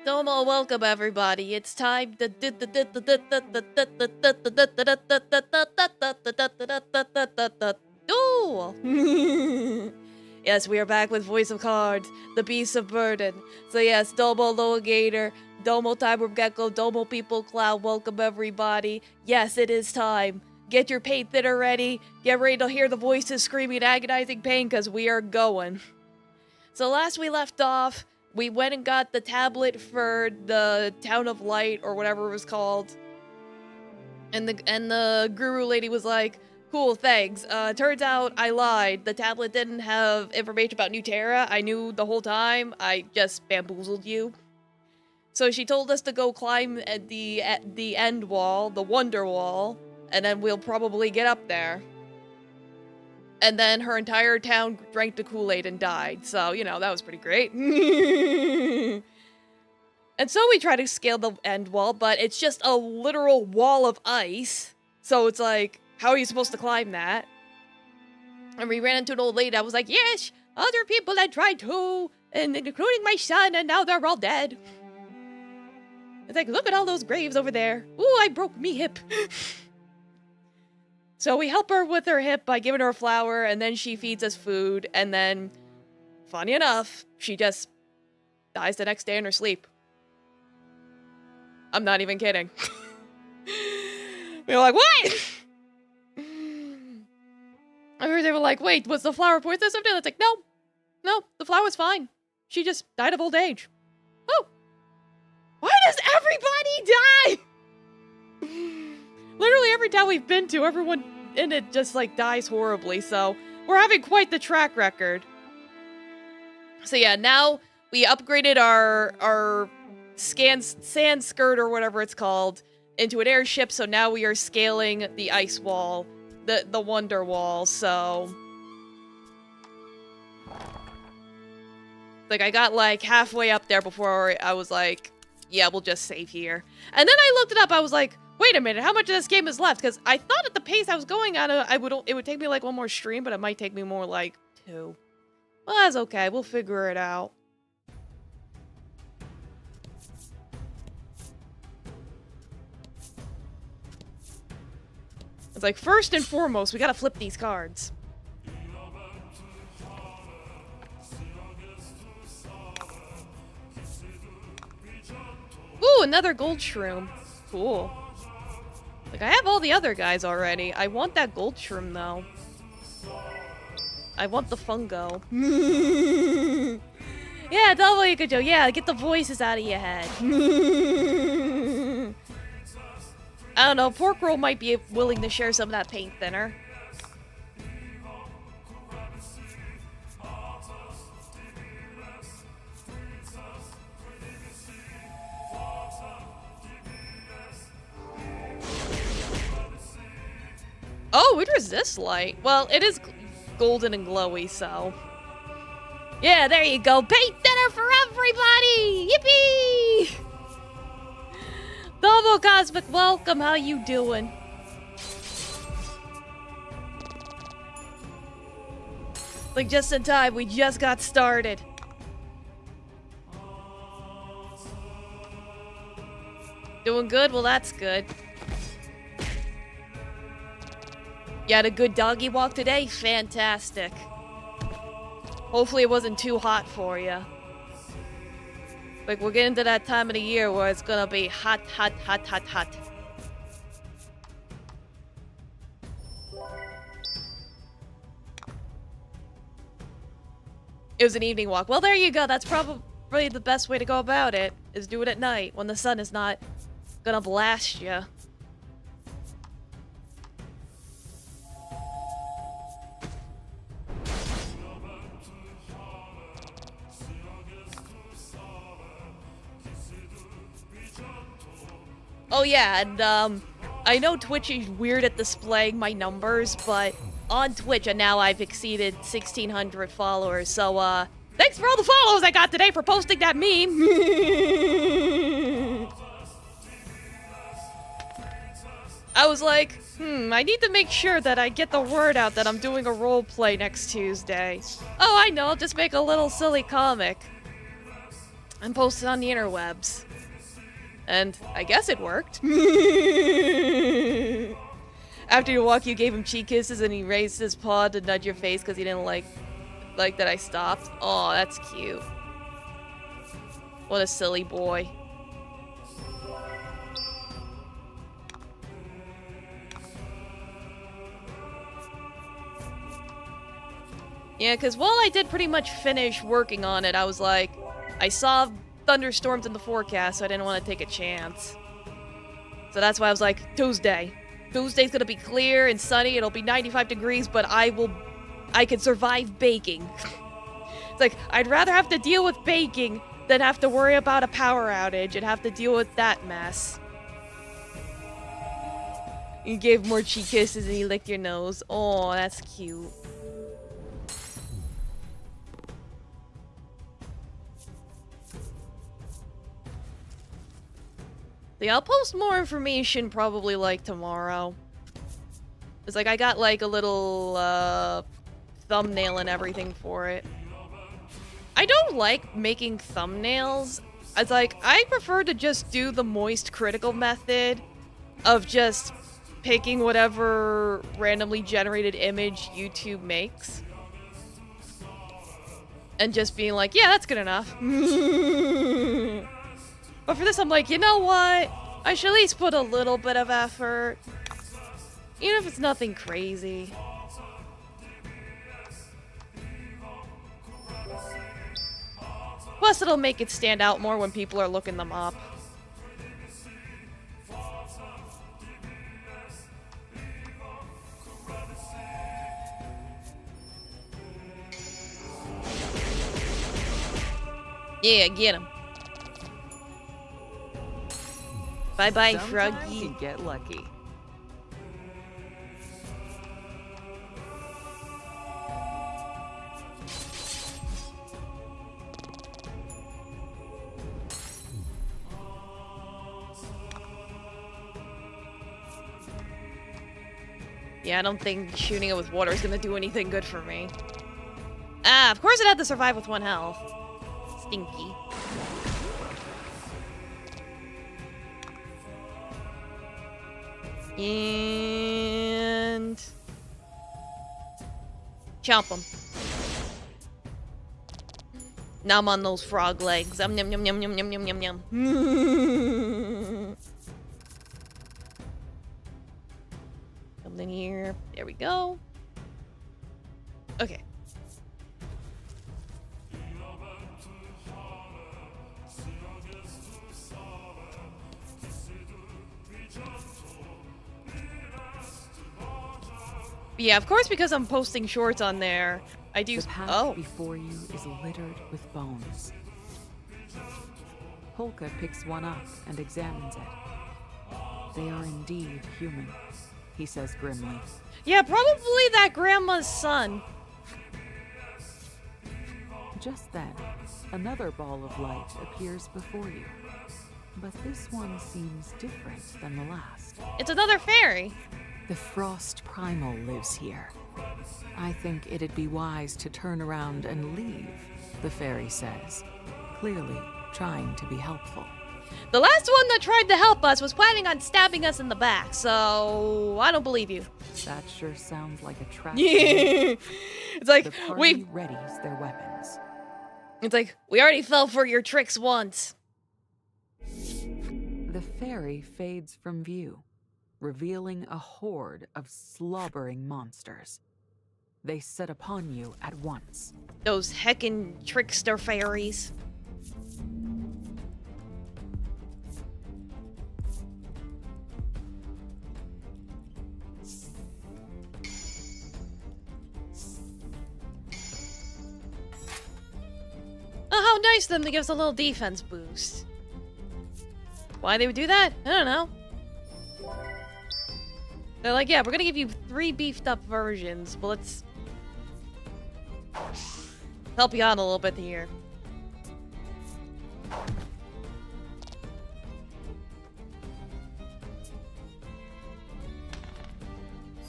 Domo, welcome everybody. It's time to duel. Yes, we are back with Voice of Cards, the Beast of Burden. So yes, Domo Logator, Domo Timer Gecko, Domo People Cloud, welcome everybody. Yes, it is time. Get your paint thinner ready. Get ready to hear the voices screaming agonizing pain, because we are going. So last we left off, we went and got the tablet for the Town of Light, or whatever it was called. And the guru lady was like, cool, thanks. Turns out I lied. The tablet didn't have information about New Terra. I knew the whole time. I just bamboozled you. So she told us to go climb at the end wall, the Wonder Wall, and then we'll probably get up there. And then her entire town drank the Kool-Aid and died. So, you know, that was pretty great. And so we try to scale the end wall, but it's just a literal wall of ice. So it's like, how are you supposed to climb that? And we ran into an old lady. I was like, yes, other people that tried too, and including my son, and now they're all dead. It's like, look at all those graves over there. Ooh, I broke me hip. So we help her with her hip by giving her a flower, and then she feeds us food, and then, funny enough, she just dies the next day in her sleep. I'm not even kidding. We were like, what? They were like, wait, was the flower poisonous or something? It's like, no, the flower's fine. She just died of old age. Oh, why does everybody die? Literally every town we've been to, everyone in it just, like, dies horribly, so we're having quite the track record. So yeah, now we upgraded our sand skirt, or whatever it's called, into an airship, so now we are scaling the ice wall, the Wonder Wall, so... Like, I got, like, halfway up there before I was like, yeah, we'll just save here. And then I looked it up, I was like, wait a minute, how much of this game is left? Because I thought at the pace I was going at, it would take me like one more stream, but it might take me more like 2. Well, that's okay. We'll figure it out. It's like, first and foremost, we gotta flip these cards. Ooh, another gold shroom. Cool. Like, I have all the other guys already. I want that gold shroom, though. I want the fungo. Yeah, double you could do. Yeah, get the voices out of your head. I don't know, Pork Roll might be willing to share some of that paint thinner. Oh, what is this light? Well, it is golden and glowy, so... Yeah, there you go. Paint thinner for everybody! Yippee! Double Cosmic, welcome. How you doing? Like, just in time. We just got started. Doing good? Well, that's good. You had a good doggy walk today? Fantastic. Hopefully it wasn't too hot for you. Like, we're getting to that time of the year where it's gonna be hot, hot, hot, hot, hot. It was an evening walk. Well, there you go. That's probably the best way to go about it, is do it at night when the sun is not gonna blast you. Oh yeah, and I know Twitch is weird at displaying my numbers, but on Twitch, and now I've exceeded 1,600 followers, so thanks for all the follows I got today for posting that meme! I was like, I need to make sure that I get the word out that I'm doing a roleplay next Tuesday. Oh, I know, I'll just make a little silly comic. and posted on the interwebs. And I guess it worked. After your walk, you gave him cheek kisses and he raised his paw to nudge your face because he didn't like that I stopped. Oh, that's cute. What a silly boy. Yeah, because while I did pretty much finish working on it, I was like, I saw thunderstorms in the forecast, so I didn't want to take a chance. So that's why I was like, Tuesday. Tuesday's gonna be clear and sunny, it'll be 95 degrees, but I can survive baking. It's like, I'd rather have to deal with baking than have to worry about a power outage and have to deal with that mess. You gave more cheek kisses and he licked your nose. Oh, that's cute. Yeah, I'll post more information probably like tomorrow. It's like I got like a little thumbnail and everything for it. I don't like making thumbnails. It's like I prefer to just do the moist critical method of just picking whatever randomly generated image YouTube makes. And just being like, yeah, that's good enough. But for this, I'm like, you know what? I should at least put a little bit of effort. Even if it's nothing crazy. Plus, it'll make it stand out more when people are looking them up. Yeah, get him. Bye-bye, Froggy. You get lucky. Yeah, I don't think shooting it with water is gonna do anything good for me. Ah, of course it had to survive with 1 health. Stinky. And... chomp him. Now I'm on those frog legs. Yum yum yum yum yum yum yum yum. Something here. There we go. Okay. Yeah, of course, because I'm posting shorts on there, I do. The path before you is littered with bones. Polka picks one up and examines it. They are indeed human, he says grimly. Yeah, probably that grandma's son. Just then, another ball of light appears before you. But this one seems different than the last. It's another fairy. The Frost Primal lives here. I think it'd be wise to turn around and leave, the fairy says, clearly trying to be helpful. The last one that tried to help us was planning on stabbing us in the back, so I don't believe you. That sure sounds like a trap. It's like, the party readies their weapons. It's like, we already fell for your tricks once. The fairy fades from view, revealing a horde of slobbering monsters. They set upon you at once. Those heckin' trickster fairies. Oh, how nice of them to give us a little defense boost. Why they would do that? I don't know. They're like, yeah, we're gonna give you 3 beefed up versions, but let's help you out a little bit here.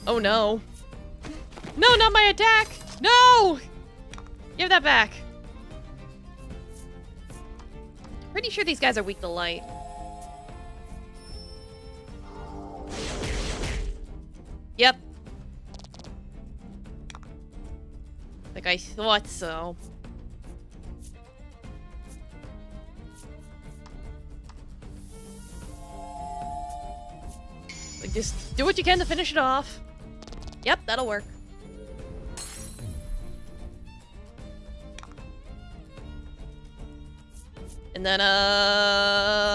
Oh no. No, not my attack! No! Give that back. Pretty sure these guys are weak to light. Yep. Like I thought so. Like just do what you can to finish it off. Yep, that'll work. And then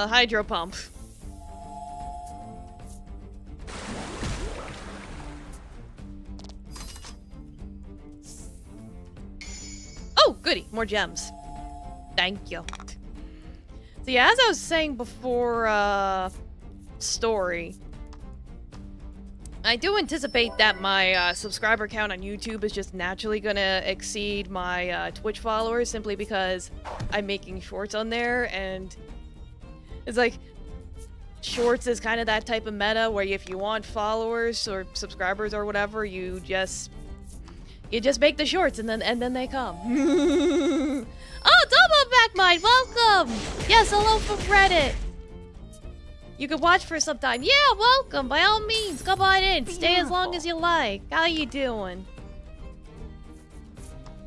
hydro pump. Oh, goody, more gems. Thank you. So yeah, as I was saying before, story, I do anticipate that my subscriber count on YouTube is just naturally gonna exceed my Twitch followers simply because I'm making shorts on there, and it's like shorts is kind of that type of meta where if you want followers or subscribers or whatever, you just make the shorts and then they come. Oh, Double Backmine, welcome! Yes, hello from Reddit. You can watch for some time. Yeah, welcome. By all means, come on in. Stay as long as you like. How you doing?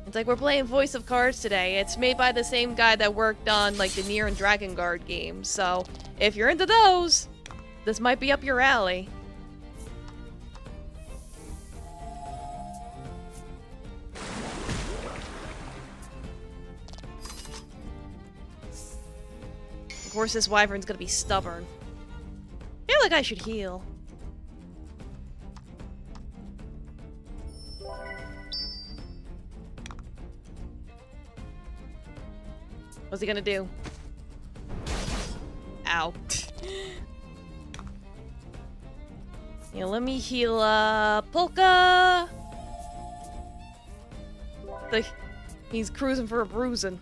It's like we're playing Voice of Cards today. It's made by the same guy that worked on like the Nier and Dragon Guard games. So if you're into those, this might be up your alley. Of course, this wyvern's gonna be stubborn. I feel like I should heal. What's he gonna do? Ow. Yeah, let me heal, Polka! Like, he's cruising for a bruising.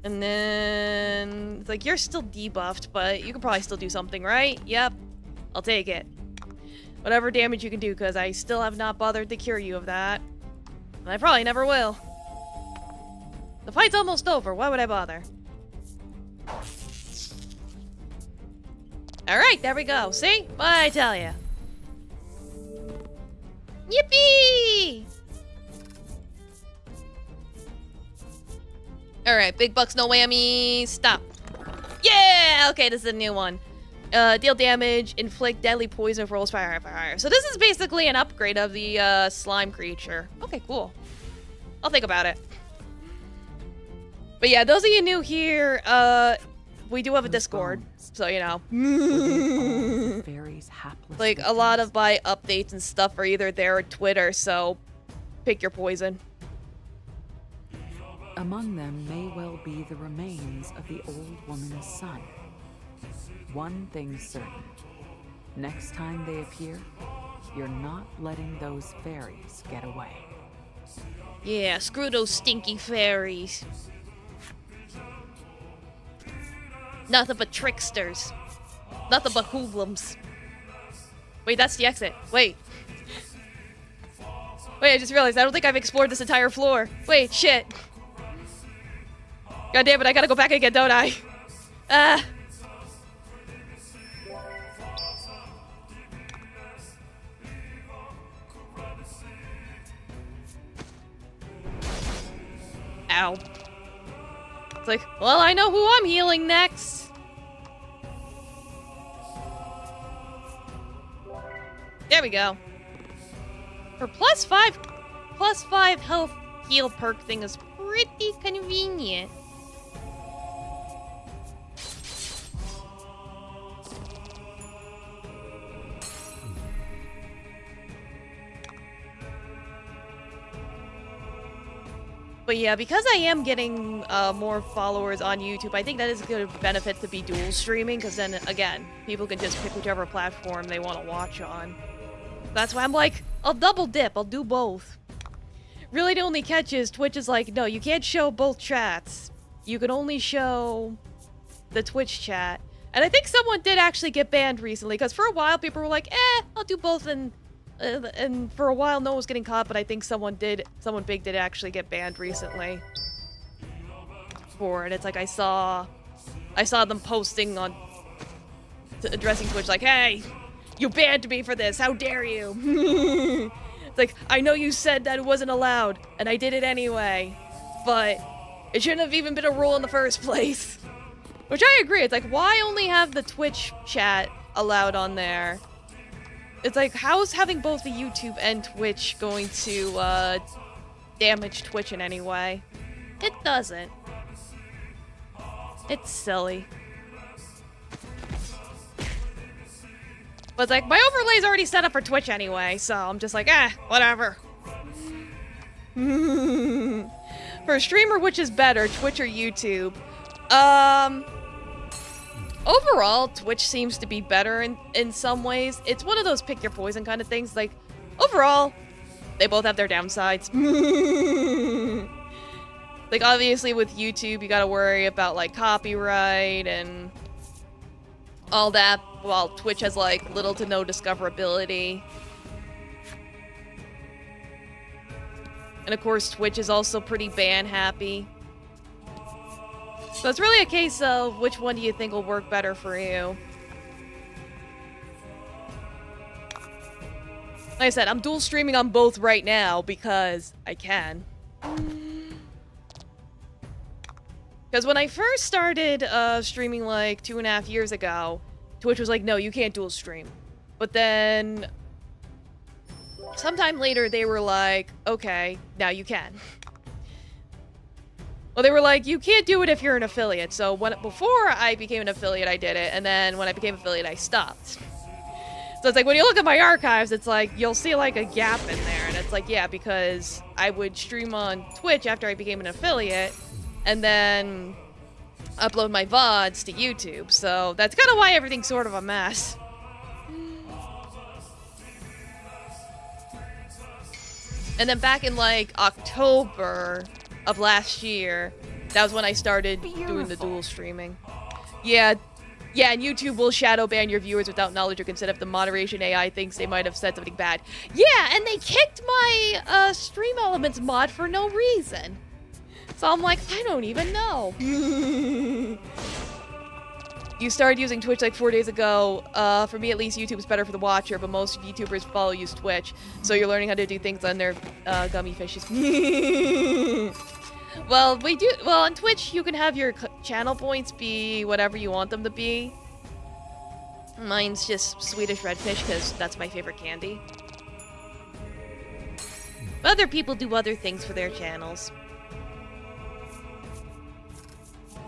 And then it's like, you're still debuffed, but you can probably still do something, right? Yep. I'll take it. Whatever damage you can do, because I still have not bothered to cure you of that. And I probably never will. The fight's almost over. Why would I bother? Alright, there we go. See? What'd I tell ya? Yippee! Alright, big bucks, no whammy. Stop. Yeah! Okay, this is a new one. Deal damage, inflict deadly poison, rolls fire. So this is basically an upgrade of the slime creature. Okay, cool. I'll think about it. But yeah, those of you new here, we do have a Discord, so you know. Like, a lot of my updates and stuff are either there or Twitter, so pick your poison. Among them may well be the remains of the old woman's son. One thing's certain. Next time they appear, you're not letting those fairies get away. Yeah, screw those stinky fairies. Nothing but tricksters. Nothing but hoodlums. Wait, that's the exit. Wait. Wait, I just realized I don't think I've explored this entire floor. Wait, shit. God damn it, I gotta go back again, don't I? Ah. Ow. It's like, well, I know who I'm healing next. There we go. Her plus five health heal perk thing is pretty convenient. But yeah, because I am getting more followers on YouTube, I think that is a good benefit to be dual streaming, because then, again, people can just pick whichever platform they want to watch on. That's why I'm like, I'll double dip, I'll do both. Really, the only catch is Twitch is like, no, you can't show both chats. You can only show the Twitch chat. And I think someone did actually get banned recently, because for a while people were like, I'll do both, and for a while no one was getting caught, but I think someone big did actually get banned recently. for it. It's like I saw them posting on addressing Twitch like, "Hey, you banned me for this. How dare you?" It's like, I know you said that it wasn't allowed, and I did it anyway, but it shouldn't have even been a rule in the first place. Which I agree. It's like, why only have the Twitch chat allowed on there? It's like, how's having both the YouTube and Twitch going to damage Twitch in any way? It doesn't. It's silly. But it's like, my overlay's already set up for Twitch anyway, so I'm just like, whatever. For a streamer, which is better, Twitch or YouTube? Overall, Twitch seems to be better in some ways. It's one of those pick your poison kind of things. Like, overall, they both have their downsides. Like, obviously with YouTube, you gotta worry about, like, copyright and all that, while Twitch has, like, little to no discoverability. And of course, Twitch is also pretty ban happy. So it's really a case of which one do you think will work better for you. Like I said, I'm dual streaming on both right now because I can. Because when I first started streaming like 2.5 years ago, Twitch was like, no, you can't dual stream. But then sometime later they were like, okay, now you can. Well, they were like, you can't do it if you're an affiliate. So before I became an affiliate, I did it. And then when I became affiliate, I stopped. So it's like, when you look at my archives, it's like, you'll see like a gap in there. And it's like, yeah, because I would stream on Twitch after I became an affiliate. And then upload my VODs to YouTube. So that's kind of why everything's sort of a mess. And then back in like October of last year, that was when I started doing the dual streaming. Yeah, and YouTube will shadow ban your viewers without knowledge or consent if the moderation AI thinks they might have said something bad. Yeah, and they kicked my Stream Elements mod for no reason. So I'm like, I don't even know. You started using Twitch like 4 days ago. For me, at least, YouTube's better for the watcher, but most YouTubers follow use Twitch. So you're learning how to do things on their gummy fishes. Well, on Twitch, you can have your channel points be whatever you want them to be. Mine's just Swedish redfish, because that's my favorite candy. Other people do other things for their channels.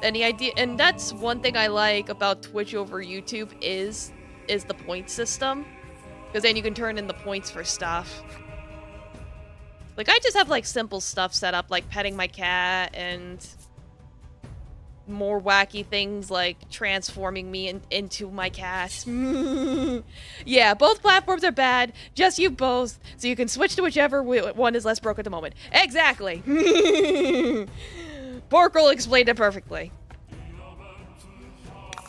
And the idea, and that's one thing I like about Twitch over YouTube is the point system, because then you can turn in the points for stuff. Like, I just have like simple stuff set up, like petting my cat and more wacky things like transforming me into my cat. Yeah, both platforms are bad. Just use both so you can switch to whichever one is less broke at the moment. Exactly. Porkle explained it perfectly.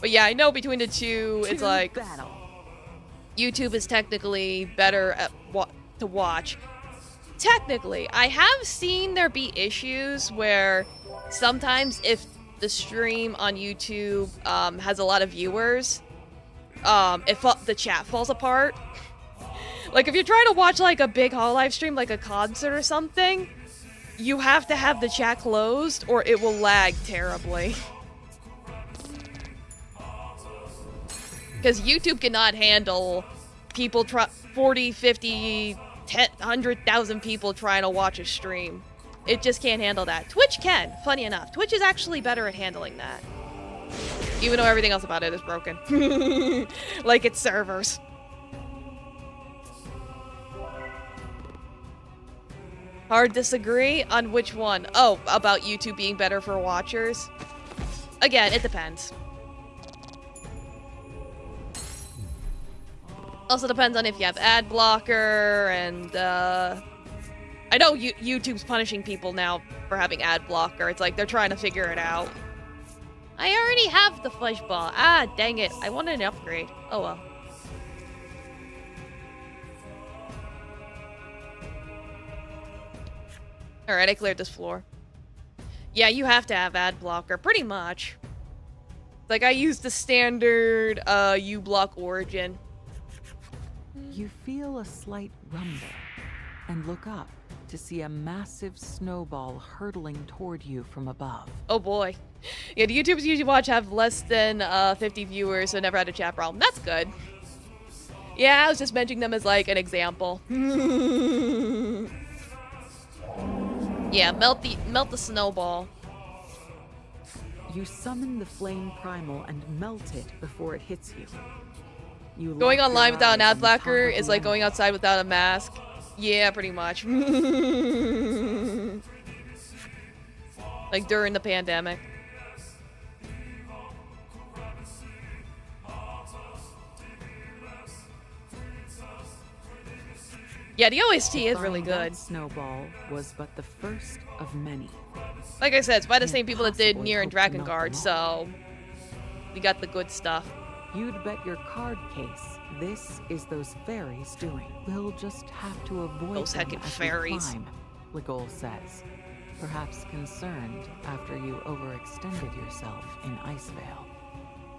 But yeah, I know between the two, it's like YouTube is technically better at to watch. Technically, I have seen there be issues where sometimes if the stream on YouTube has a lot of viewers, if the chat falls apart. Like if you're trying to watch like a big Hololive stream, like a concert or something, you have to have the chat closed or it will lag terribly. Because YouTube cannot handle people 40, 50, 100,000 people trying to watch a stream. It just can't handle that. Twitch can, funny enough. Twitch is actually better at handling that. Even though everything else about it is broken. Like its servers. Hard disagree on which one? Oh, about YouTube being better for watchers? Again, it depends. Also depends on if you have ad blocker and I know YouTube's punishing people now for having ad blocker. It's like they're trying to figure it out. I already have the flesh ball. Ah, dang it. I wanted an upgrade. Oh well. Alright, I cleared this floor. Yeah, you have to have ad blocker, pretty much. Like, I use the standard uBlock Origin. You feel a slight rumble and look up to see a massive snowball hurtling toward you from above. Oh boy. Yeah, the YouTubers usually watch have less than 50 viewers, so never had a chat problem. That's good. Yeah, I was just mentioning them as like an example. Yeah, melt the snowball. You summon the flame primal and melt it before it hits you. Going online without an ad blocker is is like going outside without a mask. Yeah, pretty much. Like during the pandemic. Yeah, the OST is really good. That snowball was but the first of many. Like I said, it's by the same people that did Impossible Nier to and Dragon melt Guard, them so we got the good stuff. You'd bet your card case this is those fairies doing. We'll just have to avoid Those them heckin' as fairies. we climb, Ligol says, perhaps concerned after you overextended yourself in Icevale.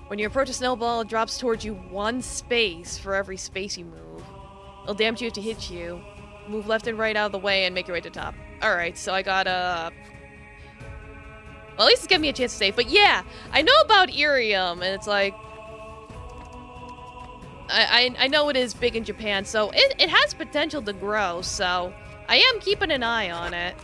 When you approach a snowball, it drops towards you one space for every space you move. It'll damage you if it hits you. Move left and right out of the way and make your way to the top. Alright, so I gotta... Well, at least it's giving me a chance to save. But yeah, I know about Irium, and it's like... I know it is big in Japan, so it has potential to grow, so I am keeping an eye on it.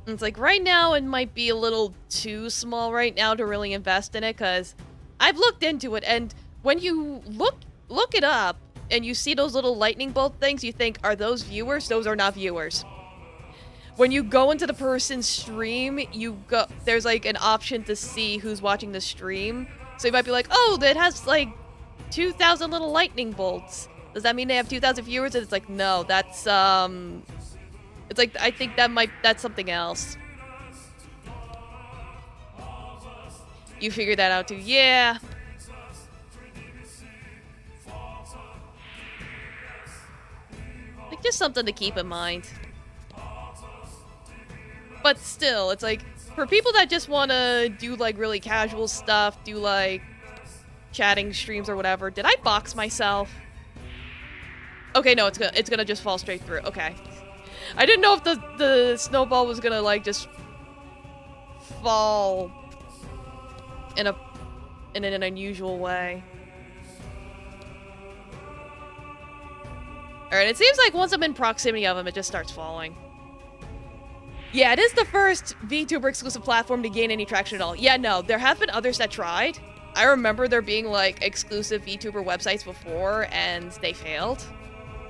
And it's like right now it might be a little too small right now to really invest in it, because I've looked into it, and when you look it up and you see those little lightning bolt things, you think, are those viewers? Those are not viewers. When you go into the person's stream, there's like an option to see who's watching the stream. So you might be like, oh, that has like 2,000 little lightning bolts. Does that mean they have 2,000 viewers? And it's like, no, that's it's like, I think that's something else. You figured that out too. Yeah. Like, just something to keep in mind. But still, it's like, for people that just want to do, like, really casual stuff, do, like, chatting streams or whatever, did I box myself? Okay, no, it's gonna just fall straight through. Okay. I didn't know if the snowball was gonna, like, just fall in an unusual way. Alright, it seems like once I'm in proximity of him, it just starts falling. Yeah, it is the first VTuber exclusive platform to gain any traction at all. Yeah, no, there have been others that tried. I remember there being, like, exclusive VTuber websites before, and they failed.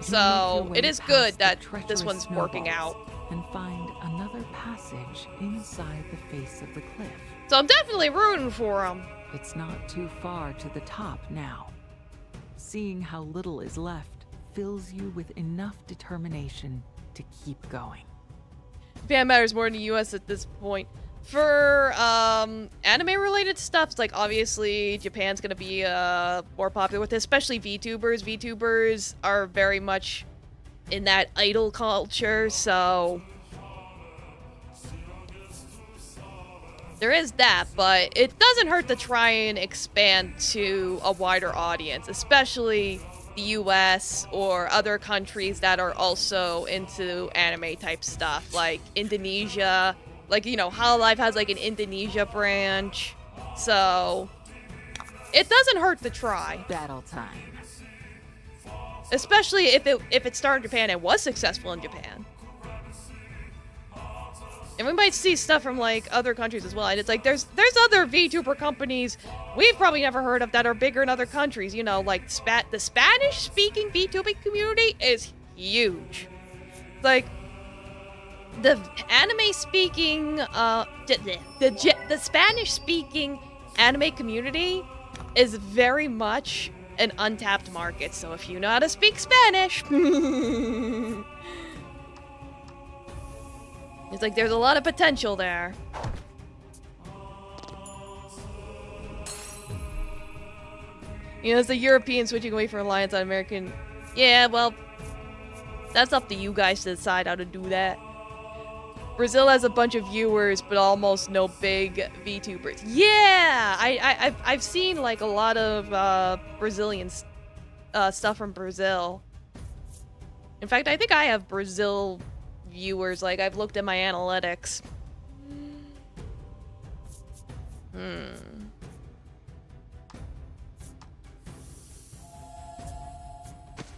So, it is good that this one's working out. And find another passage inside the face of the cliff. So I'm definitely rooting for him. It's not too far to the top now. Seeing how little is left fills you with enough determination to keep going. Japan matters more in the US at this point. For anime-related stuff, it's like, obviously, Japan's gonna be more popular with it, especially VTubers. VTubers are very much in that idol culture, so... There is that, but it doesn't hurt to try and expand to a wider audience, especially the US or other countries that are also into anime-type stuff, like Indonesia. Like, you know, Hololive has, like, an Indonesia branch. So, it doesn't hurt to try. Battle time. Especially if it started in Japan and was successful in Japan. And we might see stuff from, like, other countries as well. And it's like, there's other VTuber companies we've probably never heard of that are bigger in other countries. You know, like, the Spanish-speaking VTubing community is huge. Like... The anime-speaking, the Spanish-speaking anime community is very much an untapped market. So if you know how to speak Spanish, it's like there's a lot of potential there. You know, it's the Europeans switching away from reliance on American. Yeah, well, that's up to you guys to decide how to do that. Brazil has a bunch of viewers, but almost no big VTubers. Yeah, I've seen like a lot of Brazilian stuff from Brazil. In fact, I think I have Brazil viewers. Like I've looked at my analytics.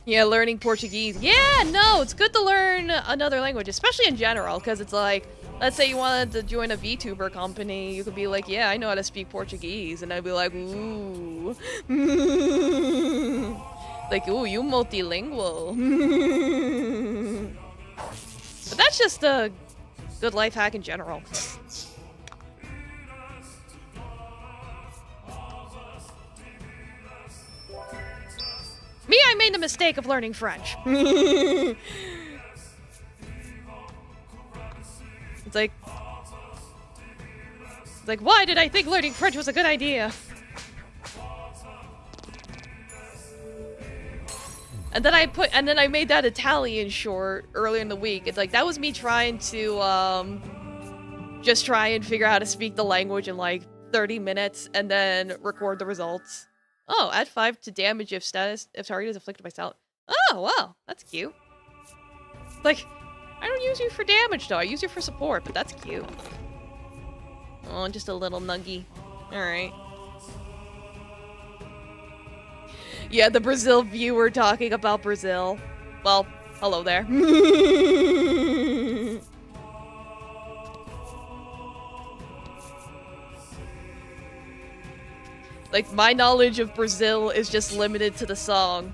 Yeah, learning Portuguese. Yeah, no, it's good to learn another language, especially in general, because it's like, let's say you wanted to join a VTuber company, you could be like, yeah, I know how to speak Portuguese, and I'd be like, ooh. Like, ooh, you multilingual. But that's just a good life hack in general. Me, I made the mistake of learning French. It's like, why did I think learning French was a good idea? And then I made that Italian short earlier in the week. It's like, that was me trying to, just try and figure out how to speak the language in like 30 minutes and then record the results. Oh, add 5 to damage if target is afflicted by silent. Oh, wow, that's cute. Like, I don't use you for damage though, I use you for support, but that's cute. Oh, just a little nuggy. Alright. Yeah, the Brazil viewer talking about Brazil. Well, hello there. Like, my knowledge of Brazil is just limited to the song.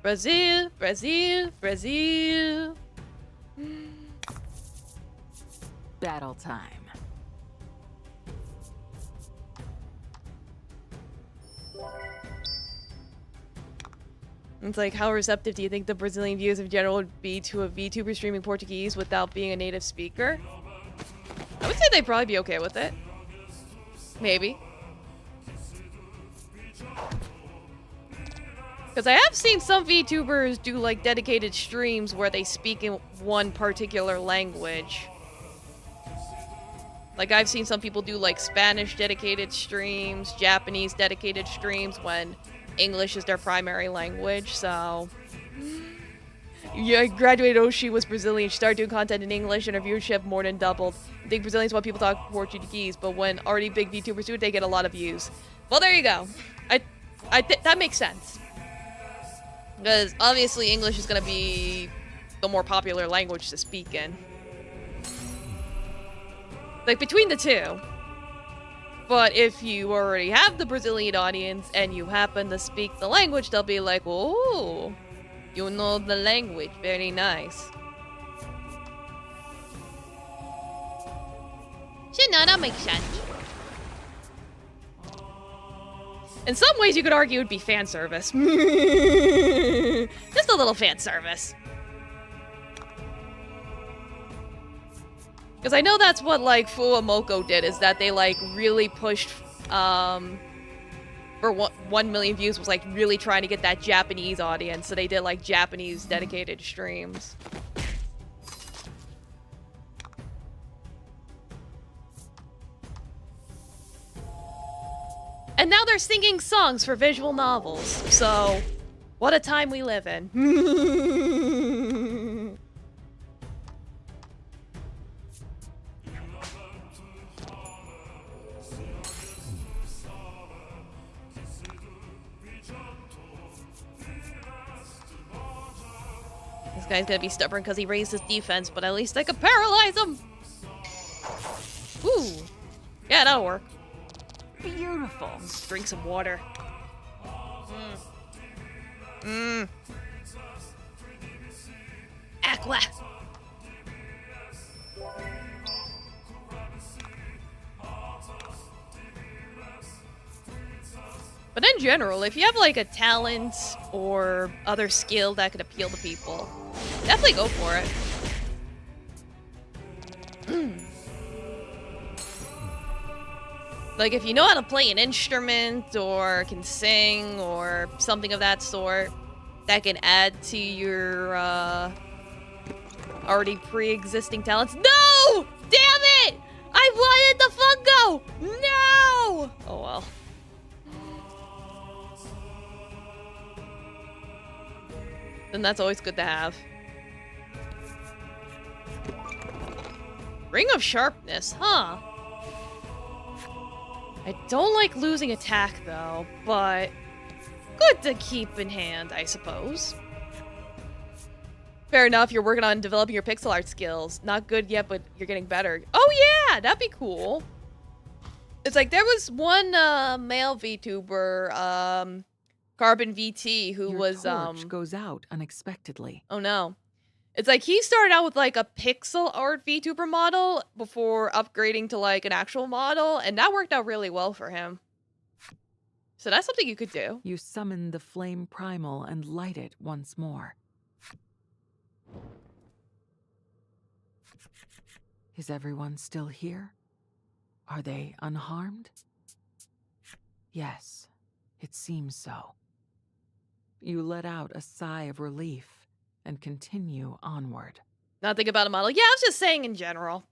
Brazil, Brazil, Brazil. Battle time. It's like, how receptive do you think the Brazilian viewers in general would be to a VTuber streaming Portuguese without being a native speaker? I would say they'd probably be okay with it. Maybe. Because I have seen some VTubers do like dedicated streams where they speak in one particular language. Like I've seen some people do like Spanish dedicated streams, Japanese dedicated streams when English is their primary language, so... Yeah, I graduated Oshi was Brazilian. She started doing content in English and her viewership more than doubled. I think Brazilians want people to talk Portuguese, but when already big VTubers do it, they get a lot of views. Well, there you go. That makes sense. Because obviously English is going to be the more popular language to speak in. Like, between the two. But if you already have the Brazilian audience and you happen to speak the language, they'll be like, oh, you know the language. Very nice. So, no, that makes sense. In some ways, you could argue it would be fan service. Just a little fan service. Because I know that's what, like, Fuamoko did, is that they, like, really pushed, for 1 million views, was, like, really trying to get that Japanese audience, so they did, like, Japanese dedicated streams. And now they're singing songs for visual novels, so what a time we live in. This guy's gonna be stubborn because he raised his defense, but at least I could paralyze him! Ooh. Yeah, that'll work. Beautiful. Let's drink some water. Aqua! But in general, if you have like a talent or other skill that could appeal to people, definitely go for it. Like, if you know how to play an instrument or can sing or something of that sort, that can add to your already pre-existing talents. No! Damn it! I wanted the fungo! No! Oh well. Then that's always good to have. Ring of Sharpness, huh? I don't like losing attack though, but good to keep in hand, I suppose. Fair enough, you're working on developing your pixel art skills. Not good yet, but you're getting better. Oh yeah, that'd be cool. It's like there was one male VTuber, Carbon VT, who Your torch goes out unexpectedly. Oh no. It's like he started out with like a pixel art VTuber model before upgrading to like an actual model, and that worked out really well for him. So that's something you could do. You summon the flame primal and light it once more. Is everyone still here? Are they unharmed? Yes, it seems so. You let out a sigh of relief and continue onward. Nothing about a model. Yeah, I was just saying in general.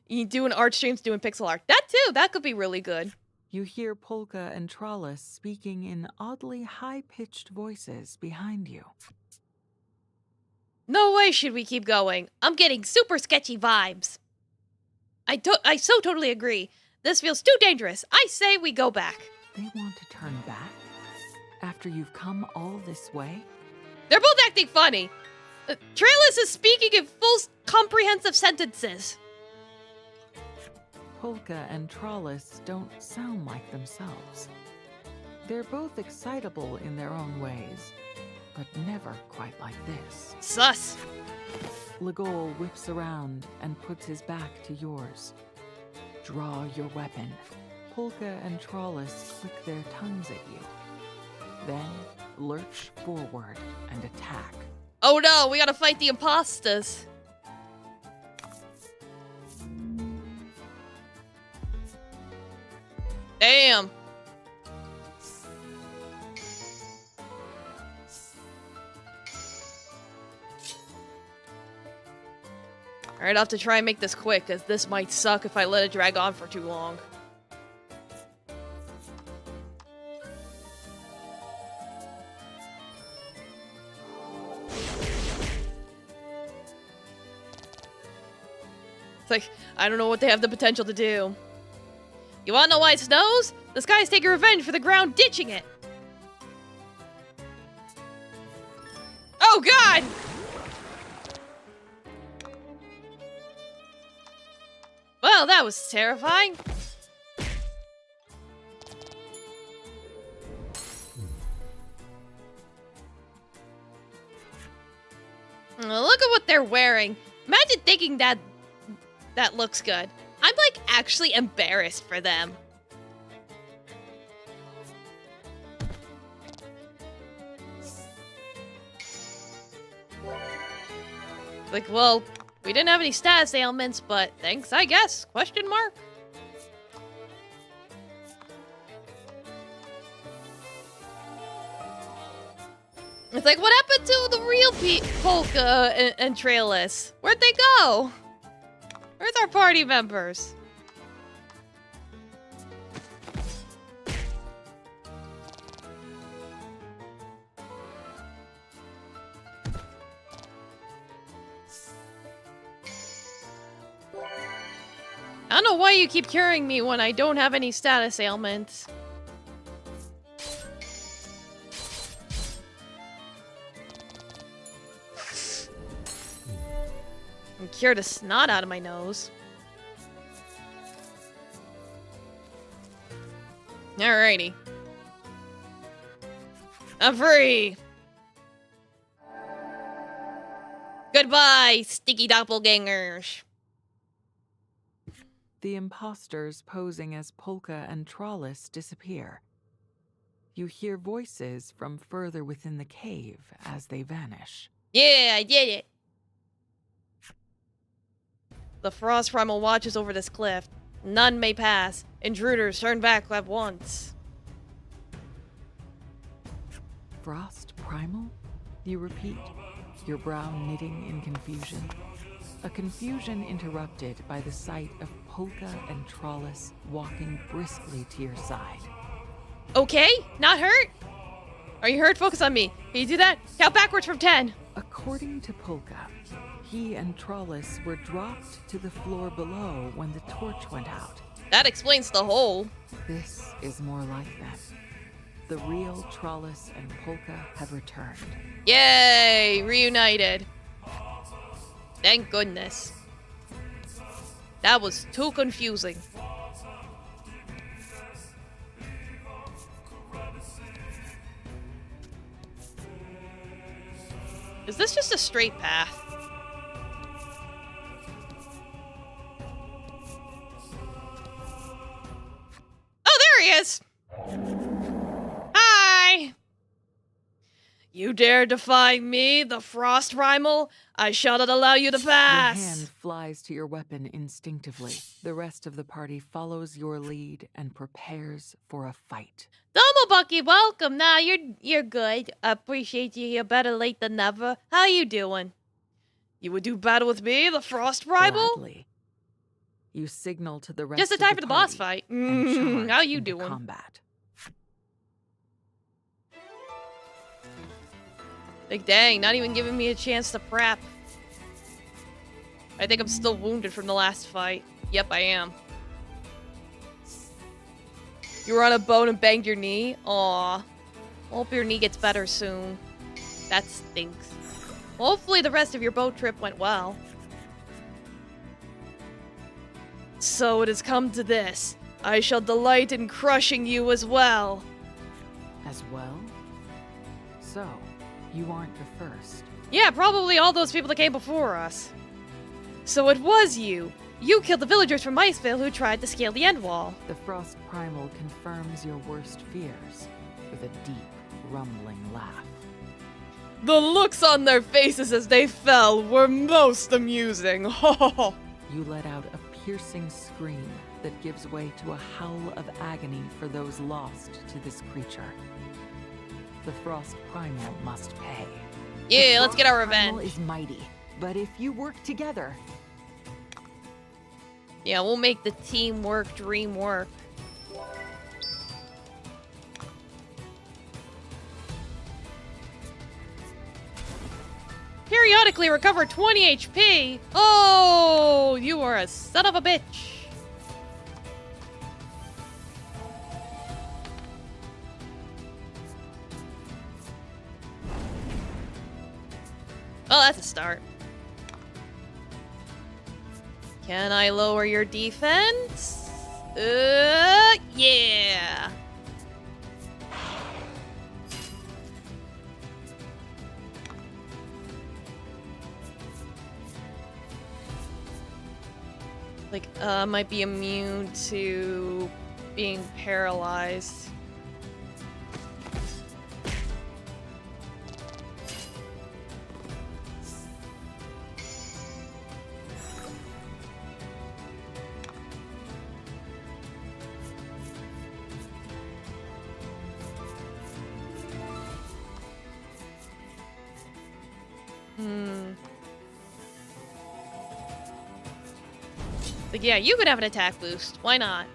You doing art streams, doing pixel art. That too, that could be really good. You hear Polka and Trollis speaking in oddly high-pitched voices behind you. No way should we keep going. I'm getting super sketchy vibes. I so totally agree. This feels too dangerous. I say we go back. They want to turn back? After you've come all this way? They're both acting funny. Trailis is speaking in full comprehensive sentences. Polka and Trollis don't sound like themselves. They're both excitable in their own ways, but never quite like this. Sus. Legol whips around and puts his back to yours. Draw your weapon. Polka and Trollis click their tongues at you. Then lurch forward and attack. Oh no, we gotta fight the imposters. Damn. Alright, I'll have to try and make this quick, because this might suck if I let it drag on for too long. It's like, I don't know what they have the potential to do. You wanna know why it snows? The sky's taking revenge for the ground ditching it. Oh god! Well, that was terrifying. Look at what they're wearing. Imagine thinking that looks good. I'm like actually embarrassed for them. Like, well, we didn't have any status ailments, but thanks, I guess. Question mark? It's like, what happened to the real Polka and Trailis? Where'd they go? Where's our party members? I don't know why you keep curing me when I don't have any status ailments. I'm cured a snot out of my nose. Alrighty. I'm free! Goodbye, sticky doppelgangers. The imposters posing as Polka and Trollis disappear. You hear voices from further within the cave as they vanish. Yeah, I did it. The frost primal watches over this cliff. None may pass. Intruders, turn back at once. Frost primal? You repeat, your brow knitting in confusion. A confusion interrupted by the sight of Polka and Trollis walking briskly to your side. Okay? Not hurt? Are you hurt? Focus on me. Can you do that? Count backwards from 10. According to Polka, he and Trollis were dropped to the floor below when the torch went out. That explains the hole. This is more like them. The real Trollis and Polka have returned. Yay! Reunited. Thank goodness. That was too confusing. Is this just a straight path? Oh, there he is! Hi! You dare defy me, the Frost Primal? I shall not allow you to pass! Your hand flies to your weapon instinctively. The rest of the party follows your lead and prepares for a fight. Domo Bucky, welcome. Nah, you're good. I appreciate you here. Better late than never. How you doing? You would do battle with me, the Frost Primal? Gladly. You signal to the rest Just in of time for the boss party fight. and How charge you into doing? combat. Like, dang, not even giving me a chance to prep. I think I'm still wounded from the last fight. Yep, I am. You were on a boat and banged your knee? Aw. Hope your knee gets better soon. That stinks. Hopefully the rest of your boat trip went well. So it has come to this. I shall delight in crushing you as well. As well? So, you aren't the first. Yeah, probably all those people that came before us. So it was you. You killed the villagers from Iceville who tried to scale the end wall. The Frost Primal confirms your worst fears with a deep, rumbling laugh. The looks on their faces as they fell were most amusing. You let out a piercing scream that gives way to a howl of agony for those lost to this creature. The Frost Primal must pay. Yeah, let's get our The Frost Primal revenge. is mighty, but if you work together, Yeah, we'll make the teamwork dream work. Periodically recover 20 HP. Oh, you are a son of a bitch. Well, that's a start. Can I lower your defense? Yeah. Like, might be immune to being paralyzed. Like, yeah, you could have an attack boost. Why not?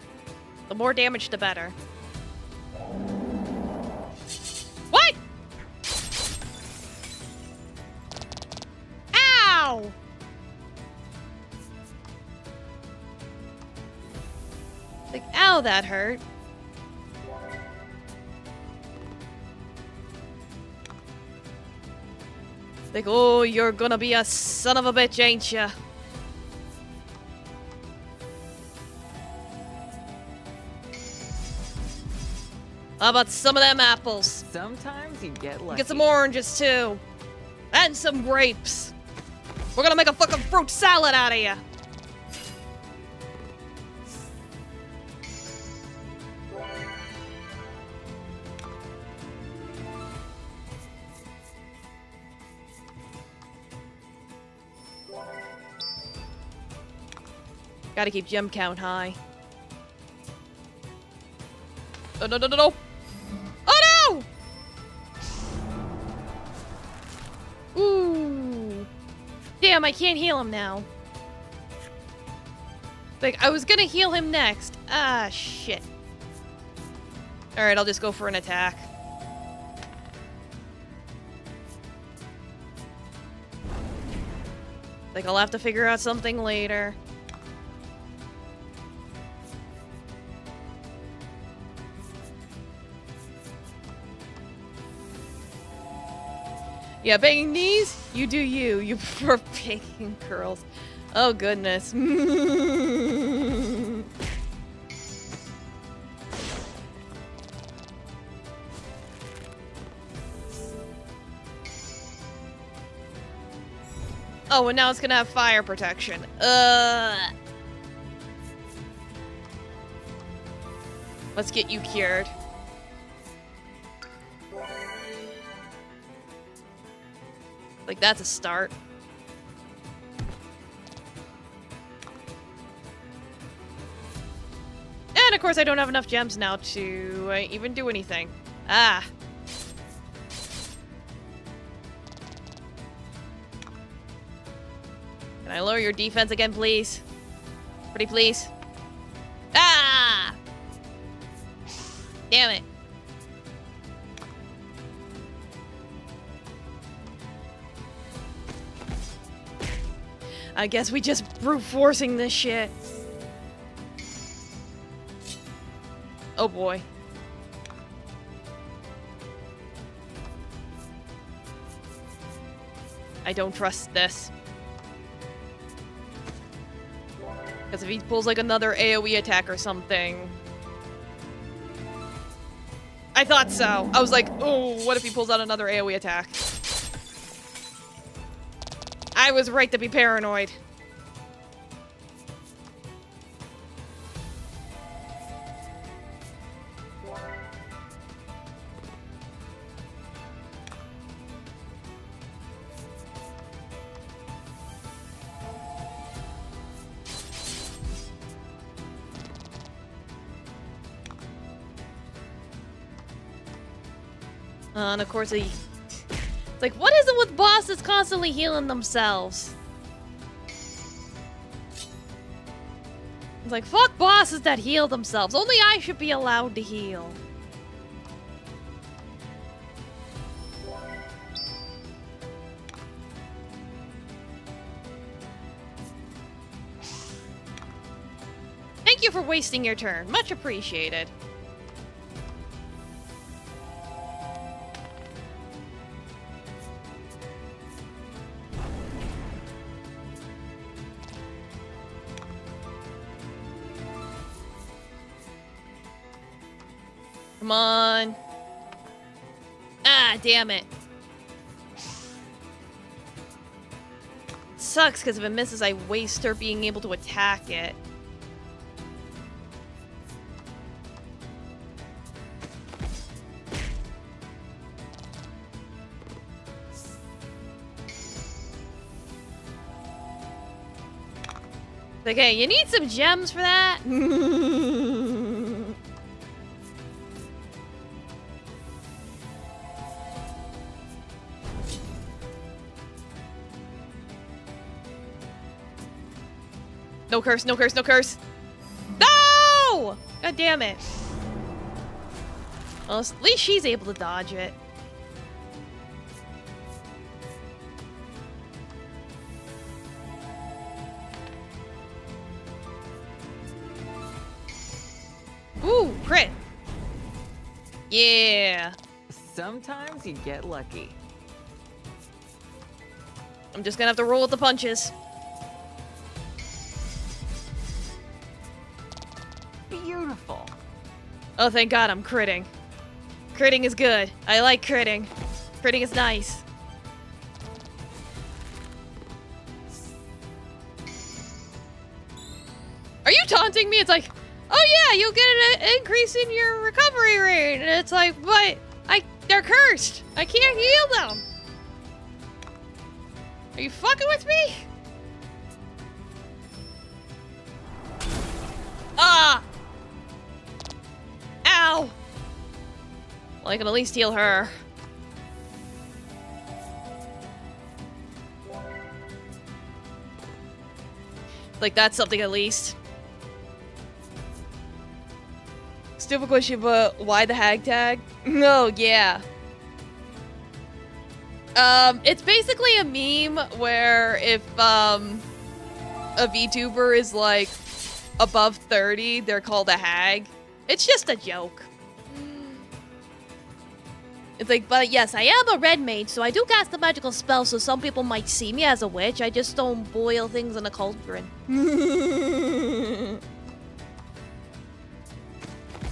The more damage, the better. What? Ow! Like, ow, that hurt. Like, oh, you're gonna be a son of a bitch, ain't ya? How about some of them apples? sometimes you get lucky. Get some oranges, too. And some grapes. We're gonna make a fucking fruit salad out of you. Gotta keep gem count high. No, no, no, no, no. Oh, no! Ooh. Damn, I can't heal him now. Like, I was gonna heal him next. Ah, shit. Alright, I'll just go for an attack. Like, I'll have to figure out something later. Yeah, banging knees? You do you. You prefer banging girls. Oh, goodness. Oh, and now it's gonna have fire protection. Let's get you cured. Like, that's a start. And of course I don't have enough gems now to even do anything. Ah. Can I lower your defense again, please? Pretty please. Ah! Damn it. I guess we just brute forcing this shit. Oh boy. I don't trust this. Because if he pulls like another AoE attack or something. I thought so. I was like, oh, what if he pulls out another AoE attack? I was right to be paranoid. And of course he... It's like, what is it with bosses constantly healing themselves? It's like, fuck bosses that heal themselves. Only I should be allowed to heal. Thank you for wasting your turn. Much appreciated. Come on. Ah, damn it. It sucks because if it misses, I waste her being able to attack it. Okay, you need some gems for that? No curse, no curse, no curse. No! God damn it. Well, at least she's able to dodge it. Ooh, crit. Yeah. Sometimes you get lucky. I'm just gonna have to roll with the punches. Beautiful. Oh, thank God I'm critting. Critting is good. I like critting. Critting is nice. Are you taunting me? It's like, oh yeah, you'll get an increase in your recovery rate. And it's like, but they're cursed. I can't heal them. Are you fucking with me? Ah! Ow! Well, I can at least heal her. Like, that's something at least. Stupid question, but why the hag tag? No, yeah. It's basically a meme where if, a VTuber is, like, above 30, they're called a hag. It's just a joke. It's like, but yes, I am a red mage, so I do cast a magical spell, so some people might see me as a witch. I just don't boil things in a cauldron.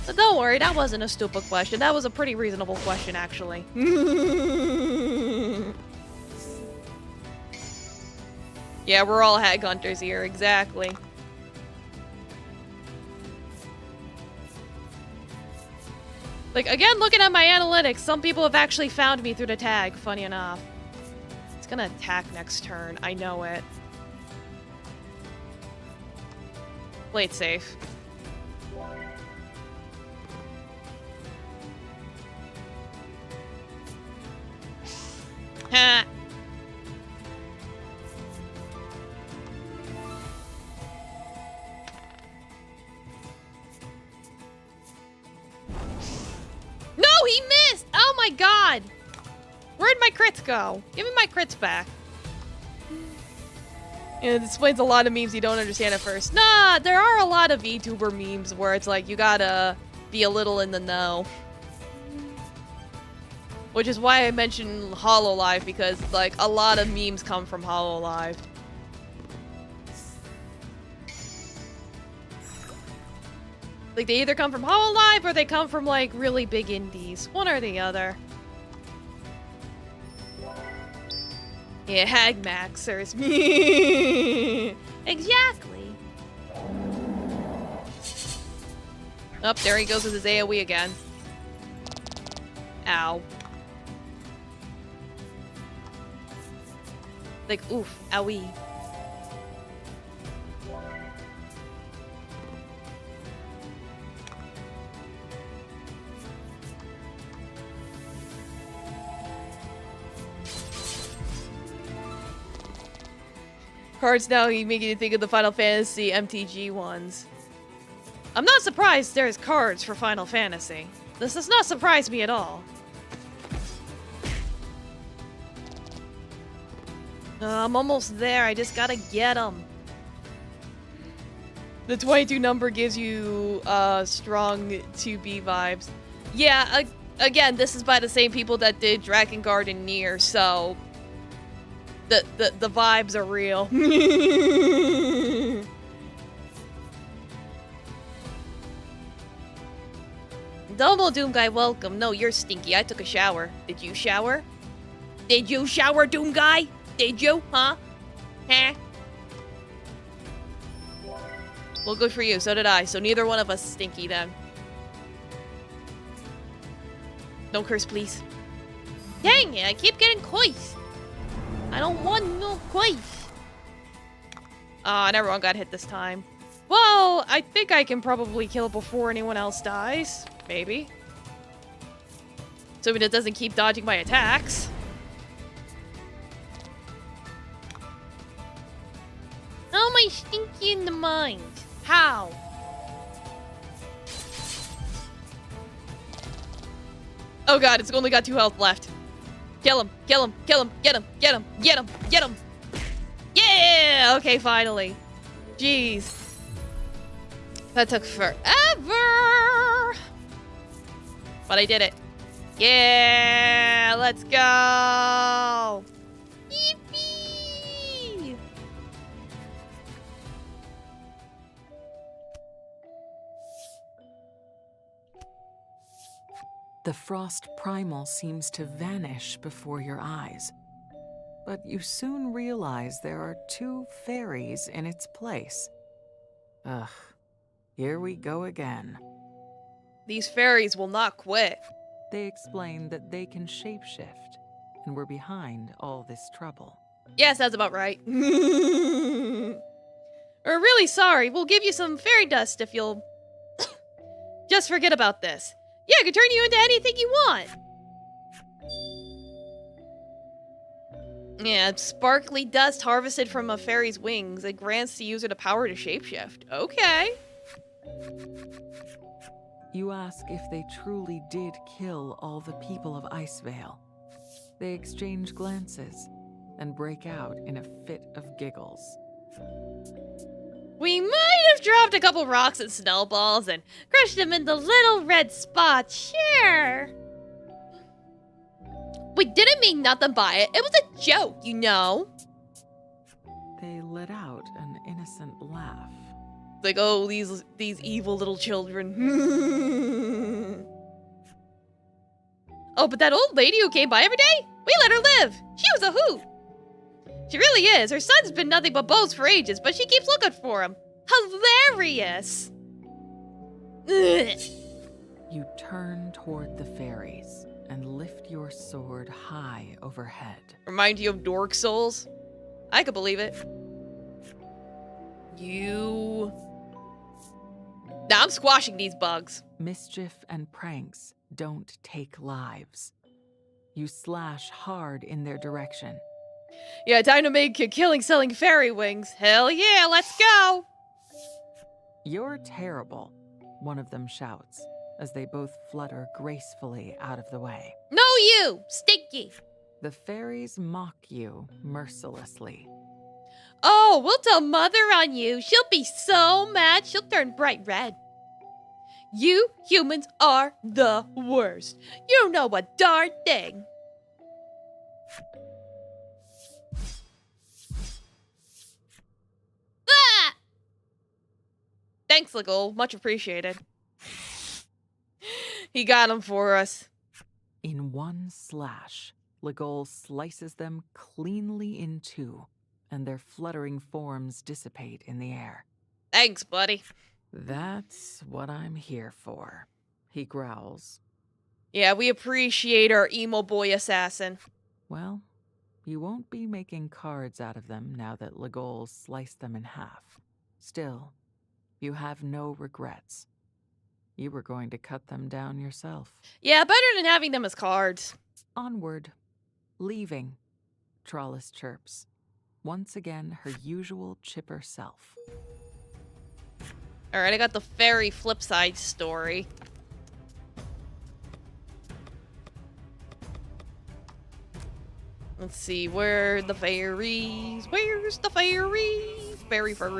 But don't worry, that wasn't a stupid question. That was a pretty reasonable question, actually. Yeah, we're all hag hunters here, exactly. Like, again, looking at my analytics, some people have actually found me through the tag, funny enough. It's gonna attack next turn, I know it. Play it safe. Ha! No, he missed! Oh my god! Where'd my crits go? Give me my crits back. Yeah, it explains a lot of memes you don't understand at first. Nah, there are a lot of VTuber memes where it's like, you gotta be a little in the know. Which is why I mentioned HoloLive, because, like, a lot of memes come from HoloLive. Like, they either come from HoloLive or they come from, like, really big indies. One or the other. Yeah, hag maxers. Exactly. Oh, there he goes with his AoE again. Ow. Like, oof, owie. Cards now making you think of the Final Fantasy MTG ones. I'm not surprised there's cards for Final Fantasy. This does not surprise me at all. I'm almost there, I just gotta get them. The 22 number gives you strong 2B vibes. Yeah, again, this is by the same people that did Drakengard and Nier, so the vibes are real. Double Doom Guy, welcome. No, you're stinky. I took a shower. Did you shower? Did you shower, Doom Guy? Did you? Huh? Huh? Well, good for you. So did I. So neither one of us is stinky then. Don't curse, please. Dang it, I keep getting coins. I don't want no coins. Ah, everyone got hit this time. Well, I think I can probably kill it before anyone else dies. Maybe. Assuming it doesn't keep dodging my attacks. How am I stinky in the mind? How? Oh god, it's only got 2 health left. Kill him, kill him, kill him, get him, get him, get him, get him. Yeah! Okay, finally. Jeez. That took forever. But I did it. Yeah! Let's go! Yippee! The frost primal seems to vanish before your eyes. But you soon realize there are 2 fairies in its place. Ugh, here we go again. These fairies will not quit. They explain that they can shapeshift, and were behind all this trouble. Yeah, sounds about right. We're really sorry. We'll give you some fairy dust if you'll just forget about this. Yeah, I can turn you into anything you want. Yeah, sparkly dust harvested from a fairy's wings. It grants the user the power to shapeshift. Okay. You ask if they truly did kill all the people of Icevale. They exchange glances and break out in a fit of giggles. We might have dropped a couple rocks and snowballs and crushed them into little red spots, sure. We didn't mean nothing by it. It was a joke, you know. They let out an innocent laugh. It's like, oh, these evil little children. Oh, but that old lady who came by every day? We let her live. She was a hoot. She really is. Her son's been nothing but bows for ages, but she keeps looking for him. Hilarious. Ugh. You turn toward the fairies and lift your sword high overhead. Remind you of Dork Souls? I could believe it. You... Now I'm squashing these bugs. Mischief and pranks don't take lives. You slash hard in their direction. Yeah, time to make a killing selling fairy wings. Hell yeah, let's go! You're terrible, one of them shouts, as they both flutter gracefully out of the way. No, you! Stinky! The fairies mock you mercilessly. Oh, we'll tell Mother on you. She'll be so mad, she'll turn bright red. You humans are the worst. You know a darn thing. Ah! Thanks, Legol. Much appreciated. He got him for us. In one slash, Legol slices them cleanly in two, and their fluttering forms dissipate in the air. Thanks, buddy. That's what I'm here for, he growls. Yeah, we appreciate our emo boy assassin. Well, you won't be making cards out of them now that Legol sliced them in half. Still, you have no regrets. You were going to cut them down yourself. Yeah, better than having them as cards. Onward. Leaving, Trollis chirps. Once again, her usual chipper self. Alright, I got the fairy flipside story. Let's see, where are the fairies? Where's the fairies? Fairies.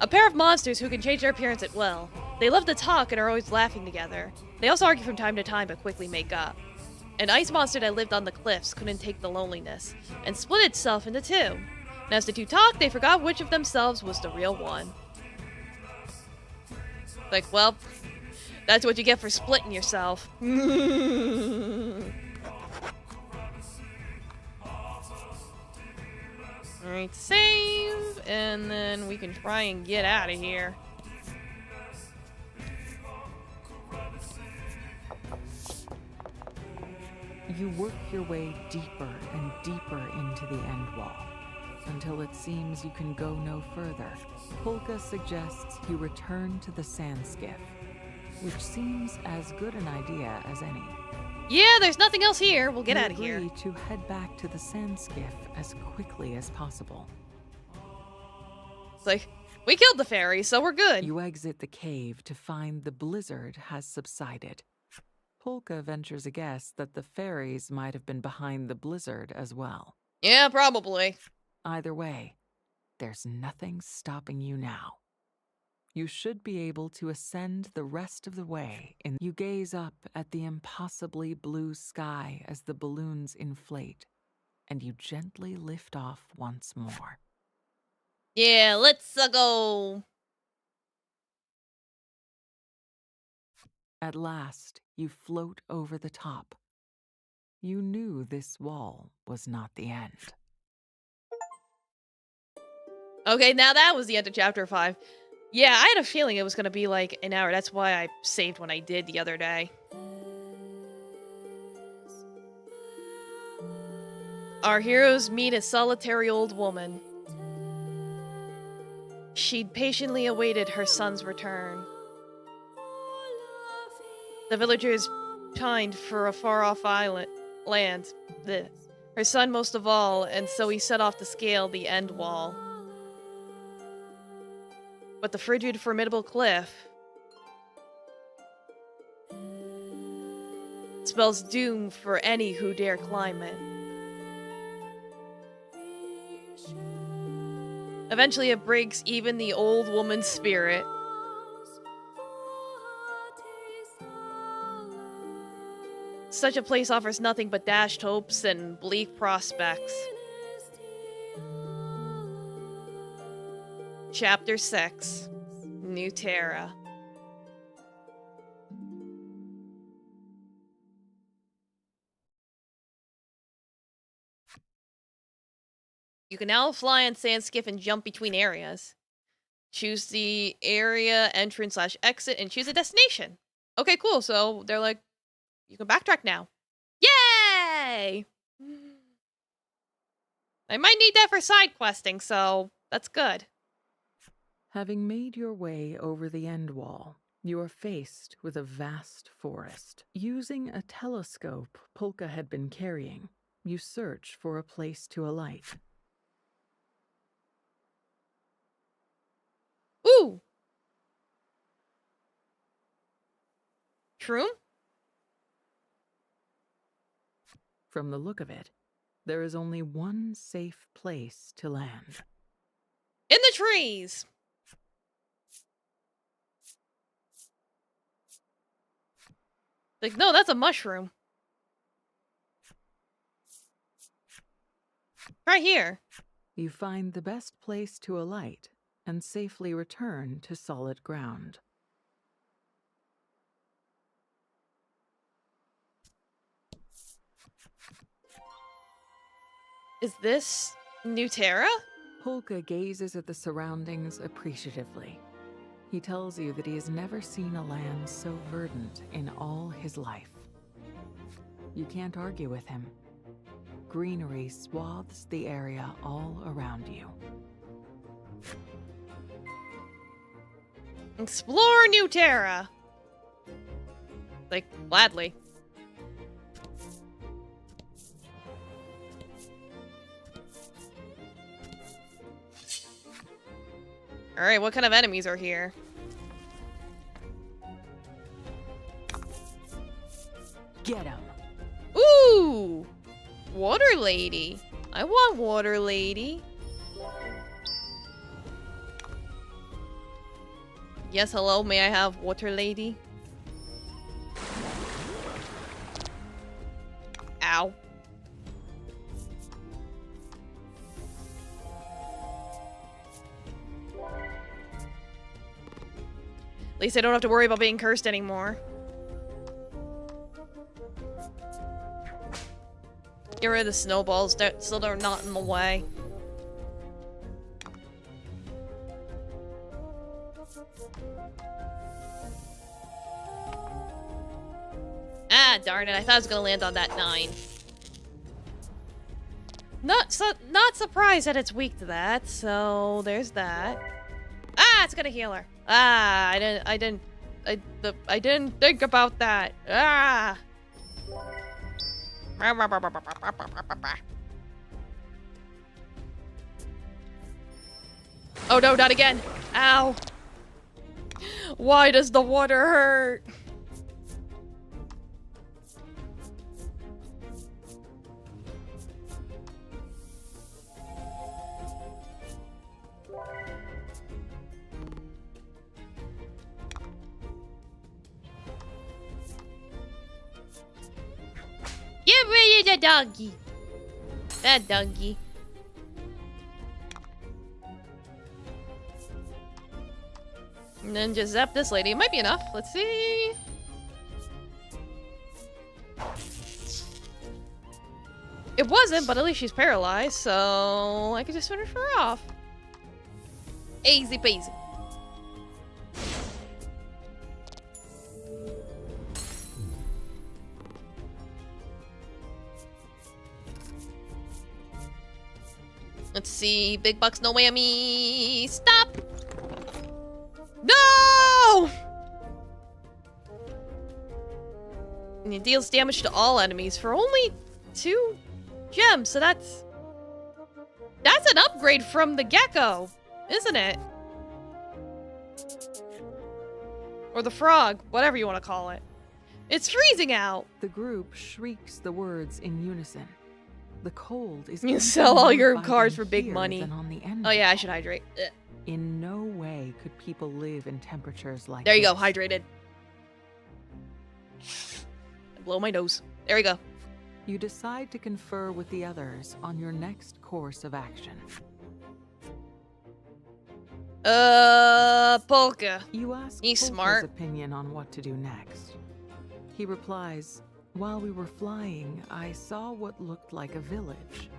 A pair of monsters who can change their appearance at will. They love to talk and are always laughing together. They also argue from time to time but quickly make up. An ice monster that lived on the cliffs couldn't take the loneliness and split itself into two. And as the two talked, they forgot which of themselves was the real one. Like, well, that's what you get for splitting yourself. Alright, save, and then we can try and get out of here. You work your way deeper and deeper into the end wall, until it seems you can go no further. Polka suggests you return to the sand skiff, which seems as good an idea as any. Yeah, there's nothing else here. We'll get You out of here. agree to head back to the sand skiff as quickly as possible. It's like, we killed the fairy, so we're good. You exit the cave to find the blizzard has subsided. Polka ventures a guess that the fairies might have been behind the blizzard as well. Yeah, probably. Either way, there's nothing stopping you now. You should be able to ascend the rest of the way. You gaze up at the impossibly blue sky as the balloons inflate, and you gently lift off once more. Yeah, let's go. At last, you float over the top. You knew this wall was not the end. Okay, now that was the end of chapter 5. Yeah, I had a feeling it was going to be like an hour. That's why I saved when I did the other day. Our heroes meet a solitary old woman. She'd patiently awaited her son's return. The villagers pined for a far-off land. Her son most of all, and so he set off to scale the end wall. But the frigid, formidable cliff spells doom for any who dare climb it. Eventually it breaks even the old woman's spirit. Such a place offers nothing but dashed hopes and bleak prospects. Chapter 6, New Terra. You can now fly on sand skiff and jump between areas. Choose the area entrance/exit and choose a destination. Okay, cool. So they're like, you can backtrack now. Yay! I might need that for side questing, so that's good. Having made your way over the end wall, you are faced with a vast forest. Using a telescope Polka had been carrying, you search for a place to alight. Ooh! Shroom? From the look of it, there is only one safe place to land. In the trees! Like, no, that's a mushroom. Right here. You find the best place to alight and safely return to solid ground. Is this New Terra? Polka gazes at the surroundings appreciatively. He tells you that he has never seen a land so verdant in all his life. You can't argue with him. Greenery swathes the area all around you. Explore New Terra! Like, gladly. Alright, what kind of enemies are here? Get him! Ooh! Water Lady. I want Water Lady. Yes, hello, may I have Water Lady? Ow. At least I don't have to worry about being cursed anymore. Get rid of the snowballs so they're not in the way. Ah, darn it. I thought I was gonna land on that 9. Not surprised that it's weak to that, so there's that. Ah, it's gonna heal her. Ah, I didn't think about that. Ah. Oh no, not again. Ow. Why does the water hurt? Get rid of the doggy. That doggy. And then just zap this lady. It might be enough. Let's see. It wasn't, but at least she's paralyzed, so I could just finish her off. Easy peasy. Let's see. Big bucks, no whammy. Stop! No! And it deals damage to all enemies for only 2 gems, so that's an upgrade from the gecko, isn't it? Or the frog, whatever you want to call it. It's freezing out. The group shrieks the words in unison. The cold is You sell all your more cars for biting big here money. than on the end Oh yeah, I wall. should hydrate. Ugh. In no way could people live in temperatures like There you go, this. hydrated. Blow my nose. There we go. You decide to confer with the others on your next course of action. Polka. You ask He's Polka's smart. opinion on what to do next. He replies, "While we were flying, I saw what looked like a village.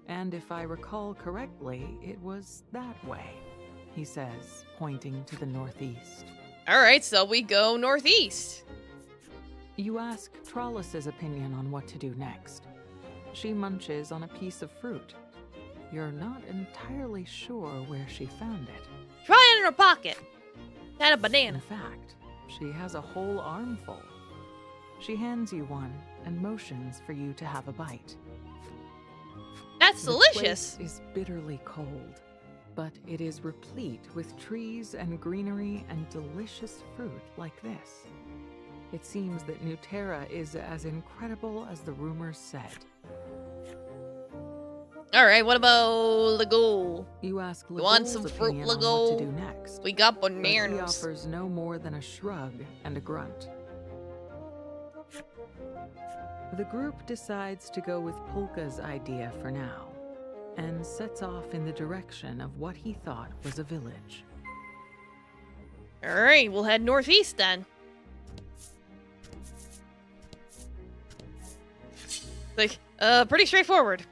And if I recall correctly, it was that way," he says, pointing to the northeast. Alright, so we go northeast. You ask Trollus's opinion on what to do next. She munches on a piece of fruit. You're not entirely sure where she found it. Try it in her pocket. Had a In banana. fact, she has a whole armful. She hands you one and motions for you to have a bite. That's The delicious. place is bitterly cold, but it is replete with trees and greenery and delicious fruit like this. It seems that Nuterra is as incredible as the rumors said. Alright, what about Legul? You ask You want Legul's some fruit, opinion on what Legul? to do next. We got But he bananas. offers no more than a shrug and a grunt. The group decides to go with Polka's idea for now, and sets off in the direction of what he thought was a village. Alright, we'll head northeast then. Like, pretty straightforward.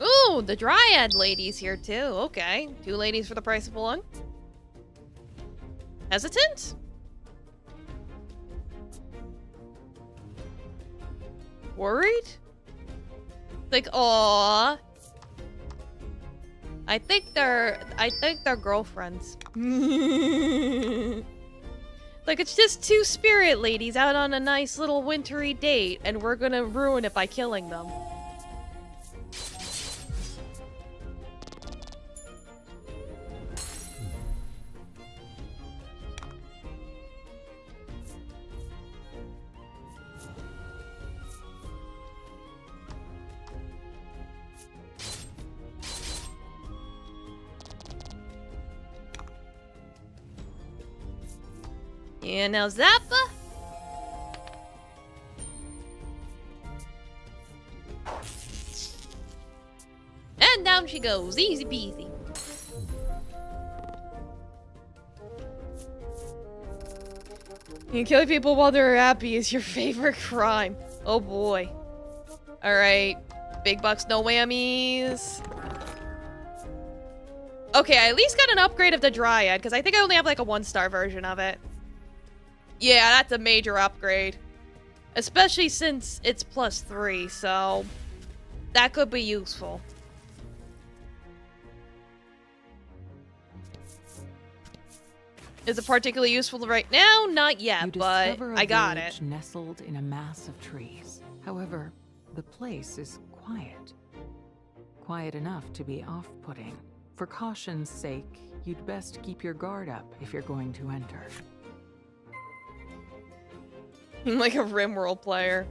Ooh, the Dryad lady's here too. Okay, 2 ladies for the price of 1. Hesitant? Worried? Like, aww. I think they're girlfriends. Like, it's just 2 spirit ladies out on a nice little wintry date, and we're gonna ruin it by killing them. Yeah, now Zappa. And down she goes, easy peasy. Killing people while they're happy is your favorite crime. Oh boy. Alright. Big bucks, no whammies. Okay, I at least got an upgrade of the Dryad, because I think I only have like a 1-star version of it. Yeah, that's a major upgrade. Especially since it's +3, so that could be useful. Is it particularly useful right now? Not yet, You but discover a I got village it. nestled in a mass of trees. However, the place is quiet. Quiet enough to be off-putting. For caution's sake, you'd best keep your guard up if you're going to enter. Like a RimWorld player.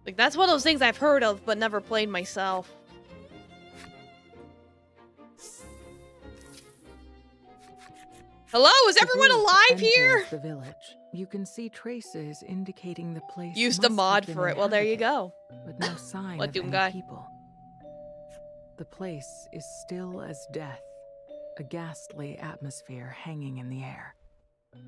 Like, that's one of those things I've heard of, but never played myself. Hello, is The everyone group alive enters here? The village. You can see traces indicating the place Used the must mod have been for it. Well, there you inhabited, go. but no sign What of doom any guy? people. The place is still as death, a ghastly atmosphere hanging in the air.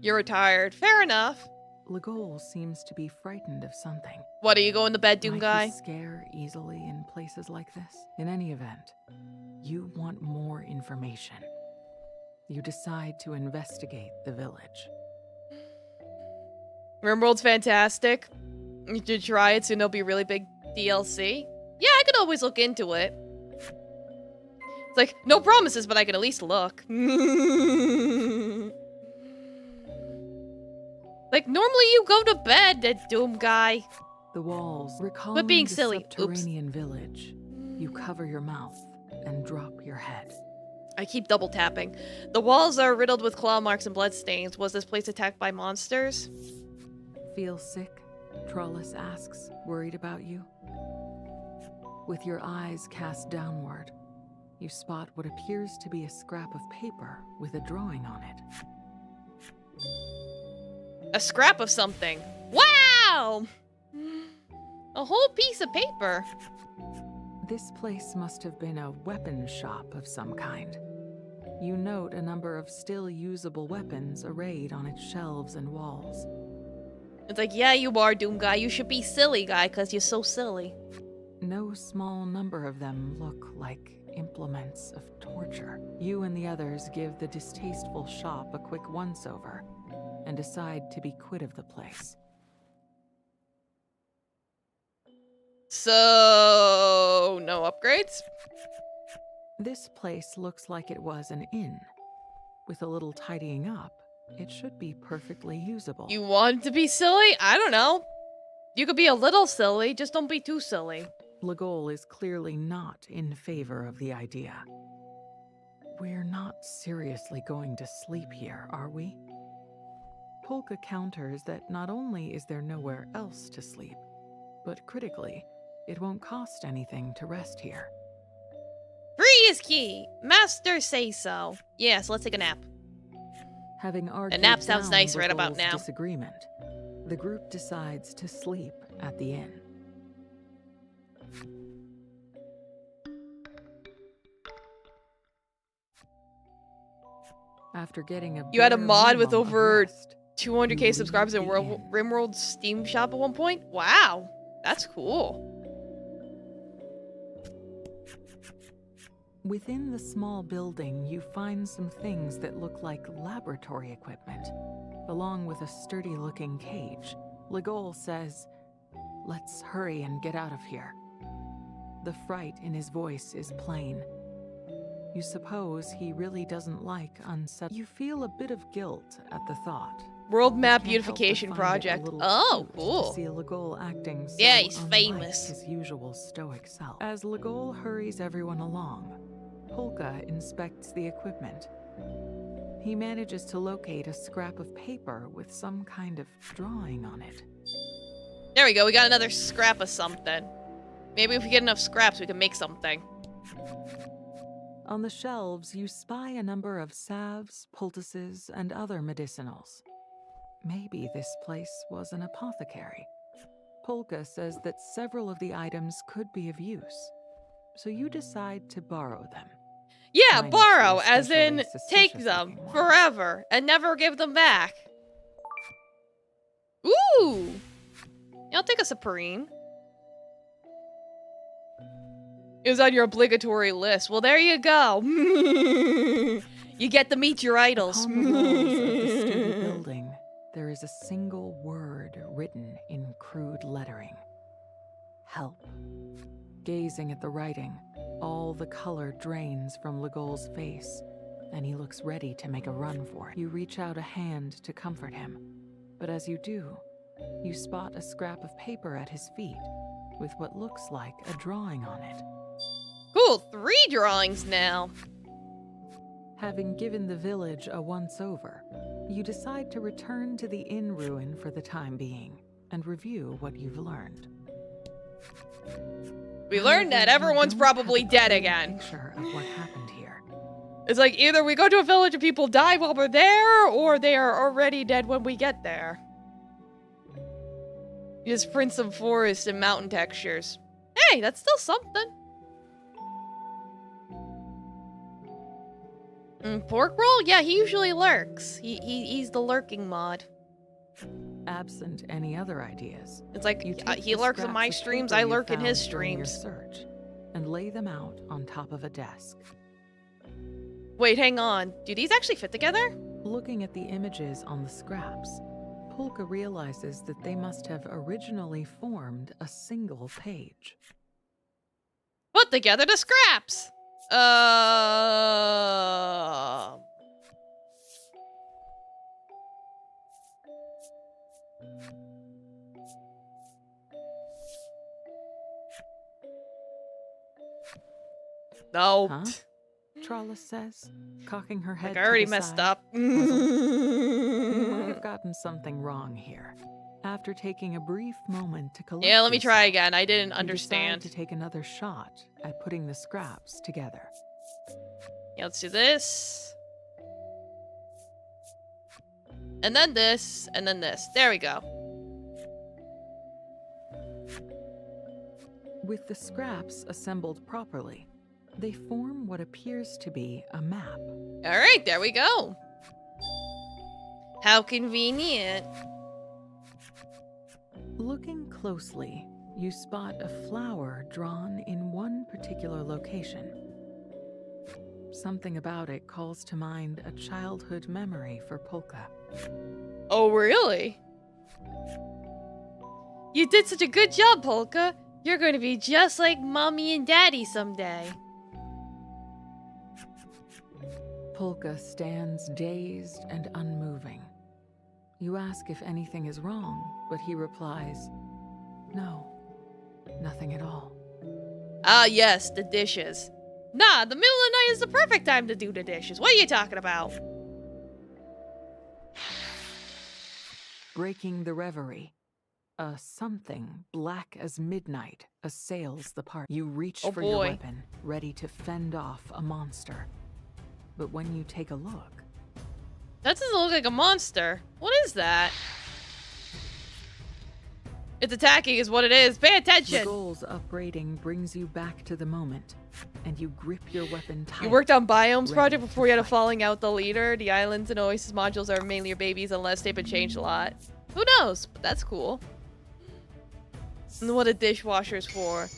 You're retired. Fair enough. Legol seems to be frightened of something. What, are you going to bed, Doom Might Guy? he scare easily in places like this? In any event, you want more information. You decide to investigate the village. RimWorld's fantastic. You should try it, soon there'll be really big DLC. Yeah, I could always look into it. It's like, no promises, but I can at least look. Like, normally you go to bed, that Doom guy. The walls, recalling Quit being the silly. Oops. subterranean village. You cover your mouth and drop your head. I keep double tapping. The walls are riddled with claw marks and blood stains. Was this place attacked by monsters? Feel sick? Trollus asks, worried about you. With your eyes cast downward, you spot what appears to be a scrap of paper with a drawing on it. A scrap of something. Wow! A whole piece of paper. This place must have been a weapon shop of some kind. You note a number of still usable weapons arrayed on its shelves and walls. It's like, yeah, you are, Doom guy. You should be silly, guy, because you're so silly. No small number of them look like implements of torture. You and the others give the distasteful shop a quick once-over and decide to be quit of the place. So, no upgrades? This place looks like it was an inn. With a little tidying up, it should be perfectly usable. You want to be silly? I don't know. You could be a little silly, just don't be too silly. Legol is clearly not in favor of the idea. We're not seriously going to sleep here, are we? Polka counters that not only is there nowhere else to sleep, but critically, it won't cost anything to rest here. Free is key. Master say so. Yeah, so let's take a nap. Having argued A nap sounds down nice right about Legol's now. disagreement, the group decides to sleep at the inn. After getting a You had a bare mod with minimum of over rest, 200k You subscribers in leave the inn. Rimworld's Steam shop at one point? Wow, that's cool. Within the small building, you find some things that look like laboratory equipment, along with a sturdy-looking cage. Legol says, "Let's hurry and get out of here." The fright in his voice is plain. You suppose he really doesn't like unsettling. You feel a bit of guilt at the thought. World map Can't help but beautification find it a project. little Oh, cute cool. To see Legol acting so Yeah, he's unlike famous. his usual stoic self. As Legol hurries everyone along, Polka inspects the equipment. He manages to locate a scrap of paper with some kind of drawing on it. There we go, we got another scrap of something. Maybe if we get enough scraps, we can make something. On the shelves, you spy a number of salves, poultices, and other medicinals. Maybe this place was an apothecary. Polka says that several of the items could be of use, so you decide to borrow them. Yeah, Minus borrow, the as in especially take suspicious them looking ones. forever and never give them back. Ooh! Yeah, I'll take a Supreme. It was on your obligatory list. Well, there you go. You get to meet your idols. Upon the walls of the sturdy building, there is a single word written in crude lettering. Help. Gazing at the writing, all the color drains from Legol's face, and he looks ready to make a run for it. You reach out a hand to comfort him, but as you do, you spot a scrap of paper at his feet with what looks like a drawing on it. Cool, 3 drawings now. Having given the village a once-over, you decide to return to the inn ruin for the time being and review what you've learned. We learned that However, you everyone's don't probably have a dead clear again. Picture of what happened here. It's like either we go to a village and people die while we're there, or they are already dead when we get there. You just print some forest and mountain textures. Hey, that's still something. Pork roll? Yeah, he usually lurks. He's the lurking mod. Absent any other ideas, It's like you take he the lurks in scraps my of streams, paper I you lurk in his found during your streams. search and lay them out on top of a desk. Wait, hang on. Do these actually fit together? Looking at the images on the scraps, Polka realizes that they must have originally formed a single page. Put together the scraps. No. Huh? Trollis says, cocking her head Like I already to the messed side, up. You might have gotten something wrong here. After taking a brief moment to collect Yeah, let me try yourself, again. I didn't you understand. decide to take another shot at putting the scraps together. Yeah, let's do this. And then this, and then this. There we go. With the scraps assembled properly, they form what appears to be a map. All right, there we go. How convenient. Looking closely, you spot a flower drawn in one particular location. Something about it calls to mind a childhood memory for Polka. Oh, really? You did such a good job, Polka. You're going to be just like Mommy and Daddy someday. Polka stands dazed and unmoving. You ask if anything is wrong, but he replies, "No, nothing at all." Ah, yes, the dishes. Nah, the middle of the night is the perfect time to do the dishes. What are you talking about? Breaking the reverie, a something black as midnight assails the party. You reach Oh, for boy. your weapon, ready to fend off a monster. But when you take a look, That doesn't look like a monster. What is that? It's attacking is what it is. Pay the attention. goal's upgrading brings you back to the moment, and you grip your weapon tight. You worked on Biomes ready project to before you had a fight. falling out the leader. The islands and Oasis modules are mainly your babies unless they've been changed a lot. Who knows? But that's cool. And what a dishwasher's for.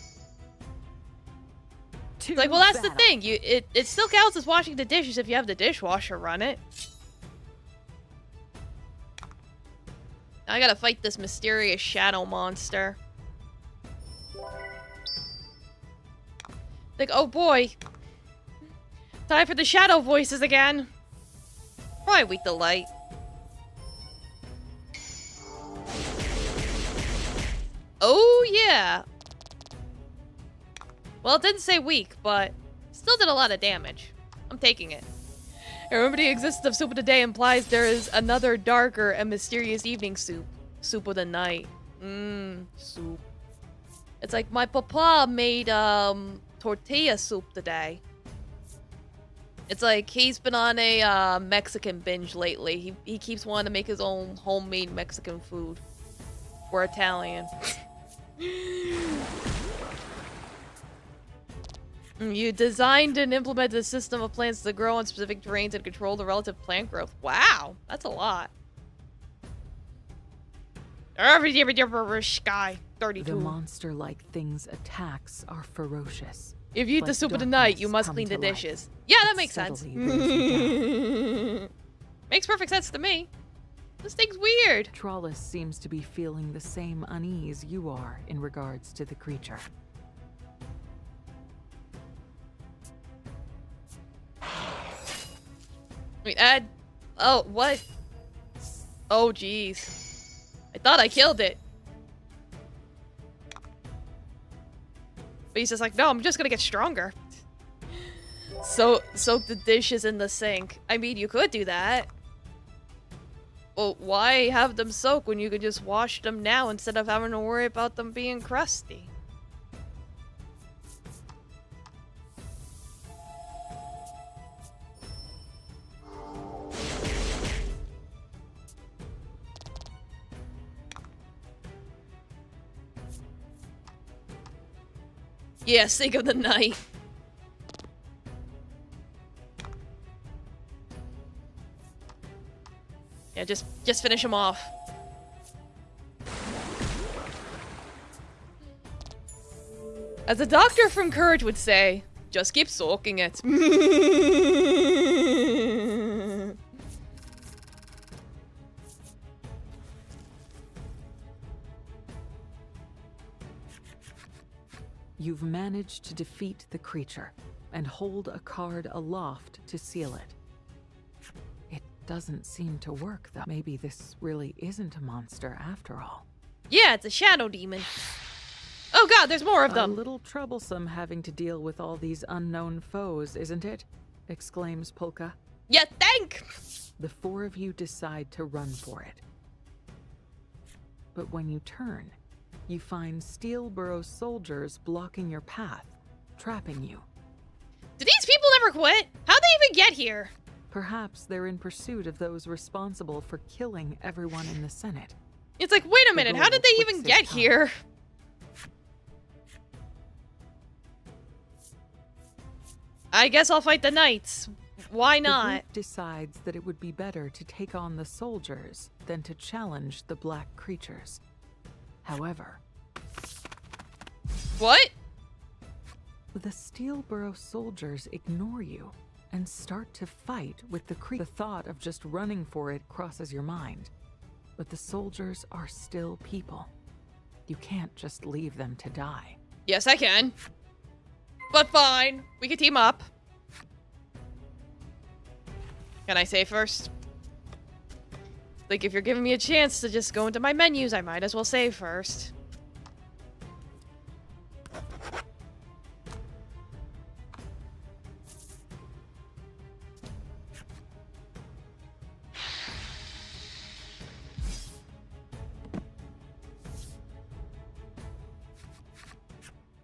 To It's like, well, that's the battle. thing. It still counts as washing the dishes if you have the dishwasher run it. I gotta fight this mysterious shadow monster. Like, oh boy. Time for the shadow voices again. Probably weak to light. Oh, yeah. Well, it didn't say weak, but still did a lot of damage. I'm taking it. And remember, the existence of soup of the day implies there is another darker and mysterious evening soup. Soup of the night. Soup. It's like my papa made tortilla soup today. It's like he's been on a Mexican binge lately. He keeps wanting to make his own homemade Mexican food. We're Italian. You designed and implemented a system of plants that grow on specific terrains and control the relative plant growth. Wow, that's a lot. Sky The 32. monster-like thing's attacks are ferocious. If you eat the like soup of the night, you darkness must come clean the to life. dishes. Yeah, that It makes sense. steadily wears you Makes perfect sense to me. This thing's weird. Trollis seems to be feeling the same unease you are in regards to the creature. Wait, add. Oh, what? Oh, jeez. I thought I killed it. But he's just like, no, I'm just gonna get stronger. So, soak the dishes in the sink. I mean, you could do that. Well, why have them soak when you could just wash them now instead of having to worry about them being crusty? Yeah, sink of the night. Yeah, just finish him off. As a doctor from Courage would say, just keep soaking it. You've managed to defeat the creature and hold a card aloft to seal it. It doesn't seem to work, though. Maybe this really isn't a monster after all. Yeah, it's a shadow demon. Oh god, there's more of them. A little troublesome having to deal with all these unknown foes, isn't it? Exclaims Polka. You think? The four of you decide to run for it. But when you turn, you find Steelborough soldiers blocking your path, trapping you. Do these people never quit? How'd they even get here? Perhaps they're in pursuit of those responsible for killing everyone in the Senate. It's like, wait a minute, how did they even get here? I guess I'll fight the knights. Why not? The group decides that it would be better to take on the soldiers than to challenge the black creatures. However... What? The Steelborough soldiers ignore you and start to fight with the creature. The thought of just running for it crosses your mind. But the soldiers are still people. You can't just leave them to die. Yes, I can. But fine, we can team up. Can I say first? Like, if you're giving me a chance to just go into my menus, I might as well save first.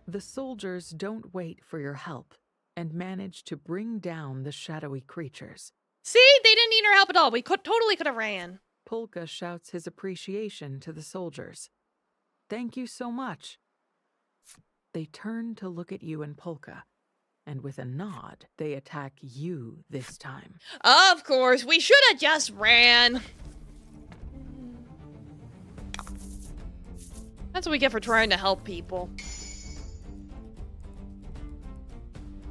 The soldiers don't wait for your help and manage to bring down the shadowy creatures. See? They didn't need our help at all. We totally could have ran. Polka shouts his appreciation to the soldiers. Thank you so much. They turn to look at you and Polka, and with a nod, they attack you this time. Of course, we should have just ran. That's what we get for trying to help people.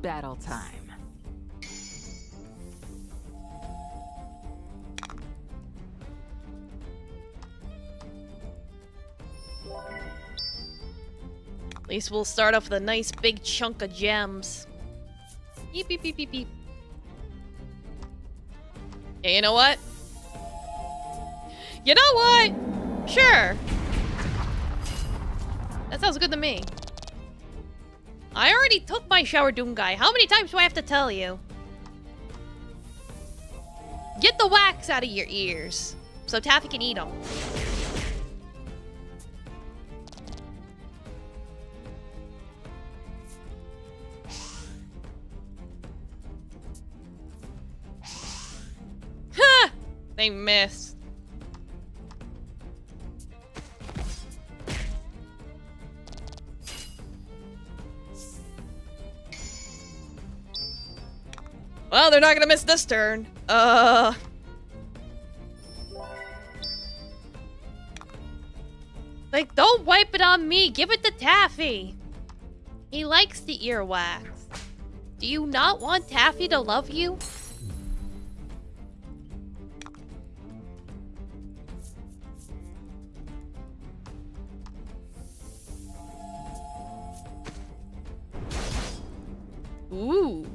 Battle time. At least we'll start off with a nice big chunk of gems. Beep, beep, beep, beep, beep. Yeah, you know what? You know what? Sure. That sounds good to me. I already took my shower doom guy. How many times do I have to tell you? Get the wax out of your ears so Taffy can eat them. Ha! They missed. Well, they're not gonna miss this turn. Like, don't wipe it on me. Give it to Taffy. He likes the earwax. Do you not want Taffy to love you? Ooh.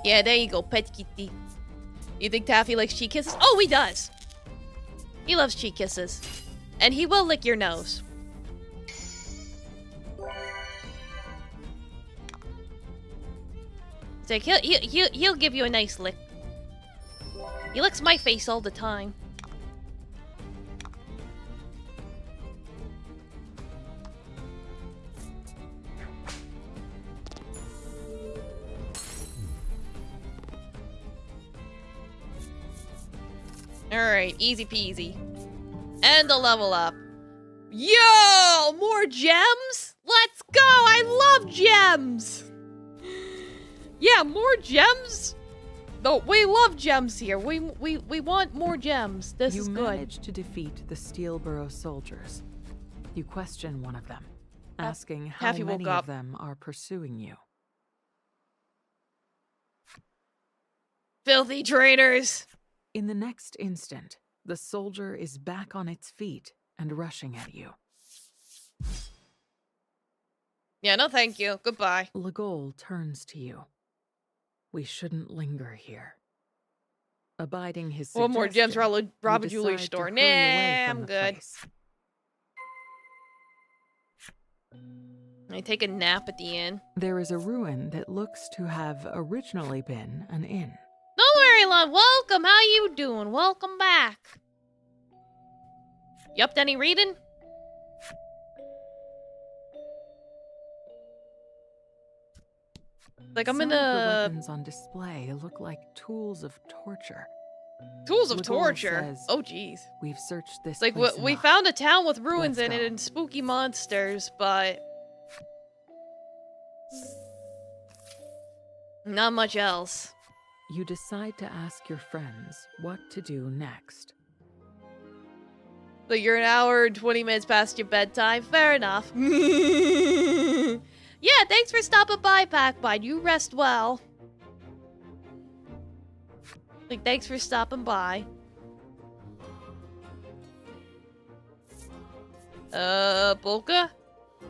Yeah, there you go, pet kitty. You think Taffy likes cheek kisses? Oh, he does. He loves cheek kisses. And he will lick your nose. It's like, he'll give you a nice lick. He licks my face all the time. Alright, easy peasy. And a level up. Yo! More gems? Let's go! I love gems! Yeah, more gems? No, we love gems here. We want more gems. This is good. You manage to defeat the Steelborough soldiers. You question one of them, asking how many of them are pursuing you. Filthy traitors! In the next instant, the soldier is back on its feet and rushing at you. Yeah, no thank you. Goodbye. Legol turns to you. We shouldn't linger here. Abiding his One more gems suggestion, rob a you jewelry decide store. to Nah, hurry away from I'm the good. place. I take a nap at the inn. There is a ruin that looks to have originally been an inn. Don't worry, love. Welcome. How you doing? Welcome back. You up to any reading? Like, I'm Some in of the a... weapons on display look like tools of torture. Tools of Legol torture? says, Oh, jeez. We've searched this Like, place we enough. found a town with ruins Let's in it go. and spooky monsters, but... not much else. You decide to ask your friends what to do next. But you're an hour and 20 minutes past your bedtime. Fair enough. Yeah, thanks for stopping by, Packbine. You rest well. Like, thanks for stopping by. Polka? We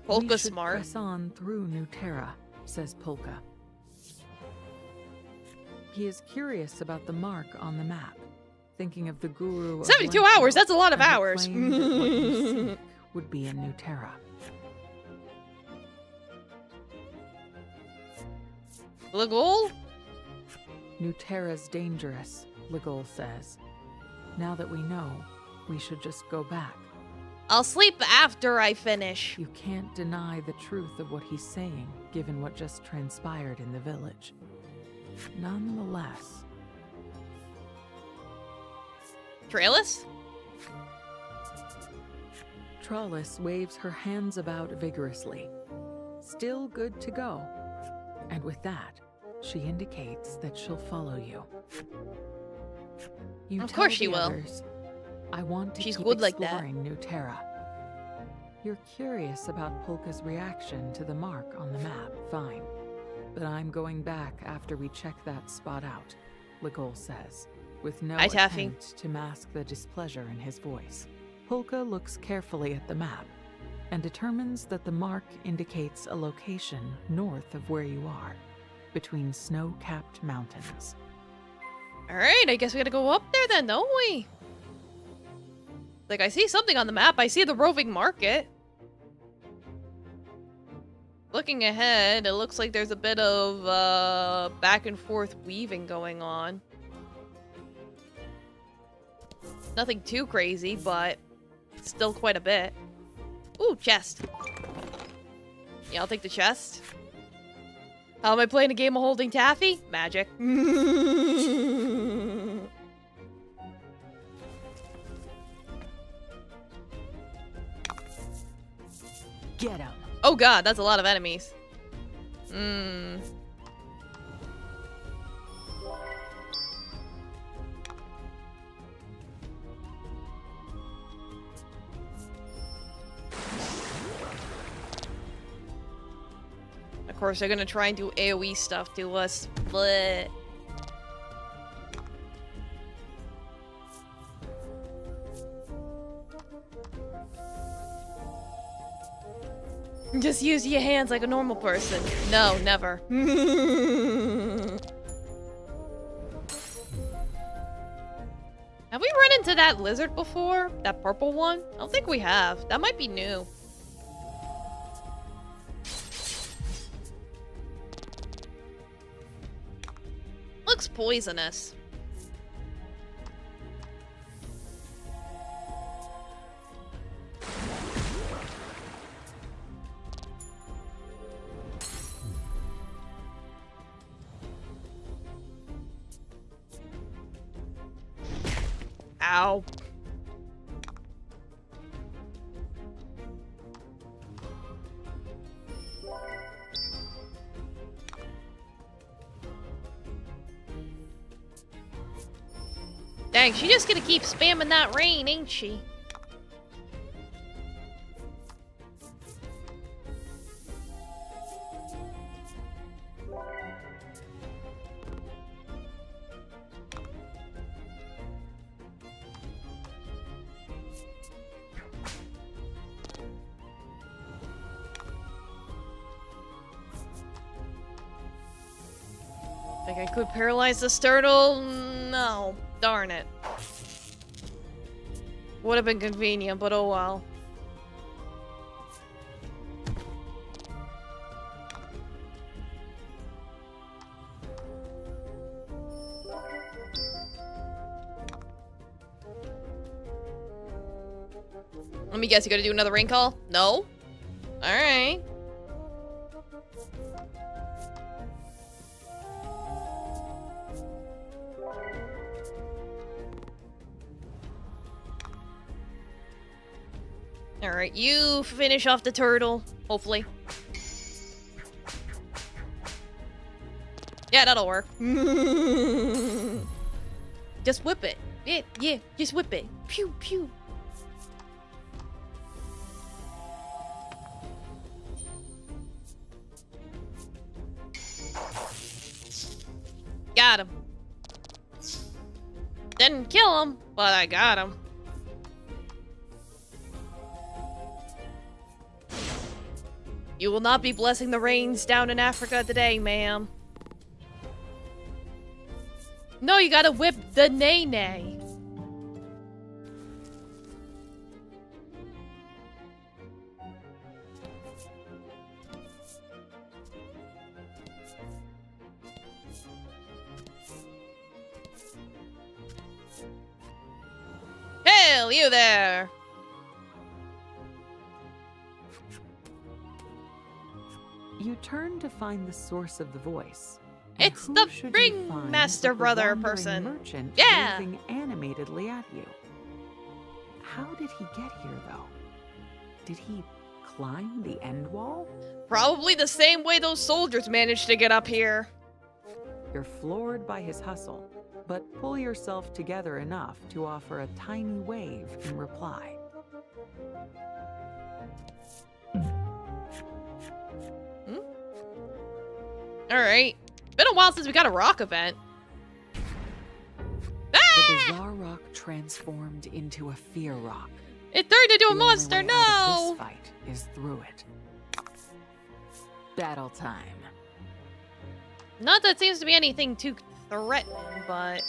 Polka's should smart. press on through New Terra, says Polka. He is curious about the mark on the map, thinking of the guru of 72 Lento, hours, that's a lot of and he hours. claimed that what you seek would be in New Terra. Legol? New Terra's dangerous, Legol says. Now that we know, we should just go back. I'll sleep after I finish. You can't deny the truth of what he's saying, given what just transpired in the village. Nonetheless, Trailis? Trollis waves her hands about vigorously. Still good to go. And with that, she indicates that she'll follow you. You Of tell course she the will. others, I want to She's keep good like that. exploring New Terra. You're curious about Polka's reaction to the mark on the map, fine. But I'm going back after we check that spot out, Legol says, with no Hi, Taffy. attempt to mask the displeasure in his voice. Polka looks carefully at the map and determines that the mark indicates a location north of where you are, between snow-capped mountains. Alright, I guess we gotta go up there then, don't we? Like, I see something on the map. I see the roving market. Looking ahead, it looks like there's a bit of back and forth weaving going on. Nothing too crazy, but still quite a bit. Ooh, chest. Yeah, I'll take the chest. How am I playing a game of holding taffy? Magic. Get him! Oh god, that's a lot of enemies. Of course, they're gonna try and do AoE stuff to us. Bleh. Just use your hands like a normal person. No, never. Have we run into that lizard before? That purple one? I don't think we have. That might be new. Looks poisonous. Ow. Dang, she's just gonna keep spamming that rain, ain't she? Think I could paralyze this turtle? No. Darn it. Would have been convenient, but oh well. Let me guess, you gotta do another rain call? No? Alright. Alright, you finish off the turtle, hopefully. Yeah, that'll work. Just whip it. Yeah, just whip it. Pew, pew. Got him. Didn't kill him, but I got him. You will not be blessing the rains down in Africa today, ma'am. No, you gotta whip the nay-nay. Hail, you there! You turn to find the source of the voice. It's the ringmaster brother person. Merchant yeah! moving animatedly at you. How did he get here, though? Did he climb the end wall? Probably the same way those soldiers managed to get up here. You're floored by his hustle, but pull yourself together enough to offer a tiny wave in reply. Alright. Been a while since we got a rock event. The Ah! bizarre rock transformed into a fear rock. It turned into a The only monster, way out of no! this fight is through it. Battle time. Not that it seems to be anything too threatening, but...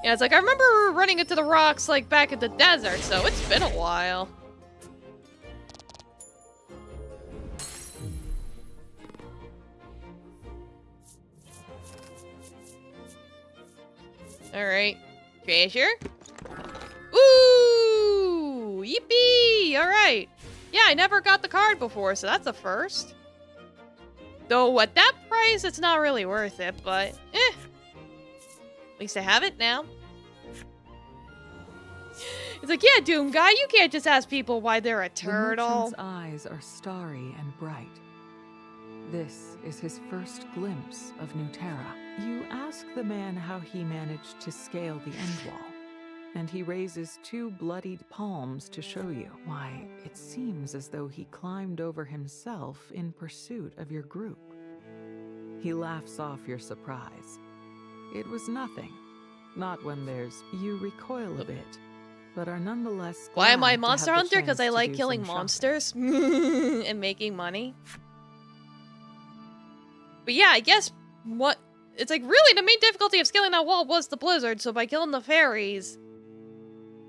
Yeah, it's like, I remember running into the rocks, like, back in the desert, so it's been a while. Alright. Treasure? Ooh! Yippee! Alright. Yeah, I never got the card before, so that's a first. Though, at that price, it's not really worth it, but, eh. At least I have it now. It's like, yeah, Doom Guy, you can't just ask people why they're a turtle. The merchant's eyes are starry and bright. This is his first glimpse of Nuterra. You ask the man how he managed to scale the end wall, and he raises two bloodied palms to show you. Why, it seems as though he climbed over himself in pursuit of your group. He laughs off your surprise. It was nothing. Not when there's... You recoil a bit, but are nonetheless glad Why am I a to monster have the hunter? Because I chance to like do killing some shopping. monsters and making money. But yeah, I guess what... It's like, really, the main difficulty of scaling that wall was the blizzard, so by killing the fairies...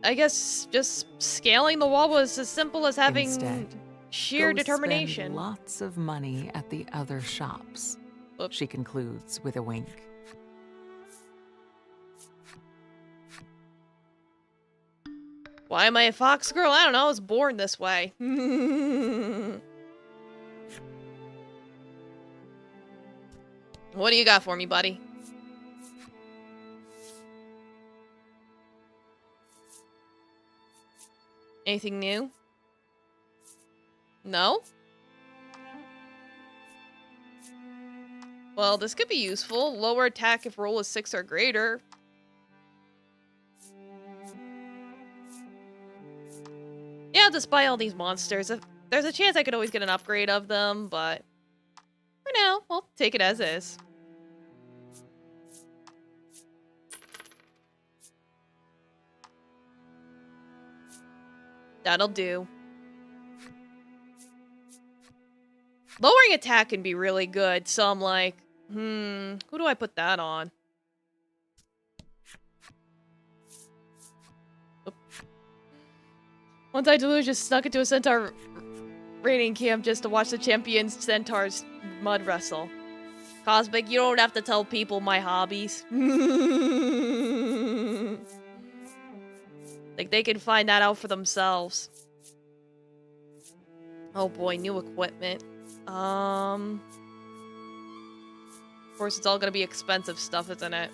I guess just scaling the wall was as simple as having Instead, sheer go determination. spend lots of money at the other shops. Oops. She concludes with a wink. Why am I a fox girl? I don't know, I was born this way. What do you got for me, buddy? Anything new? No? Well, this could be useful. Lower attack if roll is 6 or greater. Yeah, I'll just buy all these monsters. If there's a chance I could always get an upgrade of them, but for now, I'll take it as is. That'll do. Lowering attack can be really good, so I'm like, who do I put that on? Once I just snuck into a centaur raiding camp just to watch the champions centaurs mud wrestle. Cosmic, you don't have to tell people my hobbies. Like, they can find that out for themselves. Oh boy, new equipment. Of course, it's all gonna be expensive stuff, isn't it?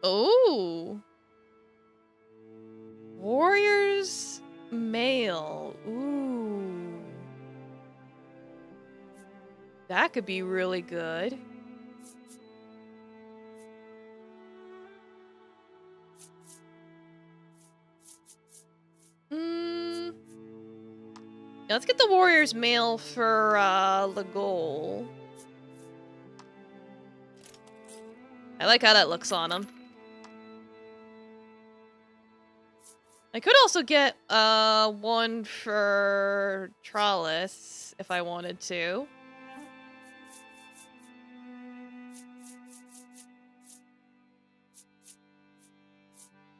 Oh. Warriors male. Ooh. That could be really good. Yeah, let's get the Warriors male for the goal. I like how that looks on him. I could also get one for Trollis if I wanted to.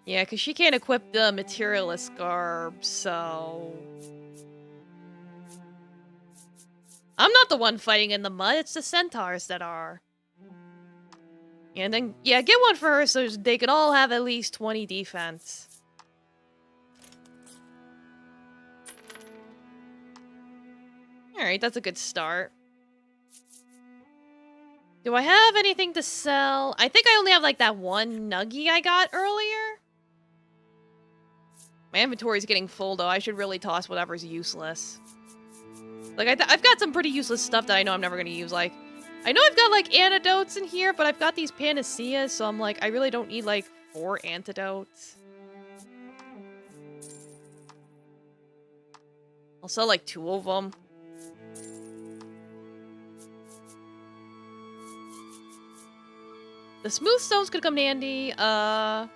Yeah, because she can't equip the materialist garb, so... I'm not the one fighting in the mud, it's the centaurs that are. And then, yeah, get one for her so they can all have at least 20 defense. Alright, that's a good start. Do I have anything to sell? I think I only have, like, that one nuggie I got earlier. My inventory's getting full, though. I should really toss whatever's useless. Like, I've got some pretty useless stuff that I know I'm never gonna use, like... I know I've got, like, antidotes in here, but I've got these panaceas, so I'm like, I really don't need, like, 4 antidotes. I'll sell, like, 2 of them. The smooth stones could come handy. Yeah,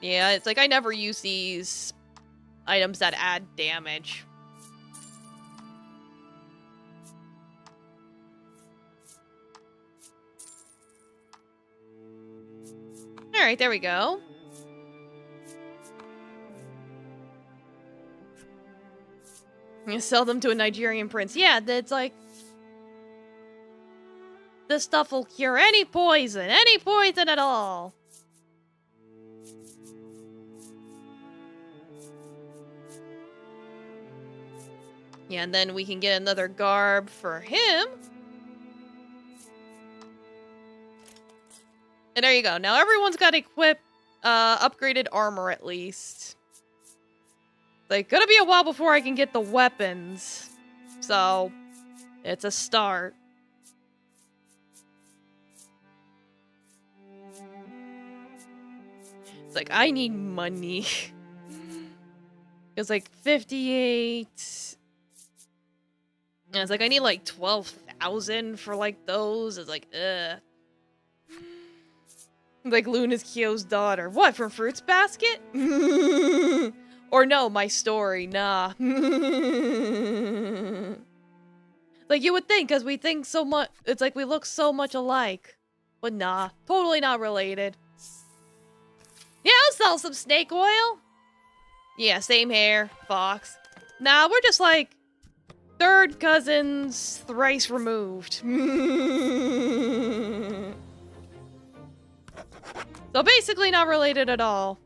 it's like I never use these items that add damage. Alright, there we go. I'm gonna sell them to a Nigerian prince. Yeah, that's like... This stuff will cure any poison at all. Yeah, and then we can get another garb for him. And there you go. Now everyone's got equipped, upgraded armor at least. Like, gonna be a while before I can get the weapons. So, it's a start. It's like, I need money. It's like 58. And it's like, I need like 12,000 for like those. It's like, ugh. Like Luna's Kyo's daughter. What, from Fruits Basket? Or no, my story. Nah. Like you would think, because we think so much. It's like we look so much alike. But nah, totally not related. Yeah, I'll sell some snake oil. Yeah, same hair, fox. Nah, we're just like third cousins, thrice removed. So basically not related at all.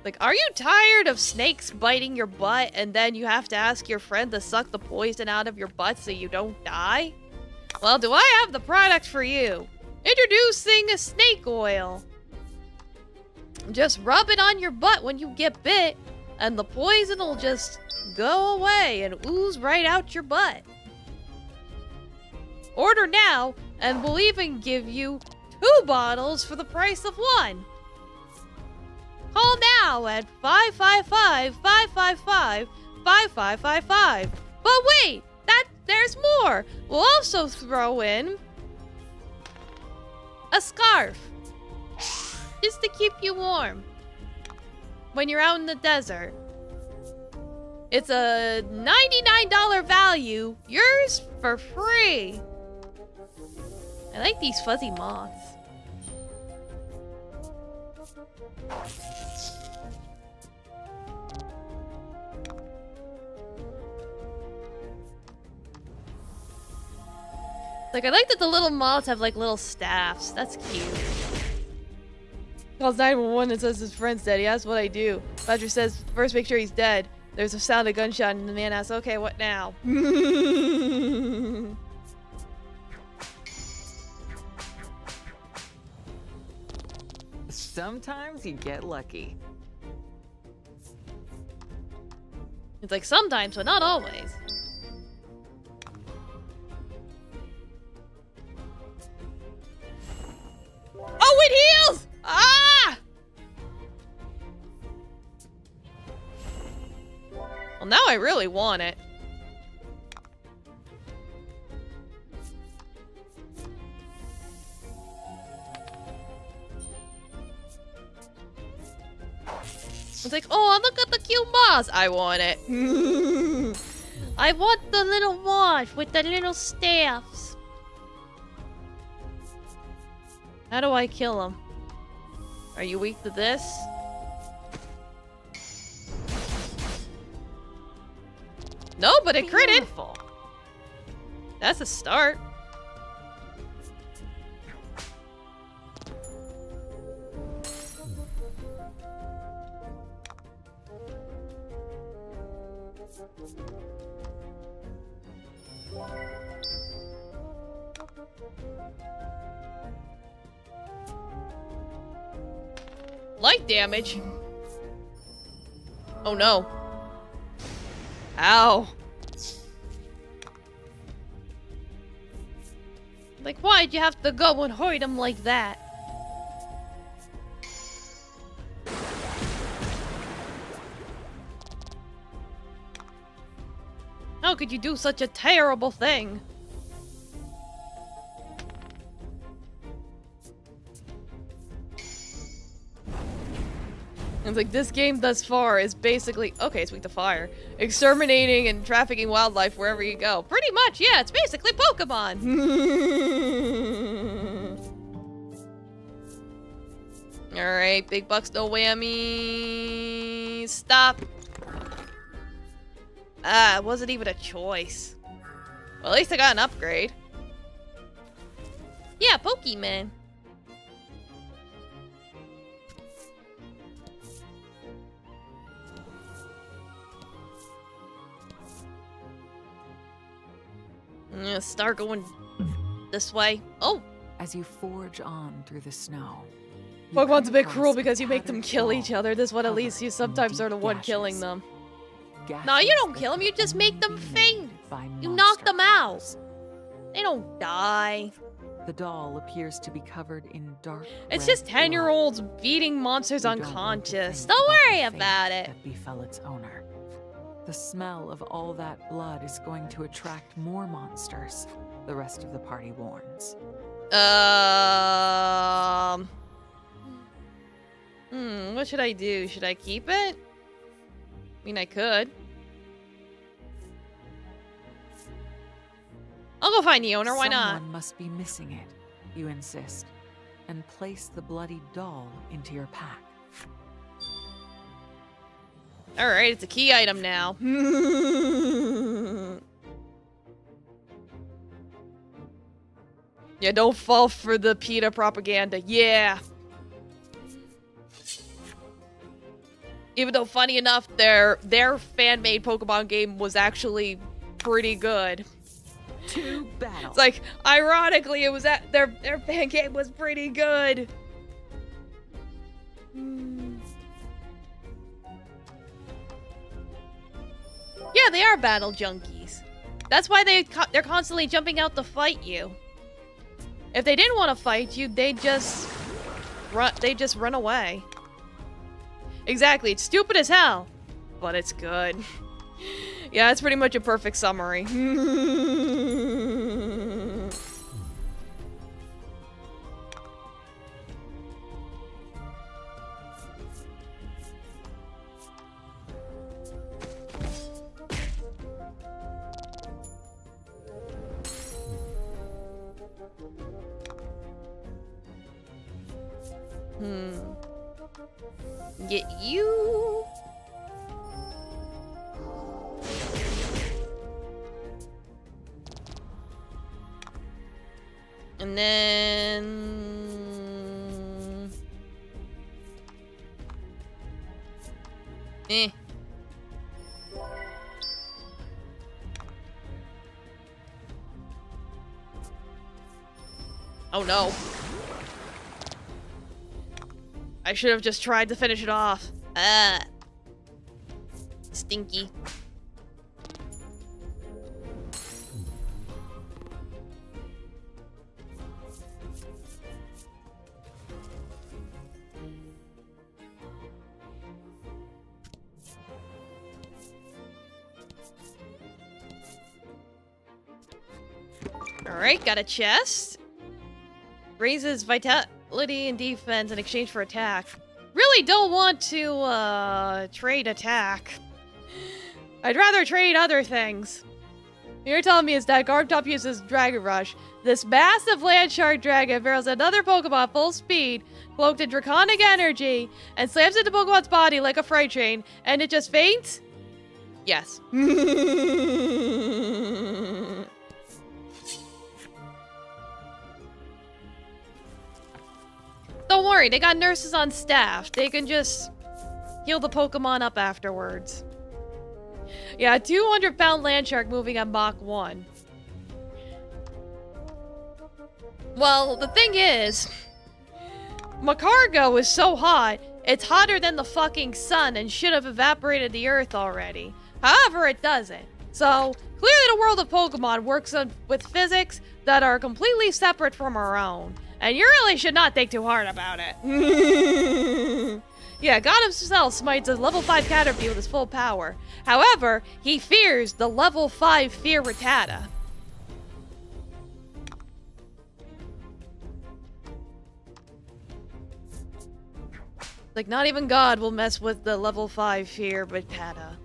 Like, are you tired of snakes biting your butt and then you have to ask your friend to suck the poison out of your butt so you don't die? Well, do I have the product for you? Introducing a snake oil. Just rub it on your butt when you get bit, and the poison will just go away and ooze right out your butt. Order now, and we'll even give you 2 bottles for the price of 1. Call now at 555-555-5555. But wait, there's more. We'll also throw in a scarf. Just to keep you warm when you're out in the desert. It's a $99 value, yours for free. I like these fuzzy moths. Like, I like that the little moths have like little staffs. That's cute. Calls 911 and says his friend's dead. He asks what I do. Roger says, first make sure he's dead. There's a sound of gunshot and the man asks, okay, what now? Sometimes you get lucky. It's like sometimes, but not always. Oh, it heals! Ah! Well, now I really want it. It's like, oh, look at the cute moth. I want it. I want the little moth with the little staffs. How do I kill him? Are you weak to this? No, but it critted. Beautiful. That's a start. Light damage. Oh no. Ow. Like, why'd you have to go and hurt him like that? How could you do such a terrible thing? It's like, this game thus far is basically, okay, it's weak to fire, exterminating and trafficking wildlife wherever you go. Pretty much, yeah, it's basically Pokemon. Alright, big bucks, no whammies. Stop. Ah, it wasn't even a choice. Well, at least I got an upgrade. Yeah, Pokemon. Yeah, start going this way. Oh! As you forge on through the snow, Pokemon's a bit cruel because you make them kill each other. This one, at least, you sometimes are the one killing them. No, you don't kill them, you just make them faint. You knock them out. They don't die. The doll appears to be covered in dark. It's just 10-year-olds beating monsters unconscious. Don't worry about it. That befell its owner. The smell of all that blood is going to attract more monsters, the rest of the party warns. What should I do? Should I keep it? I mean, I could. I'll go find the owner, why not? Someone must be missing it, you insist, and place the bloody doll into your pack. Alright, it's a key item now. Yeah, don't fall for the PETA propaganda. Yeah. Even though, funny enough, their fan-made Pokemon game was actually pretty good. To battle. It's like, ironically, it was their fan game was pretty good. Yeah, they are battle junkies. That's why they're constantly jumping out to fight you. If they didn't want to fight you, they'd just run away. Exactly, it's stupid as hell, but it's good. Yeah, that's pretty much a perfect summary. Get you. And then... Oh no. I should have just tried to finish it off. Ah. Stinky. Alright, got a chest. Raises vitality and defense in exchange for attack. Really don't want to, trade attack. I'd rather trade other things. You're telling me is that Garbtop uses Dragon Rush. This massive land shark dragon barrels another Pokemon full speed, cloaked in draconic energy, and slams into Pokemon's body like a freight train, and it just faints? Yes. Don't worry, they got nurses on staff. They can just heal the Pokemon up afterwards. Yeah, 200-pound land shark moving at Mach 1. Well, the thing is, Macargo is so hot, it's hotter than the fucking sun and should have evaporated the earth already. However, it doesn't. So, clearly the world of Pokemon works with physics that are completely separate from our own. And you really should not think too hard about it. Yeah, God himself smites a level 5 Caterpie with his full power. However, he fears the level 5 Fear Rattata. Like, not even God will mess with the level 5 Fear Rattata.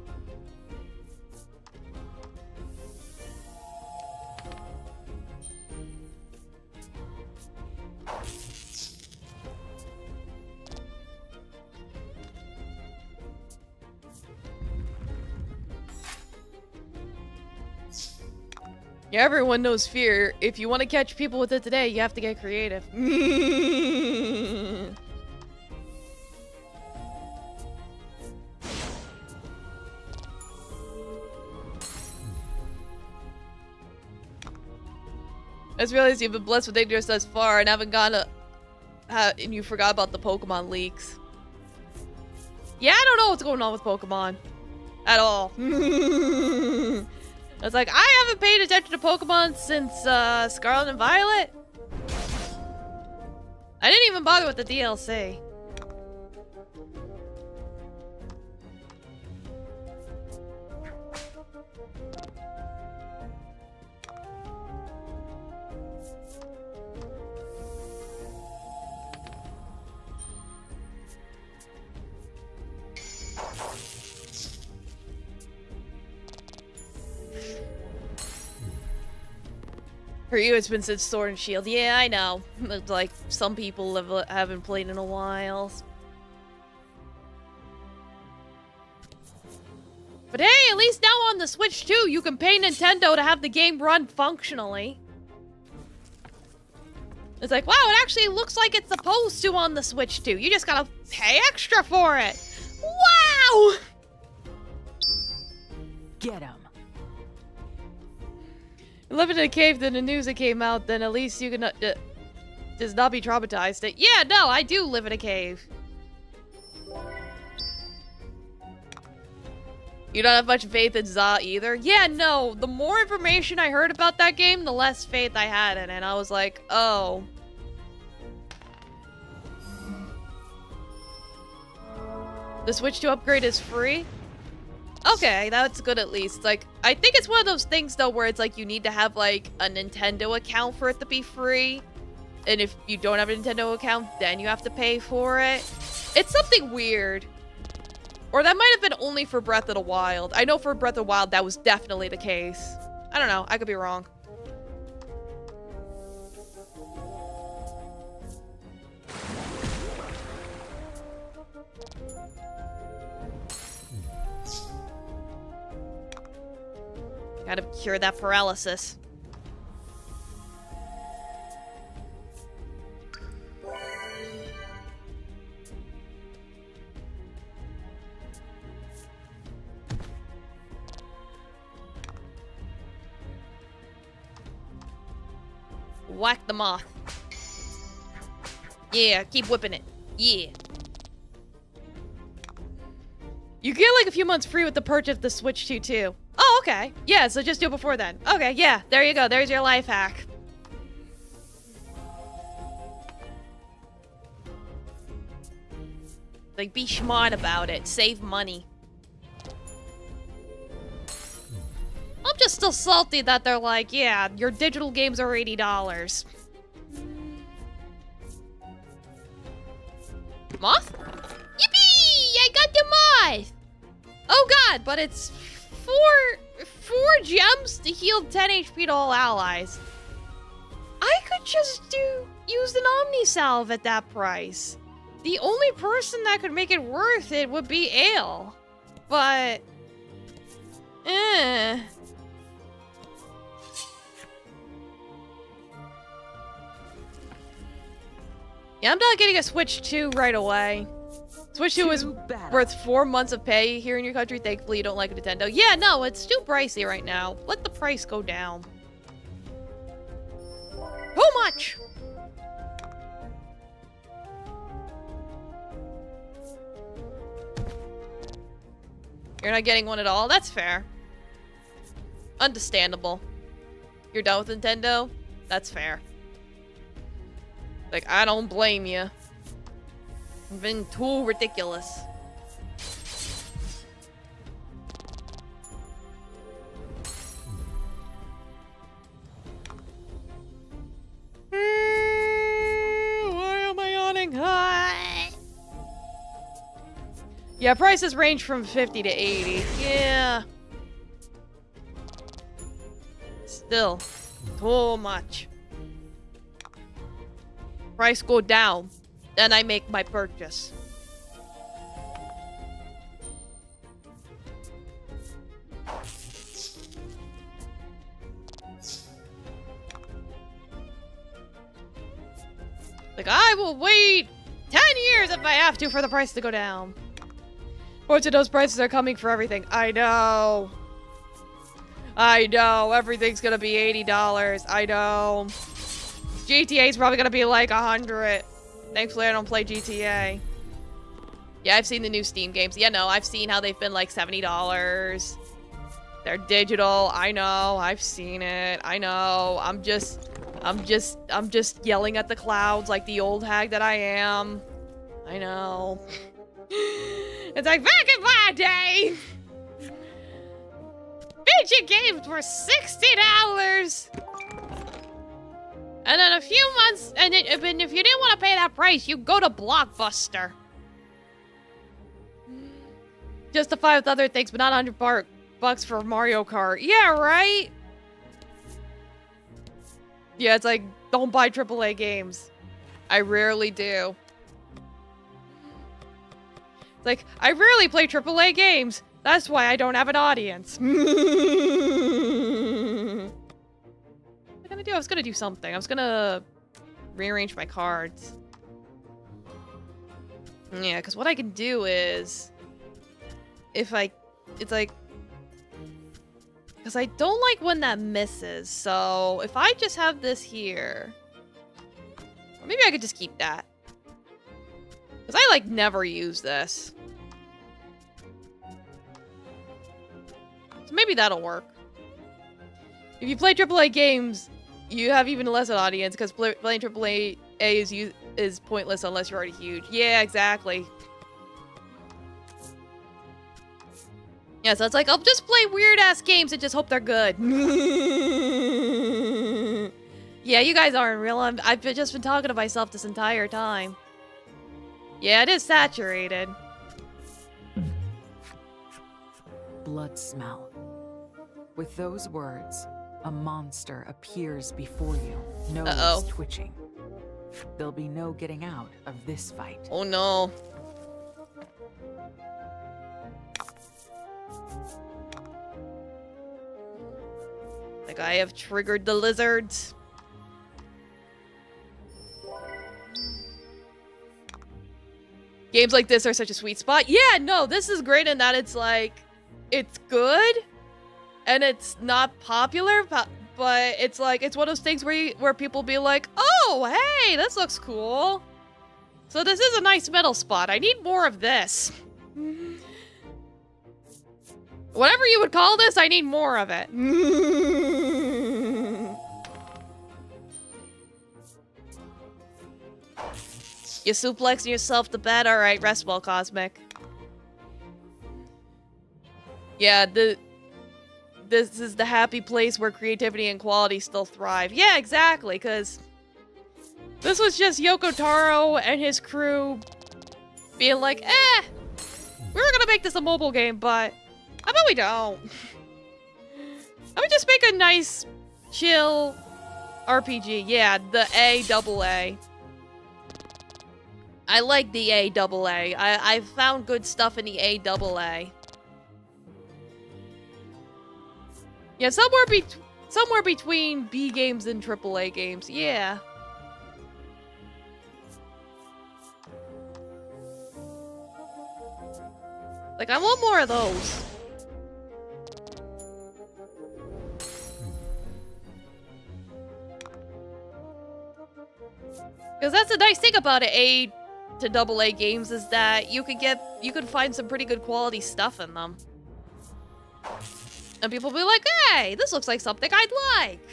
Yeah, everyone knows fear. If you want to catch people with it today, you have to get creative. I just realized you've been blessed with ignorance thus far and haven't gone and you forgot about the Pokemon leaks. Yeah, I don't know what's going on with Pokemon. At all. It's like, I haven't paid attention to Pokemon since Scarlet and Violet. I didn't even bother with the DLC. For you, it's been since Sword and Shield. Yeah, I know. Like, some people haven't played in a while. But hey, at least now on the Switch too, you can pay Nintendo to have the game run functionally. It's like, wow, it actually looks like it's supposed to on the Switch too. You just gotta pay extra for it. Wow! Get him. Living in a cave, then the news that came out, then at least you can just not be traumatized. Yeah, no, I do live in a cave. You don't have much faith in Za either? Yeah, no. The more information I heard about that game, the less faith I had in it. I was like, oh. The Switch 2 upgrade is free? Okay, that's good at least. Like, I think it's one of those things, though, where it's like you need to have, like, a Nintendo account for it to be free. And if you don't have a Nintendo account, then you have to pay for it. It's something weird. Or that might have been only for Breath of the Wild. I know for Breath of the Wild, that was definitely the case. I don't know. I could be wrong. Gotta cure that paralysis. Whack the moth. Yeah, keep whipping it. Yeah. You get like a few months free with the purchase of the Switch 2 too. Oh, okay. Yeah, so just do it before then. Okay, yeah, there you go. There's your life hack. Like, be smart about it. Save money. I'm just still salty that they're like, yeah, your digital games are $80. Moth? Yippee! I got the moth! Oh god, but it's four gems to heal 10 HP to all allies. I could just use an Omni Salve at that price. The only person that could make it worth it would be Ale. But... Yeah, I'm not getting a Switch 2 right away. Switch 2 is worth 4 months of pay here in your country. Thankfully, you don't like Nintendo. Yeah, no, it's too pricey right now. Let the price go down. Too much! You're not getting one at all? That's fair. Understandable. You're done with Nintendo? That's fair. Like, I don't blame you. It's been too ridiculous. Why am I yawning? Yeah, prices range from 50 to 80. Yeah. Still, too much. Price go down, then I make my purchase. Like, I will wait 10 years if I have to for the price to go down. Fortunately, those prices are coming for everything. I know. I know. Everything's gonna be $80. I know. GTA's probably gonna be like 100. Thankfully, I don't play GTA. Yeah, I've seen the new Steam games. Yeah, no, I've seen how they've been like $70. They're digital. I know. I've seen it. I know. I'm just yelling at the clouds like the old hag that I am. I know. It's like back in my day. Video games were $60. And then a few months, and if you didn't want to pay that price, you go to Blockbuster. Justify with other things, but not $100 for Mario Kart. Yeah, right? Yeah, it's like, don't buy AAA games. I rarely do. It's like, I rarely play AAA games. That's why I don't have an audience. What am I gonna do? I was gonna do something. I was gonna rearrange my cards. Yeah, because what I can do is... It's like... Because I don't like when that misses, so if I just have this here... Or maybe I could just keep that. Because I, like, never use this. So maybe that'll work. If you play AAA games, you have even less an audience, because playing AAA is pointless unless you're already huge. Yeah, exactly. Yeah, so it's like, I'll just play weird-ass games and just hope they're good. Yeah, you guys aren't real. I've just been talking to myself this entire time. Yeah, it is saturated. Blood smell. With those words, a monster appears before you, nose twitching. There'll be no getting out of this fight. Oh no. Like I have triggered the lizards. Games like this are such a sweet spot. Yeah, no, this is great in that it's like, it's good, and it's not popular, but it's like, it's one of those things where people be like, oh, hey, this looks cool. So this is a nice middle spot. I need more of this. Whatever you would call this, I need more of it. You suplexing yourself to bed? Alright, rest well, Cosmic. Yeah, this is the happy place where creativity and quality still thrive. Yeah, exactly, because this was just Yoko Taro and his crew being like, we were gonna make this a mobile game, but how about we don't? How about we just make a nice, chill RPG? Yeah, the AAA. I like the AAA. I've found good stuff in the AAA. Yeah, somewhere between B games and AAA games. Yeah. Like, I want more of those. Because that's the nice thing about it, A to AA games, is that you could find some pretty good quality stuff in them. And people be like, hey, this looks like something I'd like.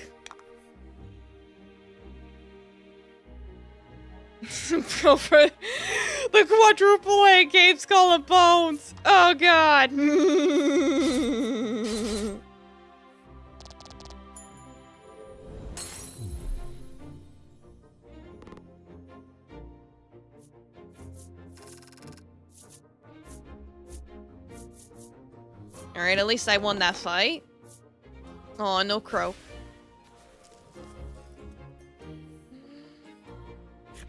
Go for the quadruple A game, Skull and Bones. Oh god. Alright, at least I won that fight. Oh, no crow.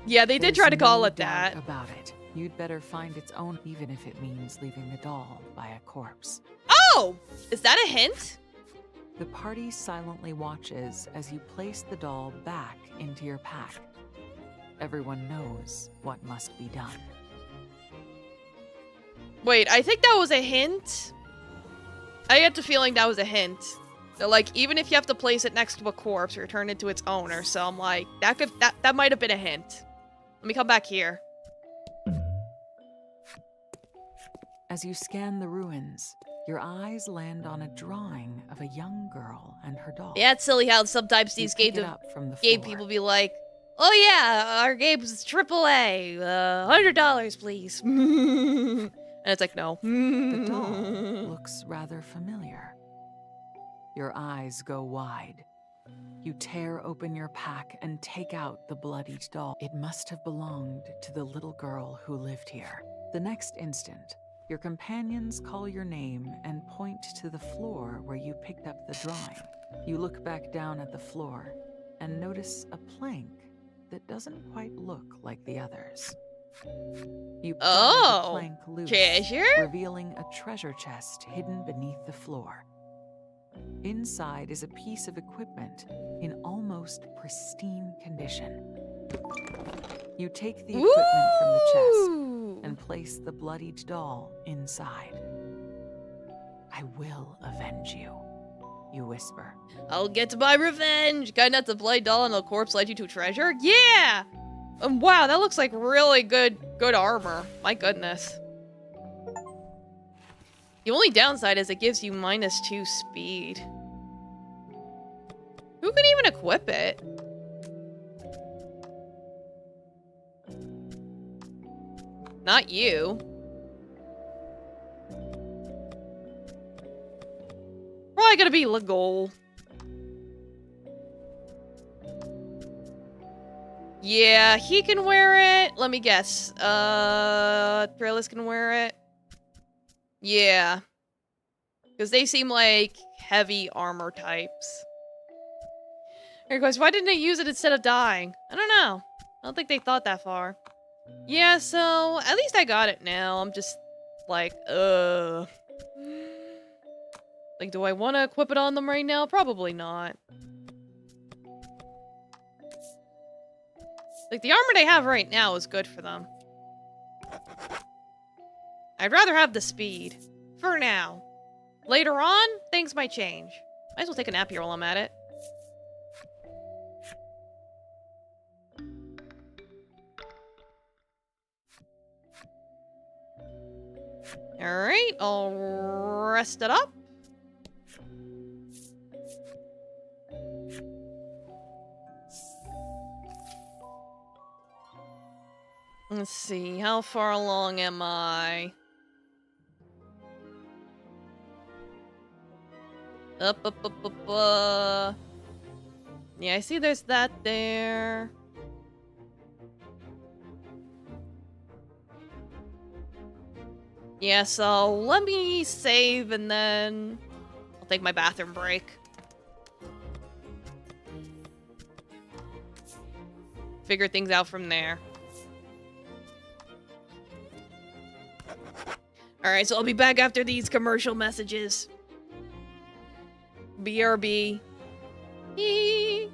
Yeah, they did try to call it that. About it. You'd better find its own, even if it means leaving the doll by a corpse. Oh! Is that a hint? The party silently watches as you place the doll back into your pack. Everyone knows what must be done. Wait, I think that was a hint. I get the feeling that was a hint. That, like, even if you have to place it next to a corpse or turn it to its owner, so I'm like, that might have been a hint. Let me come back here. As you scan the ruins, your eyes land on a drawing of a young girl and her doll. Yeah, it's silly how sometimes these game people be like, oh yeah, our game's AAA, $100, please. And it's like, no. The doll looks rather familiar. Your eyes go wide. You tear open your pack and take out the bloodied doll. It must have belonged to the little girl who lived here. The next instant, your companions call your name and point to the floor where you picked up the drawing. You look back down at the floor and notice a plank that doesn't quite look like the others. You pry the plank loose, treasure? revealing a treasure chest hidden beneath the floor. Inside is a piece of equipment in almost pristine condition. You take the equipment from the chest and place the bloodied doll inside. I will avenge you, you whisper. I'll get my revenge! Guy nuts a bloody doll and a corpse led you to treasure? Yeah! Wow, that looks like really good armor. My goodness. The only downside is it gives you -2 speed. Who can even equip it? Not you. probably gonna be Legol. Yeah, he can wear it. Let me guess. Thrillist can wear it. Yeah. Because they seem like heavy armor types. Here goes, why didn't they use it instead of dying? I don't know. I don't think they thought that far. Yeah, so at least I got it now. I'm just like, like, do I want to equip it on them right now? Probably not. Like, the armor they have right now is good for them. I'd rather have the speed. For now. Later on, things might change. Might as well take a nap here while I'm at it. Alright, I'll rest it up. Let's see, how far along am I? Up. Yeah, I see there's that there. Yeah, so let me save and then I'll take my bathroom break. Figure things out from there. Alright, so I'll be back after these commercial messages. BRB. Eee.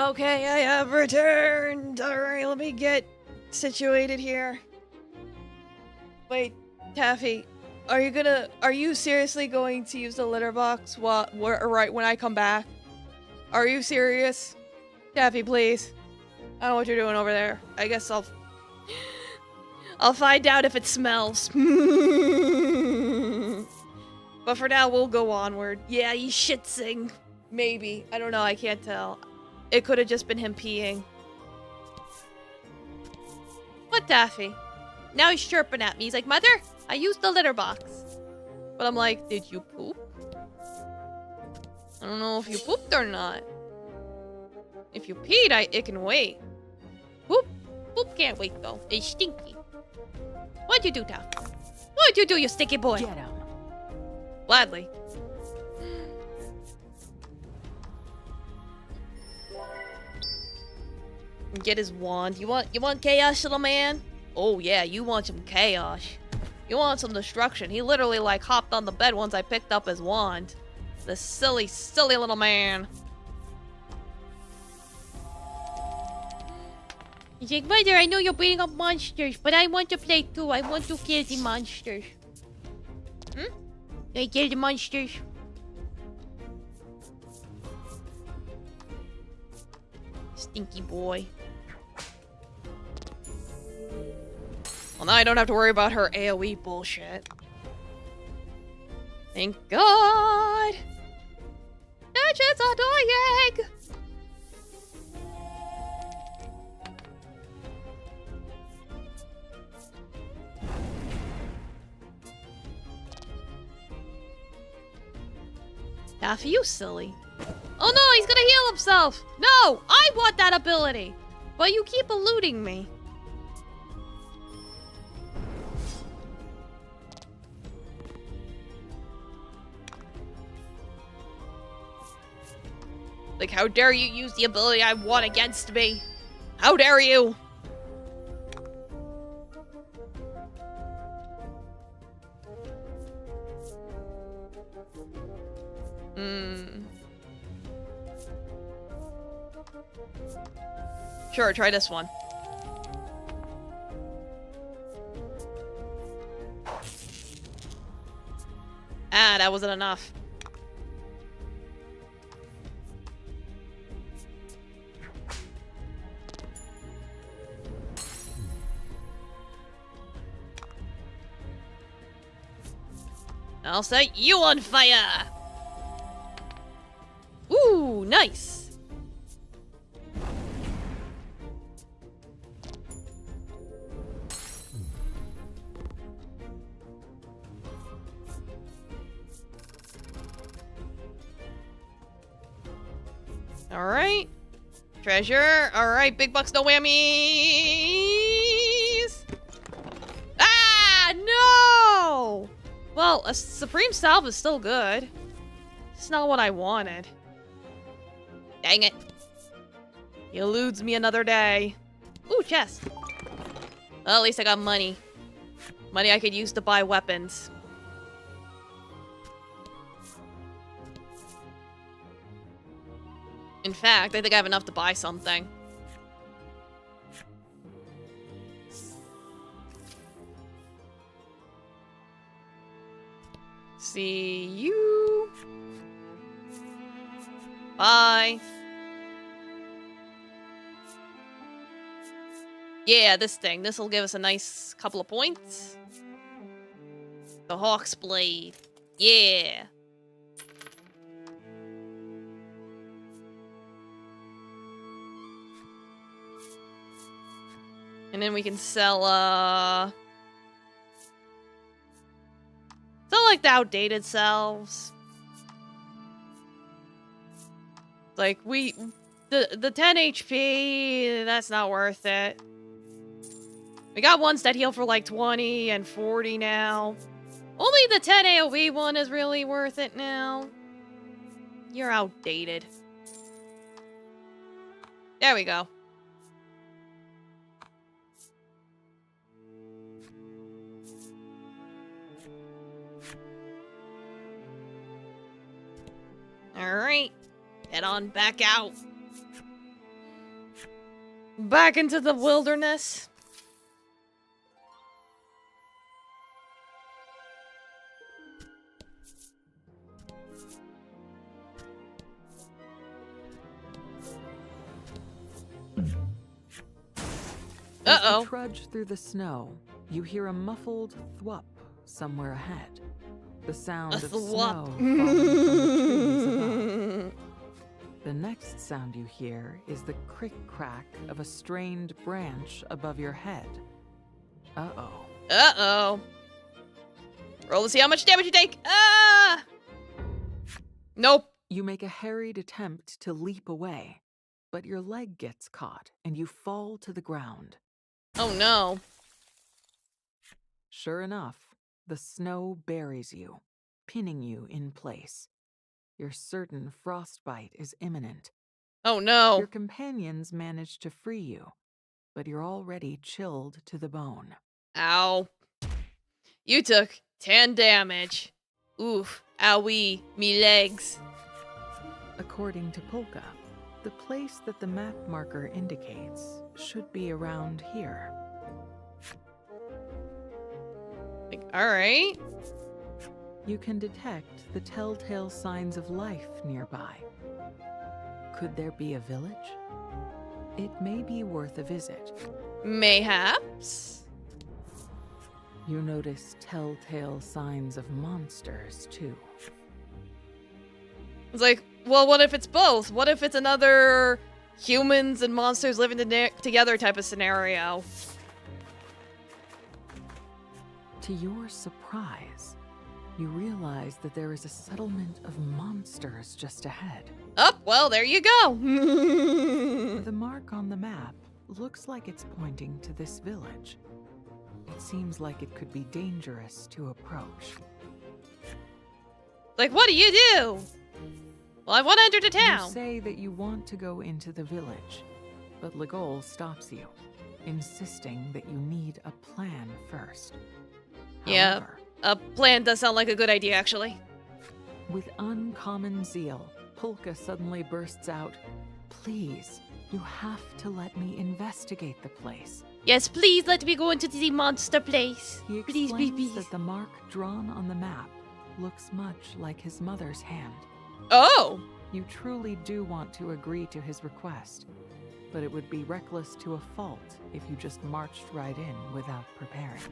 Okay, I have returned. Alright, let me get situated here. Wait, Taffy, are you seriously going to use the litter box right when I come back? Are you serious? Taffy, please. I don't know what you're doing over there. I guess I'll find out if it smells. But for now, we'll go onward. Yeah, he's shitsing. Maybe. I don't know, I can't tell. It could have just been him peeing. What, Taffy? Now he's chirping at me. He's like, Mother, I used the litter box. But I'm like, did you poop? I don't know if you pooped or not. If you peed, it can wait. Poop? Poop can't wait, though. It's stinky. What'd you do, Taffy? What'd you do, you stinky boy? Get him. Gladly. Get his wand. You want chaos, little man? Oh yeah, you want some chaos. You want some destruction. He literally like hopped on the bed once I picked up his wand. The silly, silly little man. He's like, Mother, I know you're beating up monsters, but I want to play too. I want to kill the monsters. Hmm? Can I kill the monsters? Stinky boy. Well, now I don't have to worry about her AoE bullshit. Thank God! That's just annoying! Taffy, you silly. Oh no, he's gonna heal himself! No! I want that ability! But you keep eluding me. Like, how dare you use the ability I want against me? How dare you? Sure, try this one. Ah, that wasn't enough. I'll set you on fire! Ooh, nice! Alright. Treasure. Alright, big bucks, no whammies! Ah, no! Well, a supreme salve is still good. It's not what I wanted. Dang it. He eludes me another day. Ooh, chest. Well, at least I got money. Money I could use to buy weapons. In fact, I think I have enough to buy something. See you. Bye. Yeah, this thing. This will give us a nice couple of points. The Hawk's Blade. Yeah. And then we can sell, like the outdated selves. Like, the 10 HP, that's not worth it. We got ones that heal for like 20 and 40 now. Only the 10 AoE one is really worth it now. You're outdated. There we go. Alright. Head on back out. Back into the wilderness. As Uh-oh. you trudge through the snow, you hear a muffled thwup somewhere ahead. The sound of snow falling from the trees above. The next sound you hear is the crick-crack of a strained branch above your head. Uh-oh. Uh-oh. Roll to see how much damage you take. Ah! Nope. You make a harried attempt to leap away, but your leg gets caught and you fall to the ground. Oh no. Sure enough, the snow buries you, pinning you in place. You're certain frostbite is imminent. Oh no. Your companions manage to free you, but you're already chilled to the bone. Ow. You took 10 damage. Oof. Owie. Me legs. According to Polka, the place that the map marker indicates should be around here. Like, alright. You can detect the telltale signs of life nearby. Could there be a village? It may be worth a visit. Mayhaps. You notice telltale signs of monsters, too. It's like, well, what if it's both? What if it's another humans and monsters living together type of scenario? To your surprise, you realize that there is a settlement of monsters just ahead. Oh, well, there you go. The mark on the map looks like it's pointing to this village. It seems like it could be dangerous to approach. Like, what do you do? Well, I want to enter the town. You say that you want to go into the village, but Legol stops you, insisting that you need a plan first. Yeah, However, a plan does sound like a good idea, actually. with uncommon zeal, Polka suddenly bursts out, "Please, you have to let me investigate the place." Yes, please let me go into the monster place. He Please, explains please. that the mark drawn on the map looks much like his mother's hand. Oh! You truly do want to agree to his request, but it would be reckless to a fault if you just marched right in without preparing.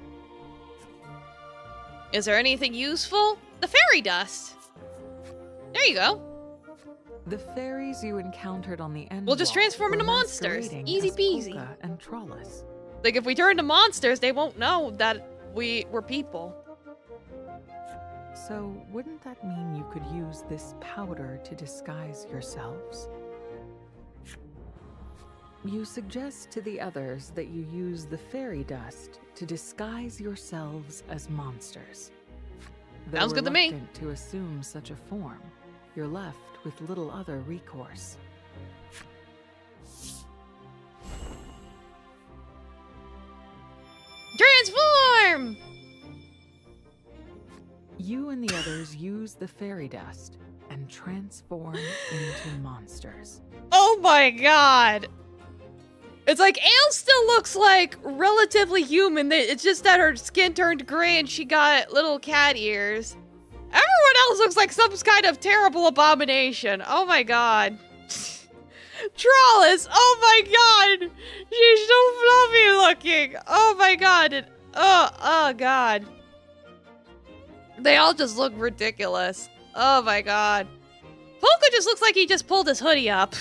Is there anything useful? The fairy dust. There you go. The fairies you encountered on the end We'll just wall transform were into monsters. masquerading Easy as peasy. Polka and Trollis. Like, if we turn to monsters, they won't know that we're people. So, wouldn't that mean you could use this powder to disguise yourselves? You suggest to the others that you use the fairy dust to disguise yourselves as monsters. Though Sounds good to me. reluctant to assume such a form, you're left with little other recourse. Transform! You and the others use the fairy dust and transform into monsters. Oh my god! It's like, Ale still looks like relatively human. It's just that her skin turned gray and she got little cat ears. Everyone else looks like some kind of terrible abomination. Oh my god. Trollis! Oh my god! She's so fluffy looking! Oh my god! Oh god. They all just look ridiculous. Oh my god. Polka just looks like he just pulled his hoodie up.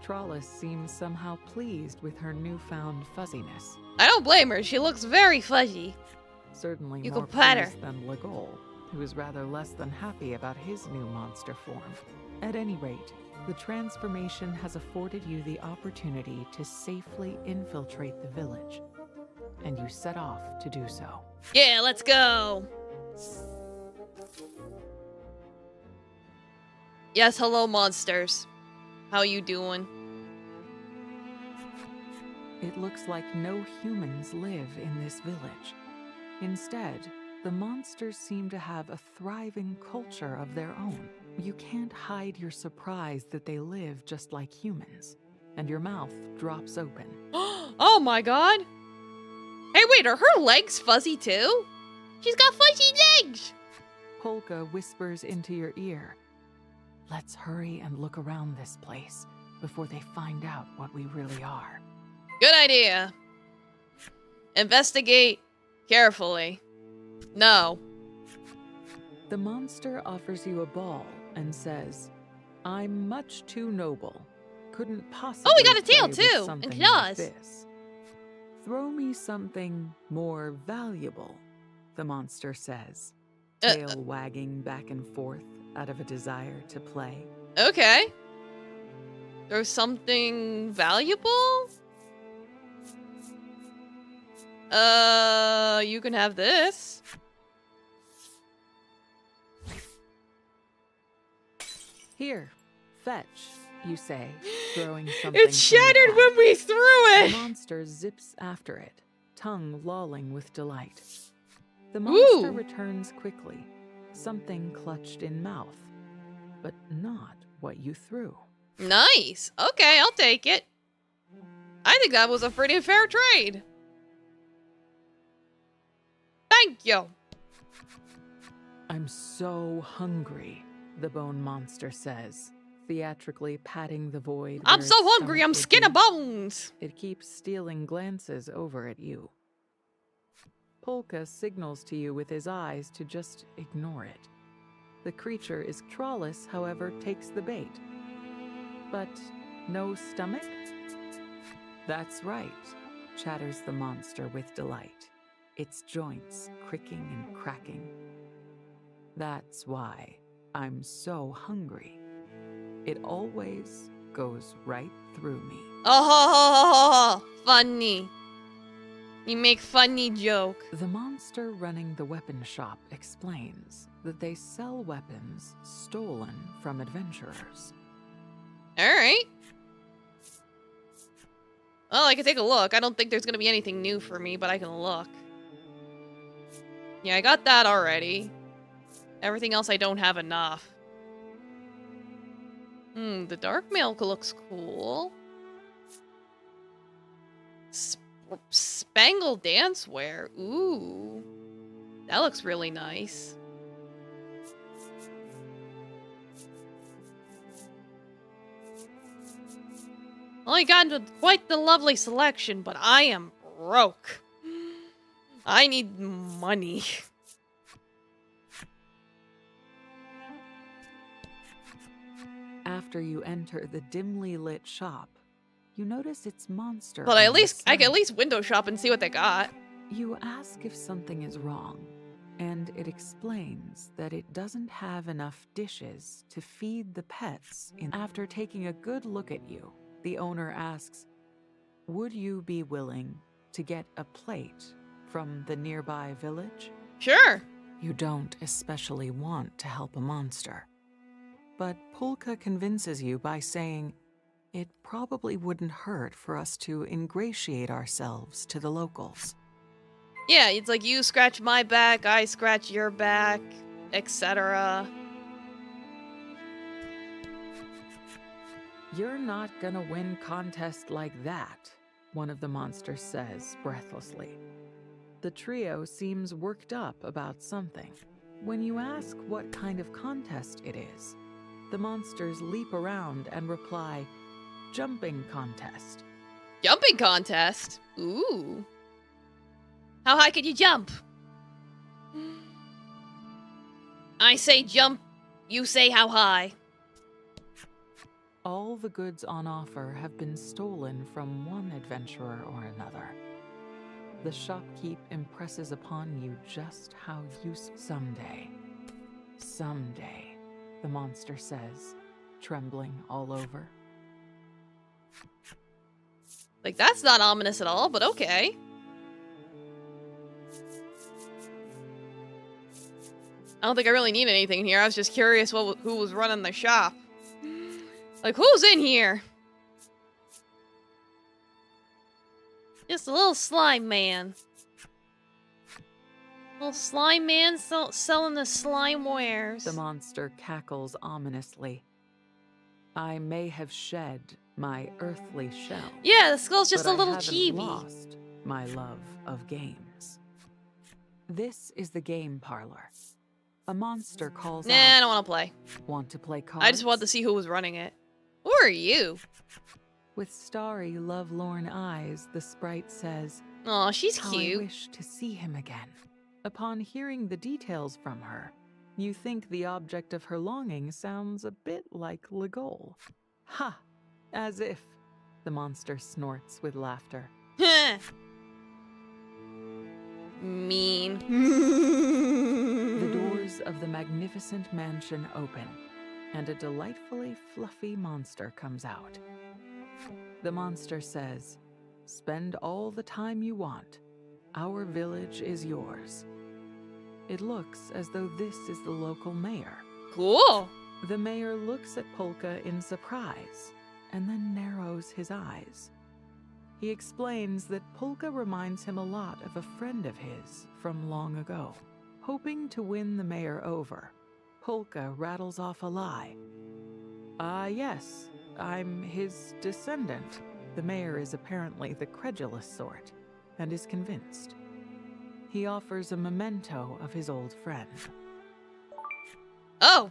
Trollis seems somehow pleased with her newfound fuzziness. I don't blame her. She looks very fuzzy. Certainly You more can pat her. pleased than Legol, who is rather less than happy about his new monster form. At any rate, the transformation has afforded you the opportunity to safely infiltrate the village, and you set off to do so. Yeah, let's go. Yes, hello, monsters. How you doing? It looks like no humans live in this village. Instead, the monsters seem to have a thriving culture of their own. You can't hide your surprise that they live just like humans, and your mouth drops open. Oh my god! Hey, wait, are her legs fuzzy too? She's got fuzzy legs! Polka whispers into your ear. Let's hurry and look around this place before they find out what we really are. Good idea. Investigate carefully. No. The monster offers you a ball and says, I'm much too noble. Couldn't possibly. Oh, we got a tail play with too, something and like claws. this. Throw me something more valuable, the monster says, tail wagging back and forth out of a desire to play. Okay. There's something valuable? You can have this. Here, fetch, you say, throwing something. It's shattered when we threw The it! monster zips after it, tongue lolling with delight. The monster returns quickly, something clutched in mouth, but not what you threw. Nice. Okay, I'll take it. I think that was a pretty fair trade. Thank you. I'm so hungry, the bone monster says, theatrically patting the void. I'm where so its hungry, stomach I'm would skin be. and bones. It keeps stealing glances over at you. Polka signals to you with his eyes to just ignore it. The creature is Trollis, however, takes the bait. But no stomach? That's right, chatters the monster with delight, its joints cricking and cracking. That's why I'm so hungry. It always goes right through me. Oh, funny. You make funny joke. The monster running the weapon shop explains that they sell weapons stolen from adventurers. Alright. Well, I can take a look. I don't think there's gonna be anything new for me, but I can look. Yeah, I got that already. Everything else I don't have enough. The dark milk looks cool. Spangled dancewear. Ooh. That looks really nice. Well, I got into quite the lovely selection, but I am broke. I need money. After you enter the dimly lit shop, you notice its monster. But on at the least I can at side. least window shop and see what they got. You ask if something is wrong, and it explains that it doesn't have enough dishes to feed the pets. After taking a good look at you, the owner asks, would you be willing to get a plate from the nearby village? Sure. You don't especially want to help a monster. But Polka convinces you by saying, it probably wouldn't hurt for us to ingratiate ourselves to the locals. Yeah, it's like you scratch my back, I scratch your back, etc. You're not gonna win contest like that, one of the monsters says breathlessly. The trio seems worked up about something. When you ask what kind of contest it is, the monsters leap around and reply, jumping contest. Jumping contest? Ooh. How high could you jump? I say jump, you say how high. All the goods on offer have been stolen from one adventurer or another. The shopkeep impresses upon you just how someday, the monster says, trembling all over. Like, that's not ominous at all, but okay. I don't think I really need anything here. I was just curious who was running the shop. Like, who's in here? Just a little slime man. Little slime man selling the slime wares. The monster cackles ominously. I may have shed my earthly shell. Yeah, the skull's just but a little I haven't chibi. lost my love of games. This is the game parlor. A monster calls Nah, out. I don't want to play. Want to play cards? I just wanted to see who was running it. Who are you? With starry, lovelorn eyes, the sprite says, Oh, she's "How cute. I wish to see him again." Upon hearing the details from her, you think the object of her longing sounds a bit like Legol. Ha! As if. The monster snorts with laughter. Mean. The doors of the magnificent mansion open, and a delightfully fluffy monster comes out. The monster says, "Spend all the time you want. Our village is yours." It looks as though this is the local mayor. Cool. The mayor looks at Polka in surprise, and then narrows his eyes. He explains that Polka reminds him a lot of a friend of his from long ago. Hoping to win the mayor over, Polka rattles off a lie. Yes, I'm his descendant." The mayor is apparently the credulous sort, and is convinced. He offers a memento of his old friend. Oh.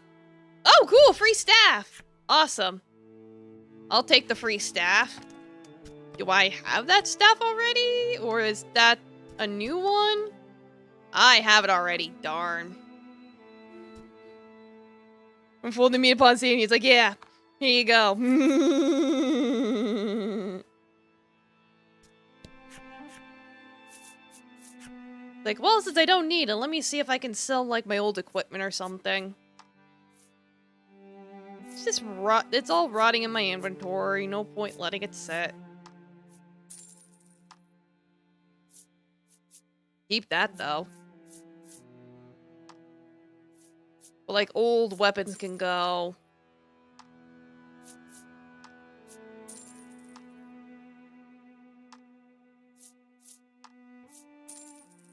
Oh, cool. Free staff. Awesome. I'll take the free staff. Do I have that staff already? Or is that a new one? I have it already. Darn. Unfolding me upon seeing, he's like, yeah, here you go. Like, well, since I don't need it, let me see if I can sell, like, my old equipment or something. It's just it's all rotting in my inventory. No point letting it sit. Keep that, though. But, like, old weapons can go.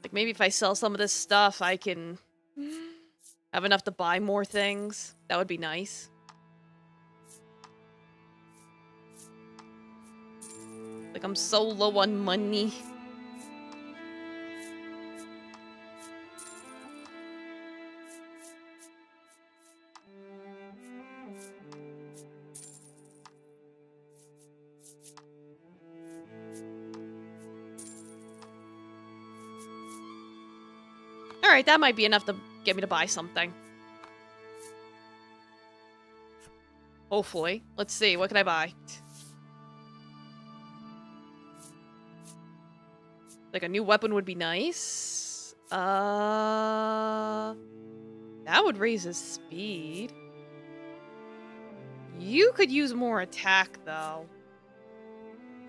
Like, maybe if I sell some of this stuff, I can have enough to buy more things. That would be nice. Like, I'm so low on money. Alright, that might be enough to get me to buy something. Hopefully. Let's see, what can I buy? Like, a new weapon would be nice. That would raise his speed. You could use more attack, though.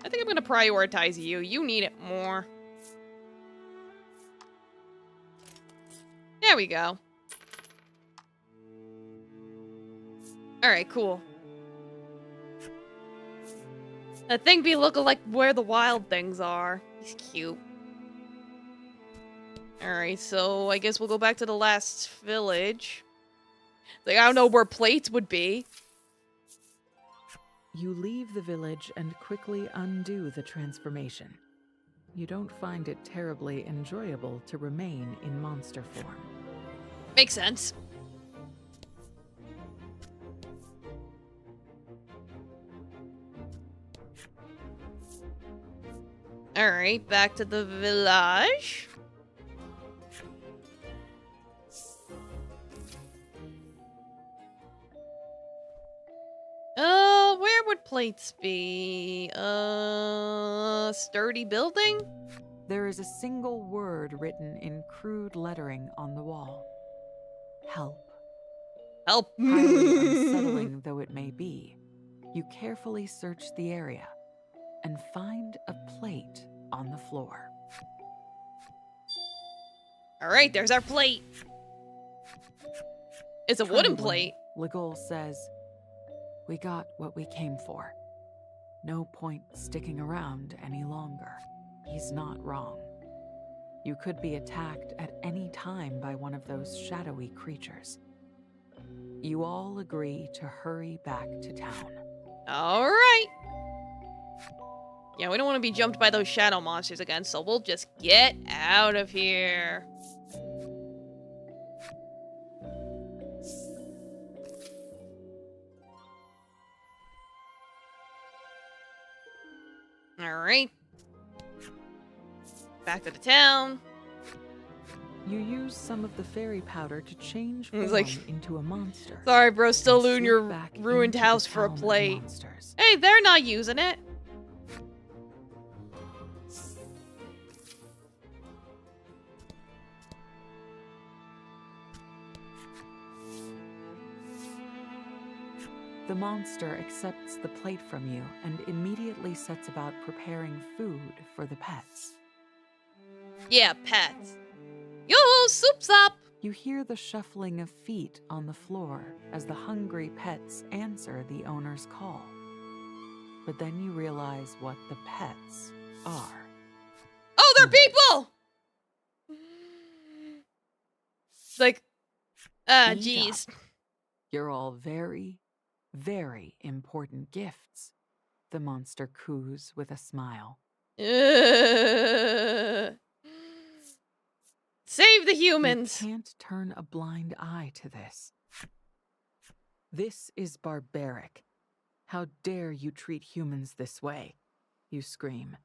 I think I'm gonna prioritize you. You need it more. There we go. Alright, cool. That thing be looking like where the wild things are. He's cute. Alright, so I guess we'll go back to the last village. Like, I don't know where plates would be. You leave the village and quickly undo the transformation. You don't find it terribly enjoyable to remain in monster form. Makes sense. Alright, back to the village. Where would plates be? Sturdy building? There is a single word written in crude lettering on the wall. Help. Help. Highly unsettling though it may be, you carefully search the area and find a plate on the floor. Alright, there's our plate. It's a wooden plate. Legol says, "We got what we came for. No point sticking around any longer." He's not wrong. You could be attacked at any time by one of those shadowy creatures. You all agree to hurry back to town. All right. Yeah, we don't want to be jumped by those shadow monsters again, so we'll just get out of here. All right. Back to the town. You use some of the fairy powder to change form into a monster. Sorry, bro, still looting your back ruined into house the for a town of plate. monsters. Hey, they're not using it. The monster accepts the plate from you and immediately sets about preparing food for the pets. Yeah, pets. Yo, soup's up! You hear the shuffling of feet on the floor as the hungry pets answer the owner's call. But then you realize what the pets are. Oh, they're people! It's like, jeez. You're all very, very important gifts, the monster coos with a smile. Save the humans! You can't turn a blind eye to this. This is barbaric. How dare you treat humans this way? You scream.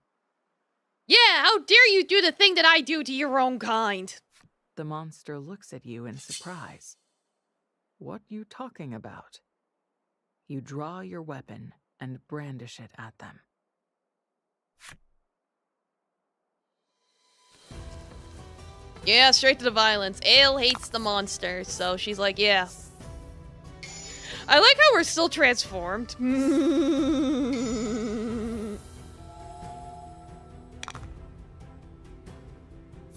Yeah, how dare you do the thing that I do to your own kind? The monster looks at you in surprise. What you talking about? You draw your weapon and brandish it at them. Yeah, straight to the violence. Ale hates the monster, so she's like, yeah. I like how we're still transformed.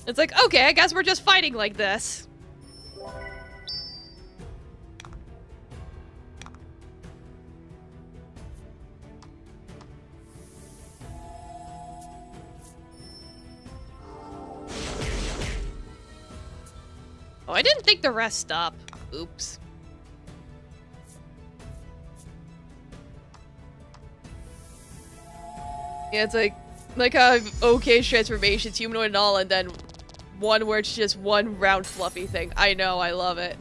It's like, okay, I guess we're just fighting like this. Oh, I didn't think the rest stopped. Oops. Yeah, it's like how okay transformations, humanoid and all, and then one where it's just one round fluffy thing. I know, I love it.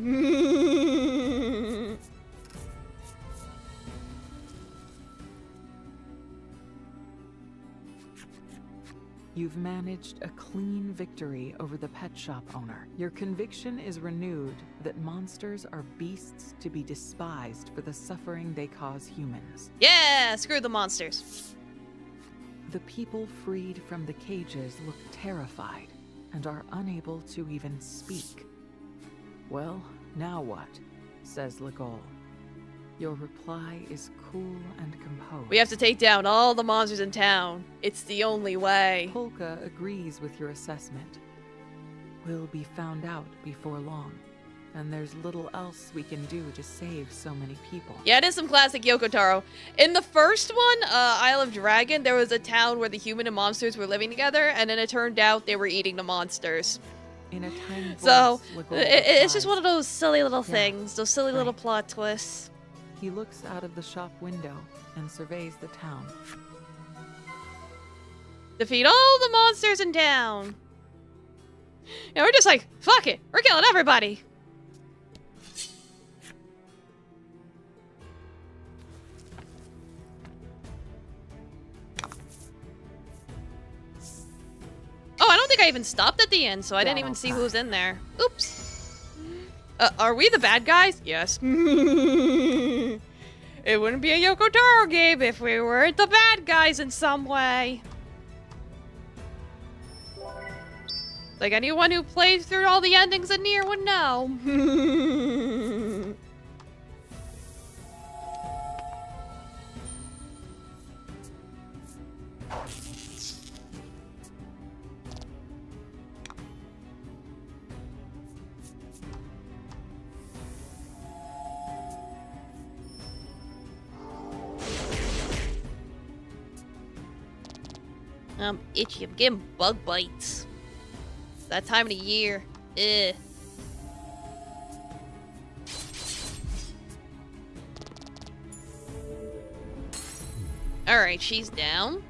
You've managed a clean victory over the pet shop owner. Your conviction is renewed that monsters are beasts to be despised for the suffering they cause humans. Yeah, screw the monsters. The people freed from the cages look terrified and are unable to even speak. Well, now what? Says Legol. Your reply is cool and composed. We have to take down all the monsters in town. It's the only way. Polka agrees with your assessment. We'll be found out before long, and there's little else we can do to save so many people. Yeah, it is some classic Yoko Taro. In the first one, Isle of Dragon, there was a town where the human and monsters were living together, and then it turned out they were eating the monsters. In a tiny voice, So, Legol it's just replies, one of those silly little Yeah, things, those silly little right. plot twists. He looks out of the shop window and surveys the town. Defeat all the monsters in town. Yeah, we're just like, fuck it, we're killing everybody. Oh, I don't think I even stopped at the end, so I didn't even see who was in there. Oops. Are we the bad guys? Yes. It wouldn't be a Yoko Taro game if we weren't the bad guys in some way. Like anyone who plays through all the endings of Nier would know. I'm itchy. I'm getting bug bites. That time of the year. Ugh. Alright, she's down.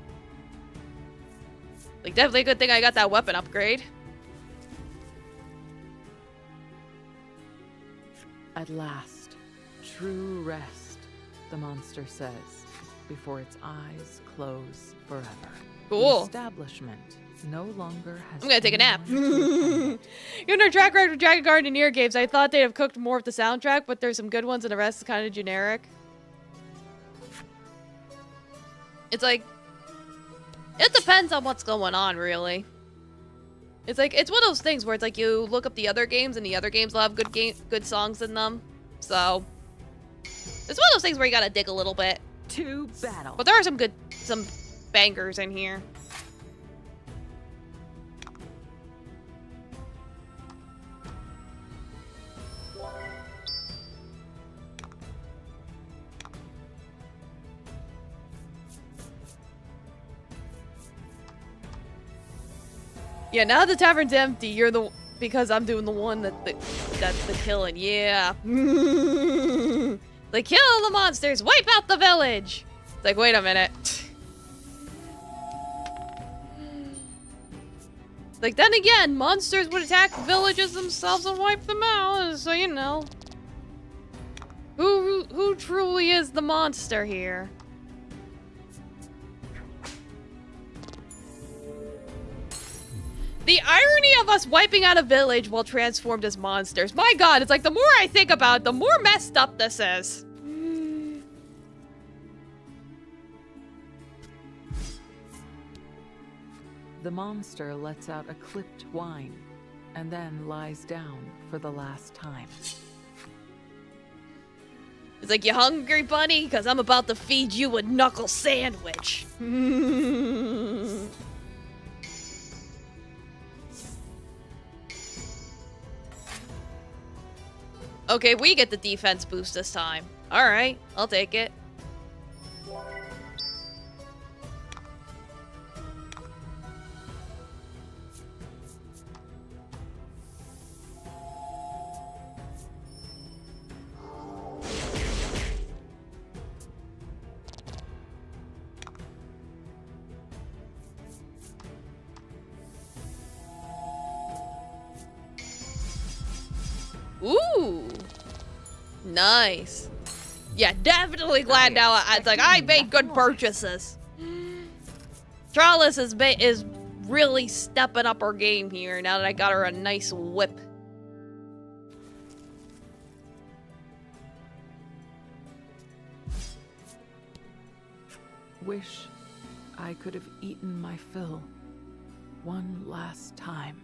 Like, definitely a good thing I got that weapon upgrade. At last, true rest, the monster says, before its eyes close forever. Cool. The establishment no longer has. I'm gonna take a nap. anyone You know, track record of Dragon Guard and Near games, I thought they'd have cooked more of the soundtrack, but there's some good ones and the rest is kind of generic. It's like, it depends on what's going on, really. It's like, it's one of those things where it's like you look up the other games and the other games will have good songs in them. So, it's one of those things where you gotta dig a little bit. to battle. But there are some bangers in here. Yeah, now the tavern's empty. You're the because I'm doing the one that's the killing. Yeah. They kill the monsters, wipe out the village. It's like, wait a minute. Like, then again, monsters would attack villages themselves and wipe them out. So you know, who truly is the monster here? The irony of us wiping out a village while transformed as monsters. My god, it's like the more I think about it, the more messed up this is. The monster lets out a clipped whine and then lies down for the last time. It's like, you hungry, bunny? Because I'm about to feed you a knuckle sandwich. Okay, we get the defense boost this time. Alright, I'll take it. Ooh, nice. Yeah, definitely glad now. It's like I made good purchases. Trellis is really stepping up her game here now that I got her a nice whip. Wish I could have eaten my fill one last time,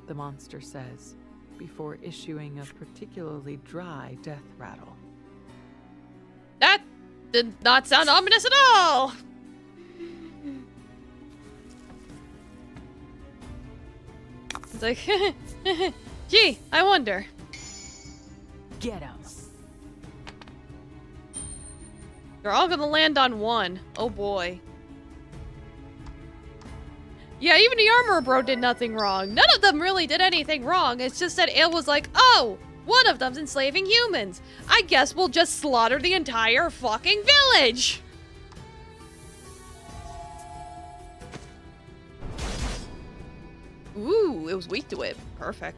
the monster says, before issuing a particularly dry death rattle. That did not sound ominous at all! It's like, gee, I wonder. Get 'em. They're all gonna land on one. Oh boy. Yeah, even the armor bro did nothing wrong. None of them really did anything wrong. It's just that it was like, oh, one of them's enslaving humans. I guess we'll just slaughter the entire fucking village. Ooh, it was weak to it. Perfect.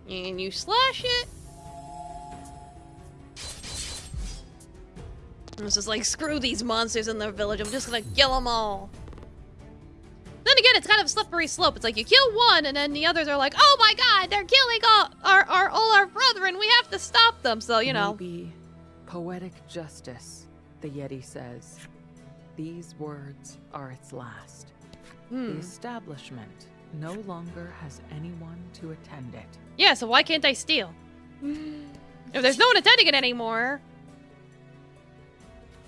And you slash it. And it's just like, screw these monsters in their village. I'm just gonna kill them all. Then again, it's kind of a slippery slope. It's like you kill one, and then the others are like, "Oh my God, they're killing all our brethren. We have to stop them." So you know. Maybe poetic justice, the Yeti says. These words are its last. The establishment no longer has anyone to attend it. Yeah, so why can't I steal? If there's no one attending it anymore,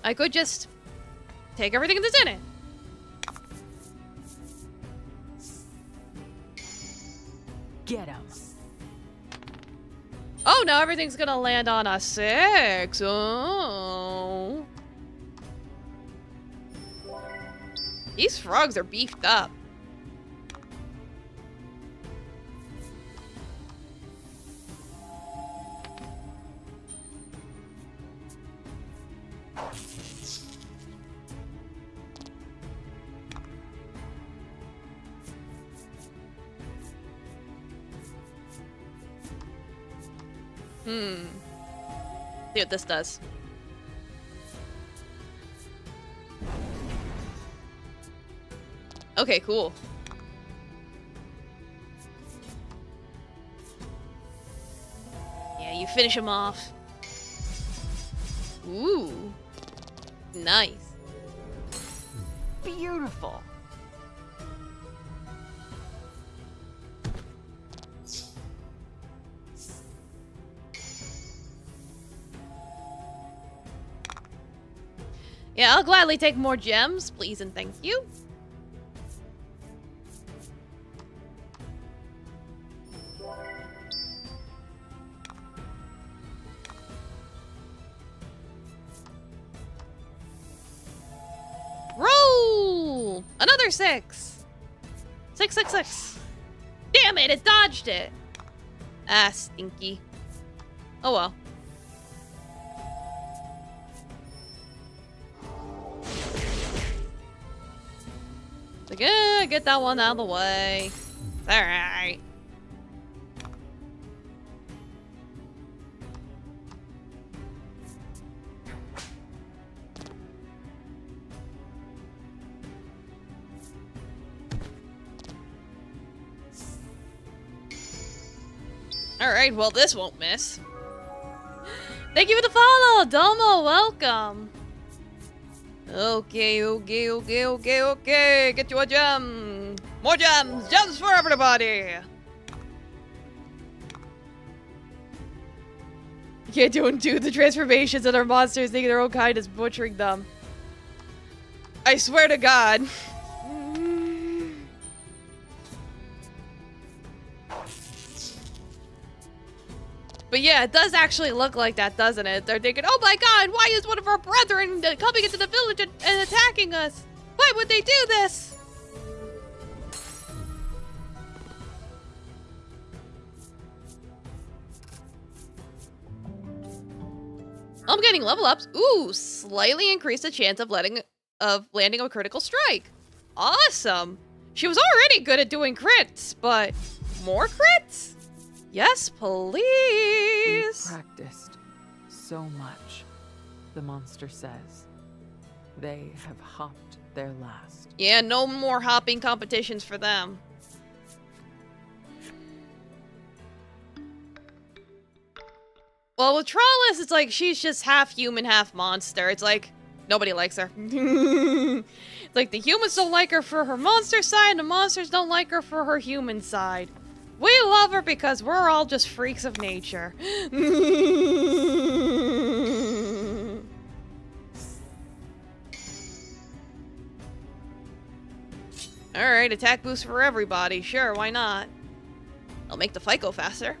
I could just take everything that's in it. Get him. Oh, now everything's gonna land on a 6. Oh. These frogs are beefed up. See what this does. Okay, cool. Yeah, you finish him off. Ooh. Nice. Beautiful. Yeah, I'll gladly take more gems, please and thank you. Roll! Another 6. 6, 6, 6. Damn it, it dodged it. Ah, stinky. Oh well. Like, get that one out of the way. It's alright. Alright, well this won't miss. Thank you for the follow, Domo, welcome. Okay. Get you a gem. More gems. Gems for everybody. You can't do the transformations of their monsters thinking their own kind is butchering them. I swear to God. But yeah, it does actually look like that, doesn't it? They're thinking, oh my God, why is one of our brethren coming into the village and attacking us? Why would they do this? I'm getting level ups. Ooh, slightly increased the chance of landing a critical strike. Awesome. She was already good at doing crits, but more crits? Yes, please. We've practiced so much, the monster says. They have hopped their last. Yeah, no more hopping competitions for them. Well, with Trawless, it's like she's just half human, half monster. It's like, nobody likes her. It's like the humans don't like her for her monster side, and the monsters don't like her for her human side. We love her because we're all just freaks of nature. Alright, attack boost for everybody. Sure, why not? I'll make the fight go faster.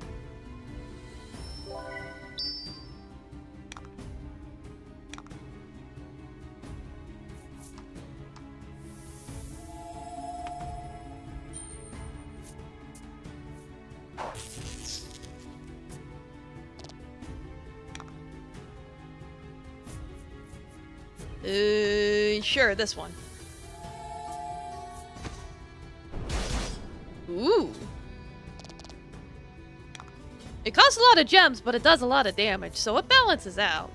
Sure, this one. Ooh. It costs a lot of gems, but it does a lot of damage, so it balances out.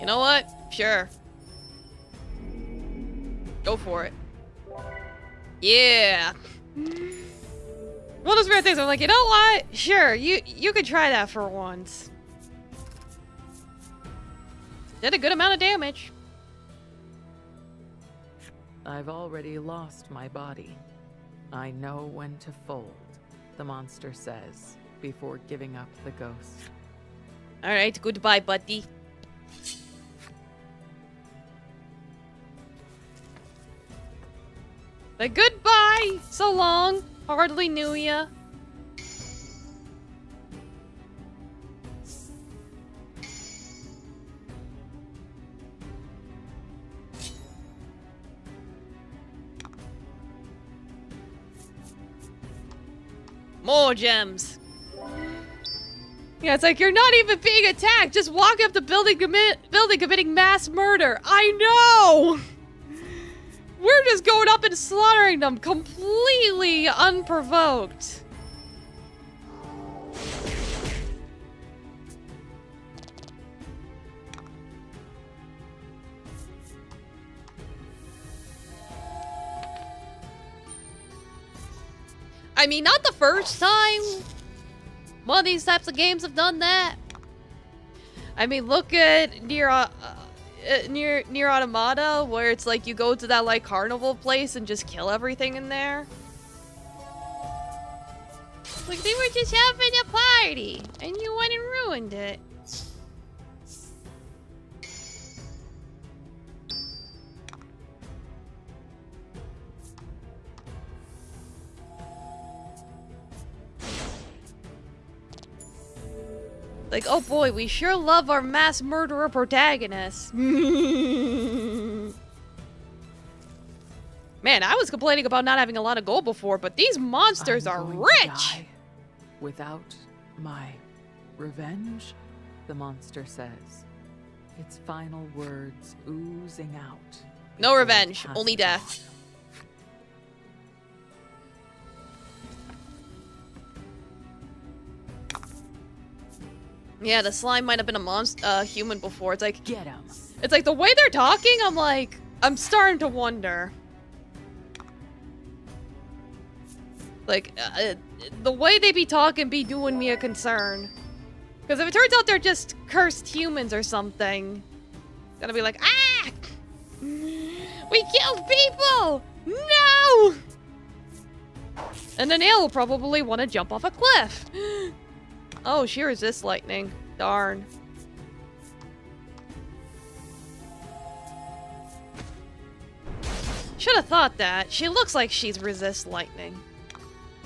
You know what? Sure. Go for it. Yeah. One of those rare things I'm like, you know what? Sure, you could try that for once. Did a good amount of damage. I've already lost my body. I know when to fold. the monster says before giving up the ghost. Alright, goodbye, buddy. Like, goodbye! So long. Hardly knew ya. More gems. Yeah, it's like you're not even being attacked. Just walk up the building committing mass murder. I know! We're just going up and slaughtering them completely unprovoked. I mean, not the first time one of these types of games have done that. I mean, look at near Automata, where it's like you go to that like carnival place and just kill everything in there. Like, they were just having a party and you went and ruined it. Like, oh boy, we sure love our mass murderer protagonists. Man, I was complaining about not having a lot of gold before, but these monsters are rich! Without my revenge, the monster says, its final words oozing out. No revenge, only death. Yeah, the slime might have been a human before. It's like, get him. It's like the way they're talking, I'm starting to wonder. Like, the way they be talking be doing me a concern. Because if it turns out they're just cursed humans or something, it's gonna be like, ah! We killed people! No! And then Neil will probably want to jump off a cliff. Oh, she resists lightning. Darn. Should have thought that. She looks like she's resist lightning.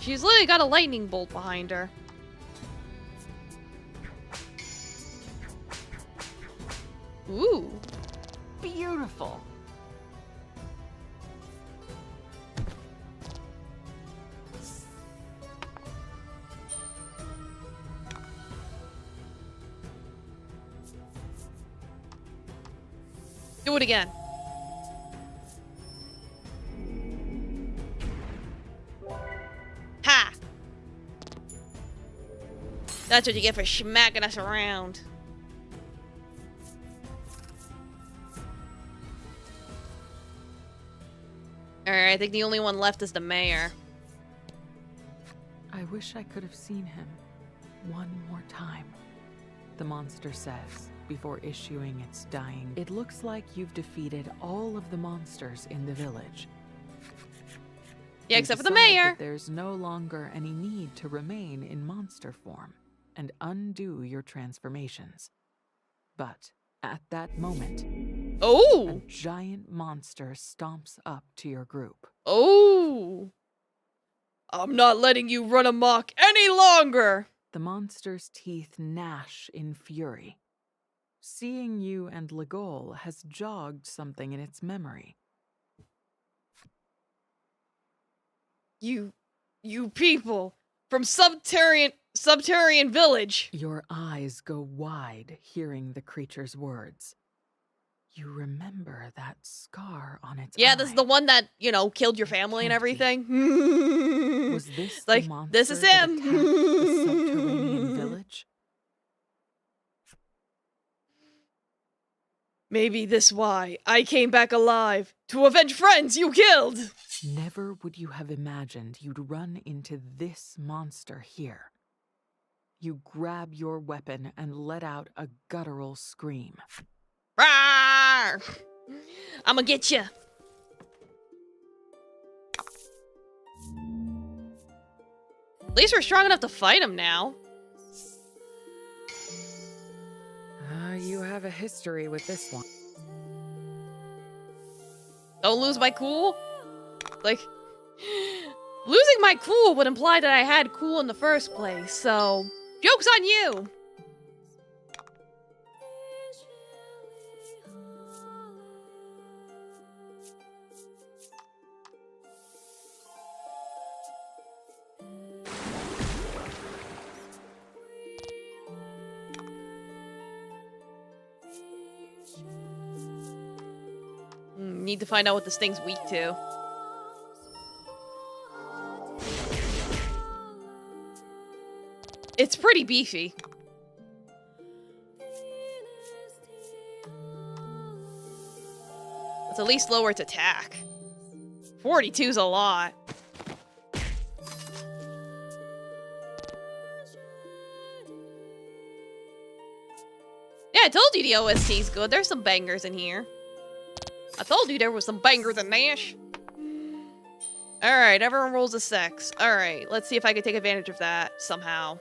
She's literally got a lightning bolt behind her. Ooh. Beautiful. Do it again. Ha! That's what you get for smacking us around. Alright, I think the only one left is the mayor. I wish I could have seen him one more time, the monster says before issuing its dying. It looks like you've defeated all of the monsters in the village. Yeah, You except for the decide mayor. that there's no longer any need to remain in monster form and undo your transformations. But at that moment, a Oh! giant monster stomps up to your group. Oh! I'm not letting you run amok any longer! The monster's teeth gnash in fury. Seeing you and Legol has jogged something in its memory. You people from subterranean village. Your eyes go wide hearing the creature's words. You remember that scar on its eye. Yeah, this is the one that, you know, killed your family and Can't be. everything. Was this like, the monster this is that him. attacked the subterranean village? Maybe this why I came back alive to avenge friends you killed. Never would you have imagined you'd run into this monster here. You grab your weapon and let out a guttural scream. Rawr! I'ma get you. At least we're strong enough to fight him now. You have a history with this one. Don't lose my cool? Like, losing my cool would imply that I had cool in the first place, so joke's on you! Need to find out what this thing's weak to. It's pretty beefy. Let's at least lower its attack. 42's a lot. Yeah, I told you the OST's good. There's some bangers in here. I told you there was some bangers in Nash. Alright, everyone rolls a 6. Alright, let's see if I can take advantage of that somehow.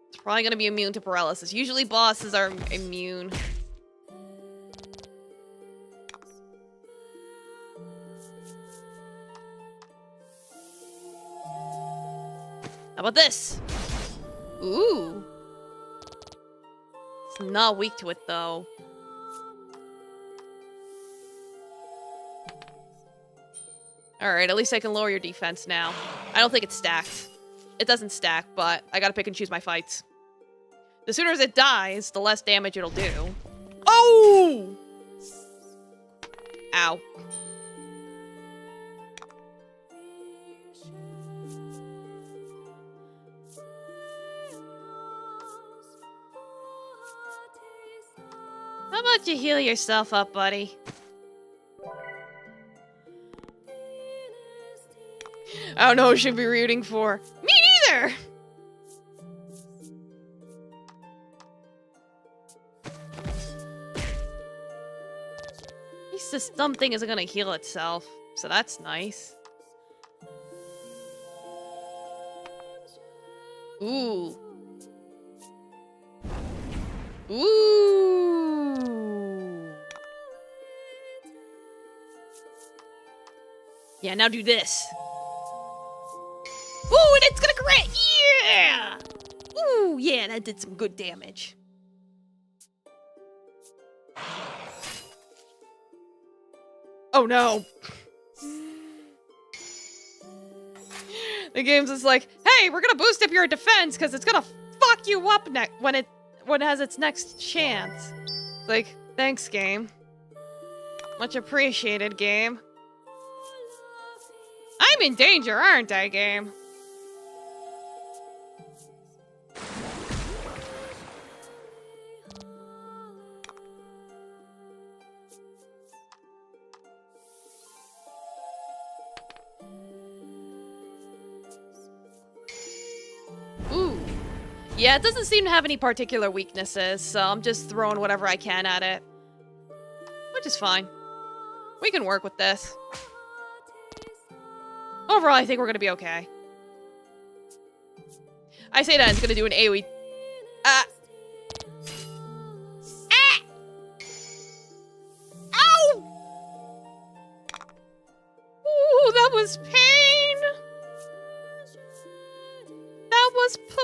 It's probably gonna be immune to paralysis. Usually bosses are immune. How about this? Ooh. It's not weak to it, though. Alright, at least I can lower your defense now. I don't think it's stacked. It doesn't stack, but I gotta pick and choose my fights. The sooner as it dies, the less damage it'll do. Oh! Ow. How about you heal yourself up, buddy? I don't know who I should be rooting for. Me neither! At least this dumb thing isn't gonna heal itself, so that's nice. Ooh. Ooh. Yeah, now do this. Ooh, and it's gonna crit! Yeah! Ooh, yeah, that did some good damage. Oh no. The game's just like, hey, we're gonna boost up your defense because it's gonna fuck you up when it has its next chance. Like, thanks, game. Much appreciated, game. I'm in danger, aren't I, game? Ooh. Yeah, it doesn't seem to have any particular weaknesses, so I'm just throwing whatever I can at it. Which is fine. We can work with this. Overall, I think we're gonna be okay. I say that it's gonna do an AoE. Ah! Ah! Ow! Ooh, that was pain! That was pain!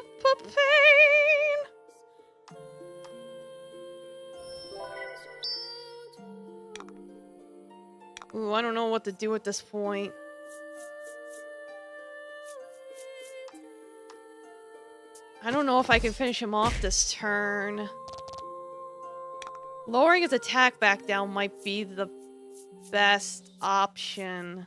Ooh, I don't know what to do at this point. I don't know if I can finish him off this turn. Lowering his attack back down might be the best option.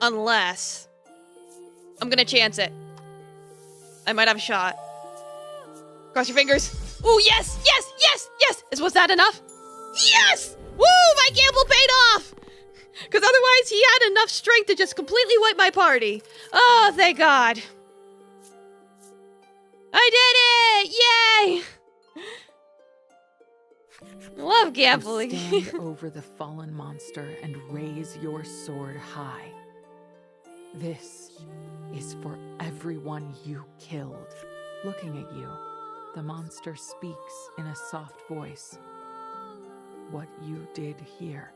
Unless I'm gonna chance it. I might have a shot. Cross your fingers. Ooh, yes, yes, yes, yes. Was that enough? Yes! Woo, my gamble paid off! Because otherwise he had enough strength to just completely wipe my party. Oh, thank God. I did it! Yay! Love gambling. You stand over the fallen monster and raise your sword high. This is for everyone you killed. Looking at you, the monster speaks in a soft voice. What you did here,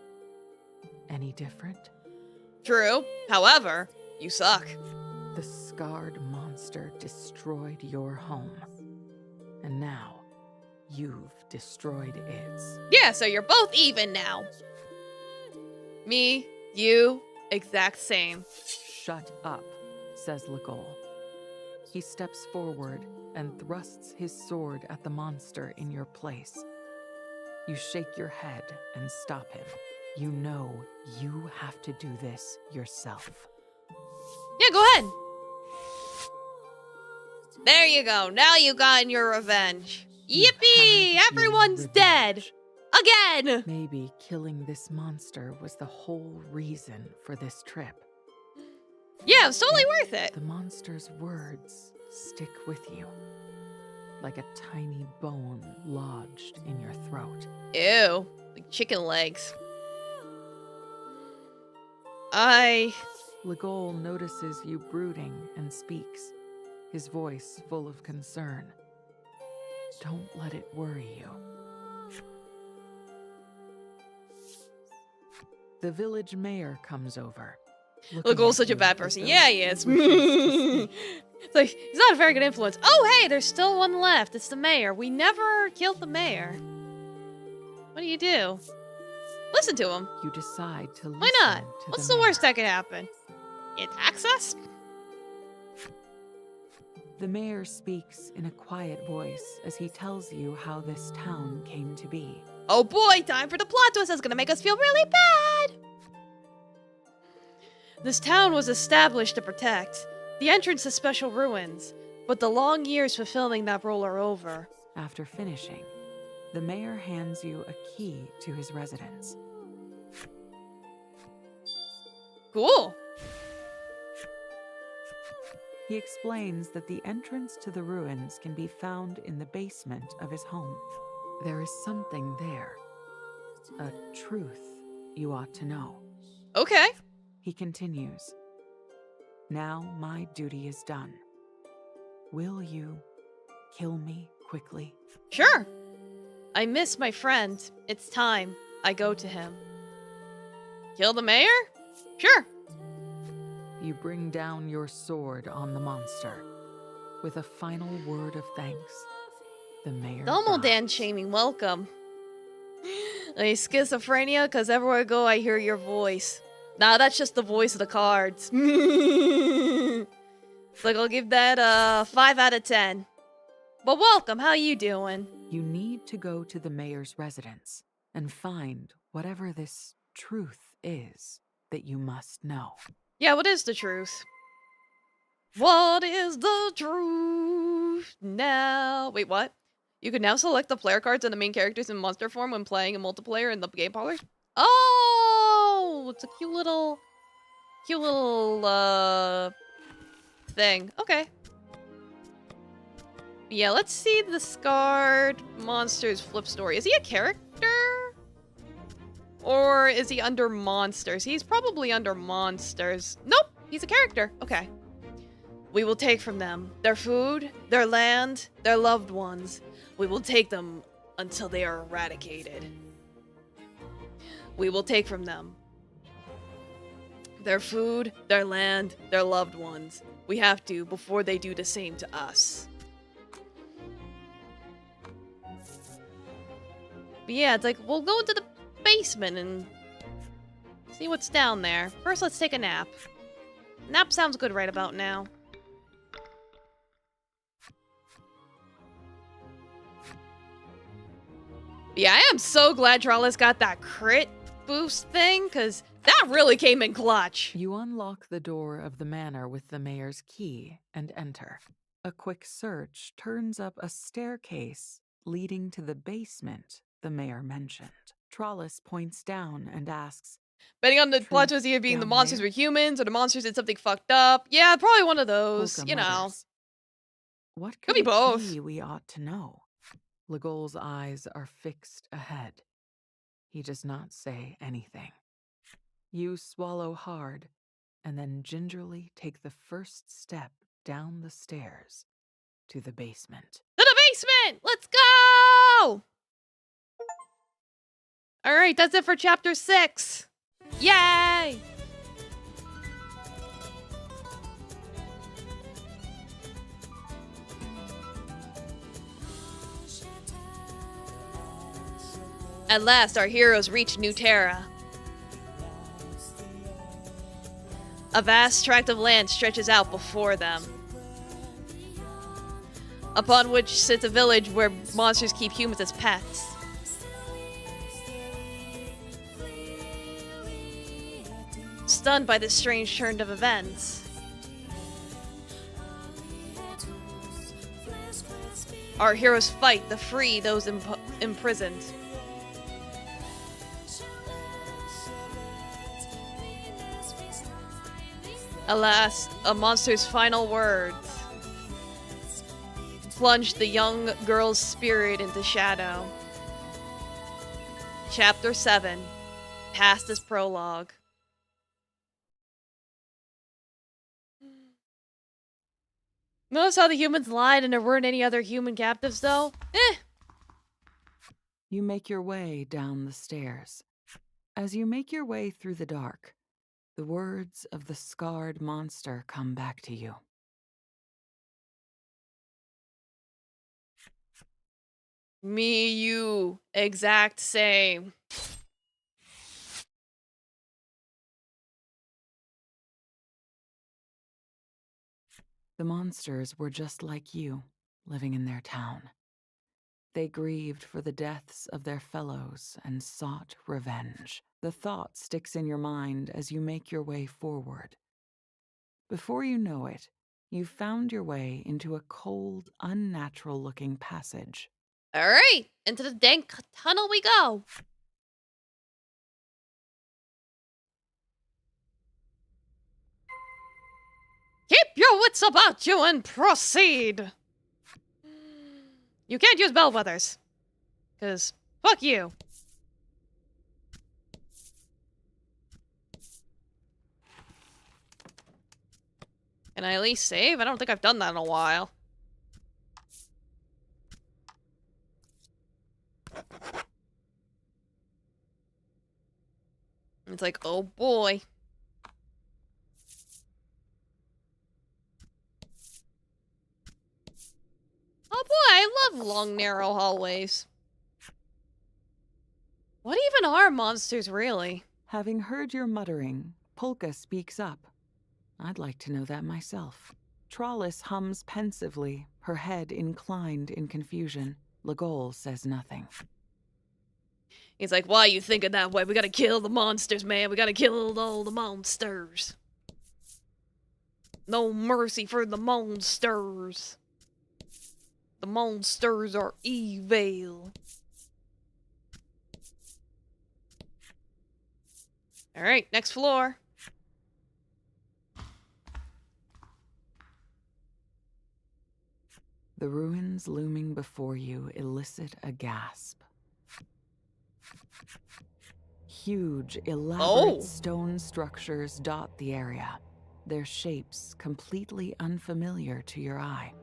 any different? True. However, you suck. The scarred monster destroyed your home. And now, you've destroyed its. Yeah, so you're both even now. Me, you, exact same. Shut up, says Legol. He steps forward and thrusts his sword at the monster in your place. You shake your head and stop him. You know you have to do this yourself. Yeah, go ahead. There you go. Now you got your revenge. Yippee! Everyone's dead. Again! Maybe killing this monster was the whole reason for this trip. Yeah, it was totally worth it. The monster's words stick with you, like a tiny bone lodged in your throat. Ew. Like chicken legs. Legol notices you brooding and speaks, his voice full of concern. Don't let it worry you. The village mayor comes over. Legol's such a bad person. Yeah, he is. It's like, he's not a very good influence. Oh, hey, there's still one left. It's the mayor. We never killed the mayor. What do you do? Listen to him. You decide to listen. Why not? To What's the the mayor. worst that could happen? It attacks us? The mayor speaks in a quiet voice as he tells you how this town came to be. Oh boy, time for the plot twist that's gonna make us feel really bad! This town was established to protect. The entrance to special ruins, but the long years fulfilling that role are over. After finishing, the mayor hands you a key to his residence. Cool. He explains that the entrance to the ruins can be found in the basement of his home. There is something there, a truth you ought to know. Okay. He continues, now my duty is done. Will you kill me quickly? Sure. I miss my friend. It's time. I go to him. Kill the mayor? Sure. You bring down your sword on the monster. With a final word of thanks, the mayor Domo dies. Dan shaming, welcome. Like schizophrenia, because everywhere I go I hear your voice. Nah, that's just the voice of the cards. It's like, I'll give that a 5 out of 10. But welcome, how you doing? You need to go to the mayor's residence and find whatever this truth is that you must know. Yeah, what is the truth? What is the truth now? Wait, what? You can now select the player cards and the main characters in monster form when playing in multiplayer in the game parlor. Oh, it's a cute little thing. Okay. Yeah, let's see the scarred monster's flip story. Is he a character? Or is he under monsters? He's probably under monsters. Nope, he's a character. Okay. We will take from them their food, their land, their loved ones. We will take them until they are eradicated. We will take from them their food, their land, their loved ones. We have to before they do the same to us. But yeah, it's like, we'll go into the basement and see what's down there. First, let's take a nap. Nap sounds good right about now. Yeah, I am so glad Trellis got that crit boost thing, because that really came in clutch. You unlock the door of the manor with the mayor's key and enter. A quick search turns up a staircase leading to the basement the mayor mentioned. Trollis points down and asks, Betting on the plot twist "Truth either being the down monsters there?" were humans or the monsters did something fucked up. Yeah, probably one of those, Polka you know. mutters, "What Could could be it both. be we ought to know?" Legol's eyes are fixed ahead. He does not say anything. You swallow hard and then gingerly take the first step down the stairs to the basement. To the basement! Let's go! Alright, that's it for chapter 6. Yay! At last, our heroes reach New Terra. A vast tract of land stretches out before them, upon which sits a village where monsters keep humans as pets. Stunned by this strange turn of events, our heroes fight to free those imprisoned. Alas, a monster's final words plunged the young girl's spirit into shadow. Chapter 7, past this prologue. Notice how the humans lied and there weren't any other human captives, though? You make your way down the stairs. As you make your way through the dark, the words of the scarred monster come back to you. Me, you, exact same. The monsters were just like you, living in their town. They grieved for the deaths of their fellows and sought revenge. The thought sticks in your mind as you make your way forward. Before you know it, you've found your way into a cold, unnatural-looking passage. All right, into the dank tunnel we go. Keep your wits about you and proceed. You can't use bellwethers, because fuck you. Can I at least save? I don't think I've done that in a while. It's like, oh boy. Oh boy, I love long, narrow hallways. What even are monsters, really? Having heard your muttering, Polka speaks up. I'd like to know that myself. Trollis hums pensively, her head inclined in confusion. Legol says nothing. He's like, why are you thinking that way? We gotta kill the monsters, man. We gotta kill all the monsters. No mercy for the monsters. The monsters are evil. Alright, next floor. The ruins looming before you elicit a gasp. Huge, elaborate stone structures dot the area, their shapes completely unfamiliar to your eye.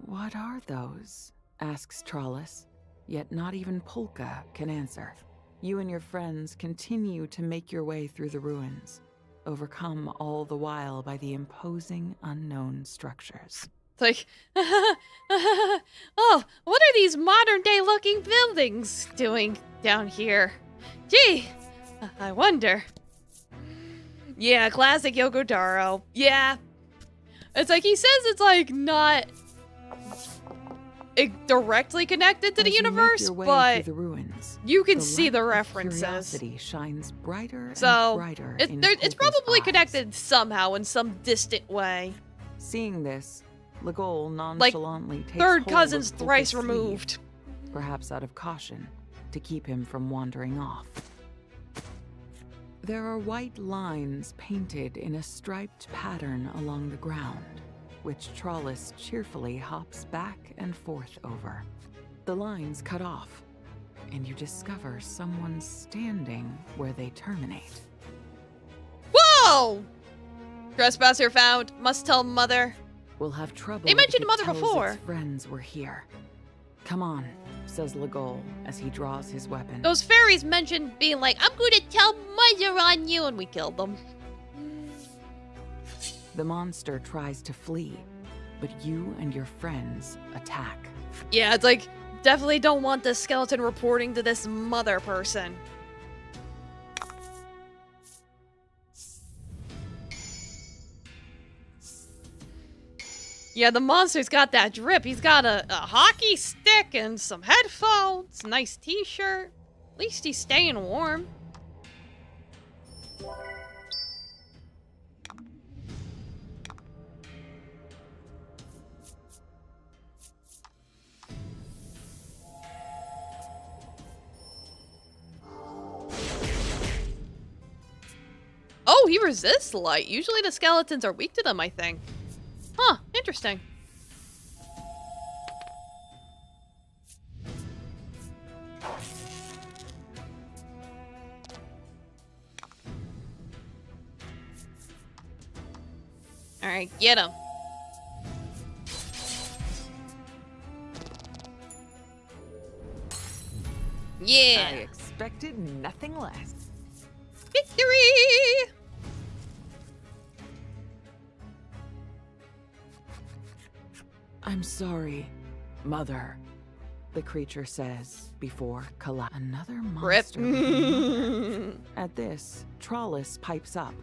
What are those? Asks Trollis, yet not even Polka can answer. You and your friends continue to make your way through the ruins, overcome all the while by the imposing unknown structures. It's like, oh, what are these modern-day looking buildings doing down here? Gee, I wonder. Yeah, classic Yoko Taro. Yeah. It's like, he says it's like not directly connected to the universe, but the ruins, you can see the references. Curiosity shines brighter so and brighter it's probably connected somehow in some distant way. Seeing this, Legol Like, nonchalantly takes third hold cousins of thrice Polka's sleeve, removed. perhaps out of caution, to keep him from wandering off. There are white lines painted in a striped pattern along the ground, which Trollis cheerfully hops back and forth over. The lines cut off, and you discover someone standing where they terminate. Whoa! Trespasser found. Must tell mother. We'll have trouble. They mentioned if it mother tells before. Its friends were here. Come on, says Legol as he draws his weapon. Those fairies mentioned being like, I'm going to tell mother on you, and we killed them. The monster tries to flee, but you and your friends attack. Yeah, it's like, definitely don't want this skeleton reporting to this mother person. Yeah, the monster's got that drip. He's got a hockey stick and some headphones, nice t-shirt. At least he's staying warm. Oh, he resists light. Usually the skeletons are weak to them, I think. Huh, interesting. Alright, get him. Yeah. I expected nothing less. Victory! I'm sorry, Mother, the creature says before another Rip. monster. Mother. At this, Trollis pipes up.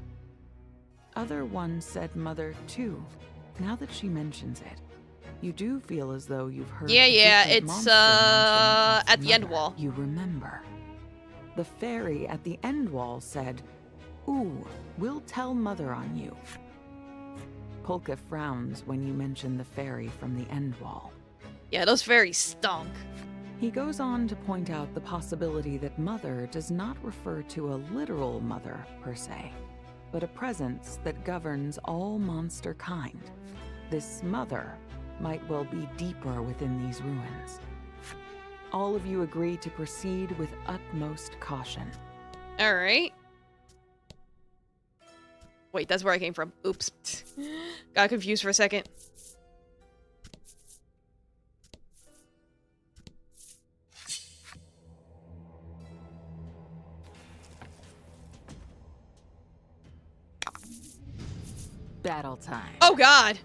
Other ones said Mother too. Now that she mentions it, you do feel as though you've heard. Yeah, different it's monster mentioned at the end Mother. wall. You remember. The fairy at the end wall said, "Ooh, we'll tell Mother on you." Polka frowns when you mention the fairy from the end wall. Yeah, those fairies stunk. He goes on to point out the possibility that Mother does not refer to a literal mother, per se, but a presence that governs all monster kind. This Mother might well be deeper within these ruins. All of you agree to proceed with utmost caution. Alright. Wait, that's where I came from. Oops. Got confused for a second. Battle time. Oh god!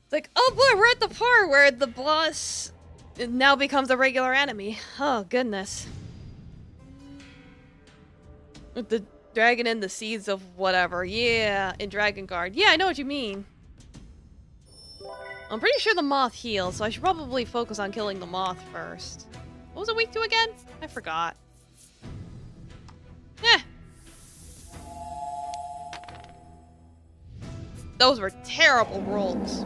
It's like, oh boy, we're at the part where the boss now becomes a regular enemy. Oh goodness. With the dragon and the seeds of whatever. Yeah, in Dragon Guard. Yeah, I know what you mean. I'm pretty sure the moth heals, so I should probably focus on killing the moth first. What was it weak to again? I forgot. Eh. Those were terrible rolls.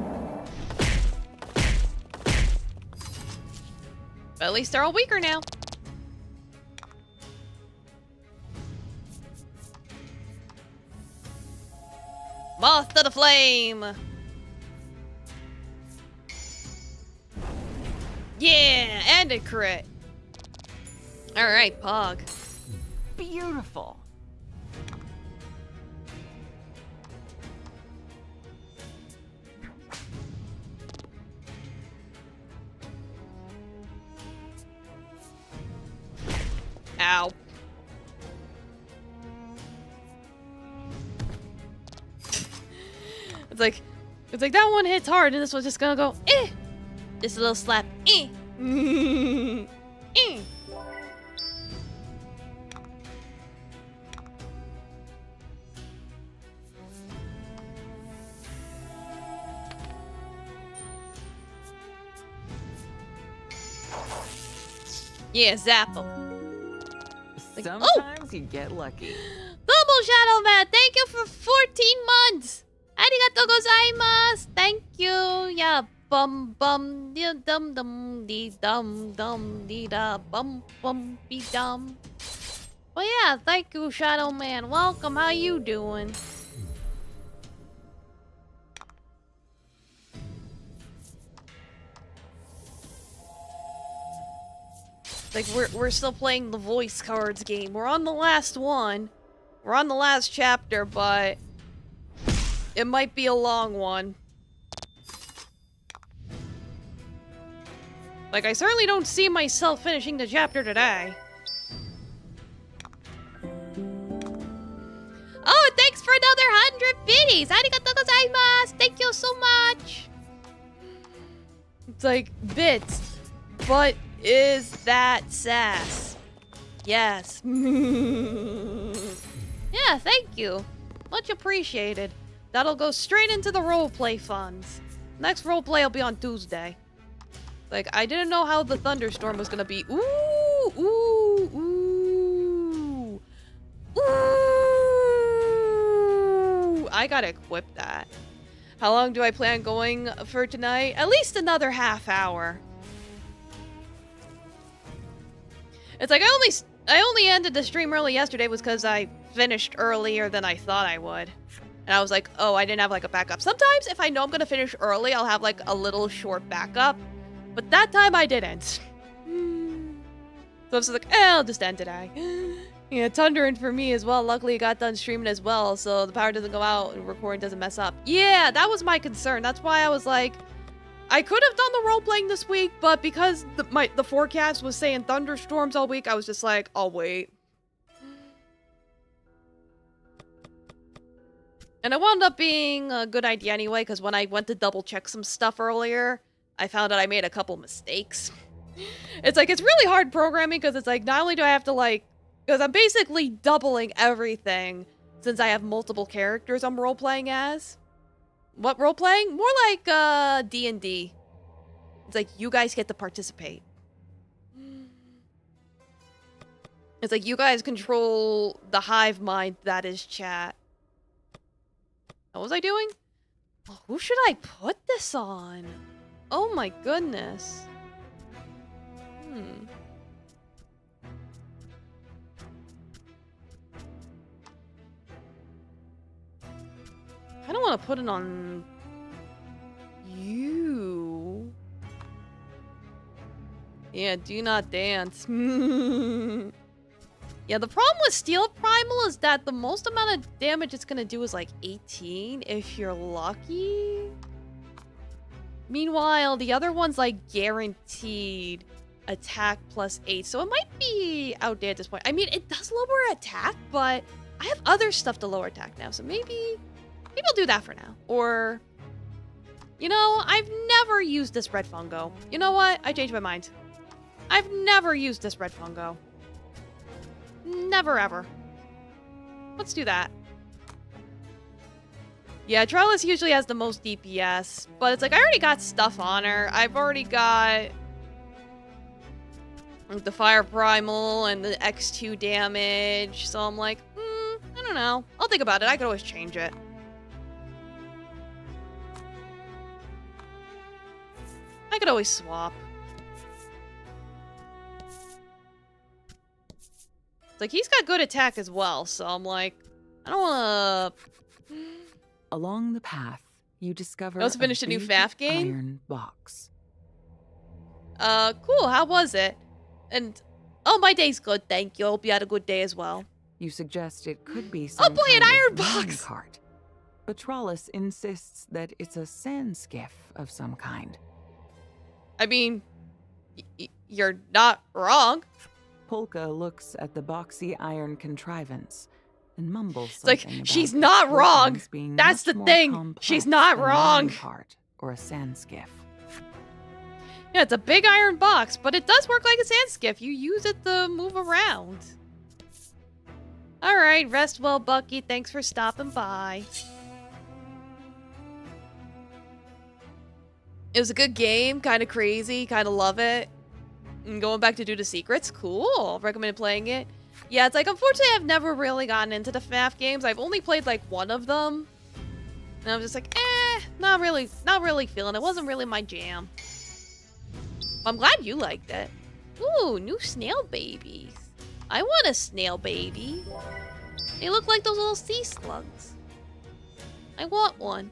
But at least they're all weaker now. Moth to the flame! Yeah, and a crit. Alright, Pog. Beautiful. Ow. It's like that one hits hard and this one's just gonna go, eh! Just a little slap, eh! Eh! Yeah, zap him. Sometimes you get lucky. Bubble Shadow Man, thank you for 14 months! Arigatou gozaimasu! Thank you! Yeah, bum bum dee dum dum dee dum dum dee da bum bum be dum. Well, yeah, thank you, Shadow Man. Welcome. How you doing? Like we're still playing the voice cards game. We're on the last one. We're on the last chapter, but it might be a long one. Like, I certainly don't see myself finishing the chapter today. Oh, thanks for another 100 biddies! Arigatou gozaimasu! Thank you so much! It's like, bits. But is that sass? Yes. Yeah, thank you. Much appreciated. That'll go straight into the roleplay funds. Next roleplay will be on Tuesday. Like, I didn't know how the thunderstorm was gonna be. Ooh, ooh, ooh. Ooh. I gotta equip that. How long do I plan going for tonight? At least another half hour. It's like I only ended the stream early yesterday was because I finished earlier than I thought I would. And I was like, oh, I didn't have like a backup. Sometimes if I know I'm gonna finish early, I'll have like a little short backup. But that time I didn't. So I was like, I'll just end today. Yeah, thundering for me as well. Luckily, I got done streaming as well, so the power doesn't go out and recording doesn't mess up. Yeah, that was my concern. That's why I was like, I could have done the role-playing this week, but because the forecast was saying thunderstorms all week, I was just like, I'll wait. And it wound up being a good idea anyway, because when I went to double-check some stuff earlier, I found out I made a couple mistakes. It's like, it's really hard programming, because it's like, not only do I have to like, because I'm basically doubling everything, since I have multiple characters I'm role-playing as. What role-playing? More like, D&D. It's like, you guys get to participate. It's like, you guys control the hive mind that is chat. What was I doing? Oh, who should I put this on? Oh my goodness. I don't want to put it on you. Yeah, do not dance. Yeah, the problem with Steel Primal is that the most amount of damage it's gonna do is like 18 if you're lucky. Meanwhile, the other one's like guaranteed attack plus 8, so it might be outdated at this point. I mean, it does lower attack, but I have other stuff to lower attack now, so maybe I'll do that for now. Or, you know, I've never used this red fungo. You know what? I changed my mind. I've never used this red fungo. Never ever. Let's do that. Yeah, Trellis usually has the most DPS, but it's like I already got stuff on her. I've already got the Fire Primal and the X2 damage, so I'm like, I don't know. I'll think about it. I could always change it. I could always swap. Like, he's got good attack as well, so I'm like, I don't wanna... Along the path, you discover I also finished a new FAF game. Iron box. Cool, how was it? And, oh, my day's good, thank you. Hope you had a good day as well. You suggest it could be some oh boy, an kind iron of box! cart. But Trollis insists that it's a sand skiff of some kind. I mean, you're not wrong. Polka looks at the boxy iron contrivance and mumbles it's like, something about she's not wrong. being That's much the more thing. complex She's not than an wrong. iron cart or a sand skiff. Yeah, it's a big iron box, but it does work like a sand skiff. You use it to move around. All right, rest well, Bucky. Thanks for stopping by. It was a good game, kind of crazy, kind of love it. And going back to do the secrets, cool. Recommend playing it. Yeah, it's like, unfortunately, I've never really gotten into the FNAF games. I've only played like one of them. And I was just like, not really feeling it. Wasn't really my jam. I'm glad you liked it. Ooh, new snail babies. I want a snail baby. They look like those little sea slugs. I want one.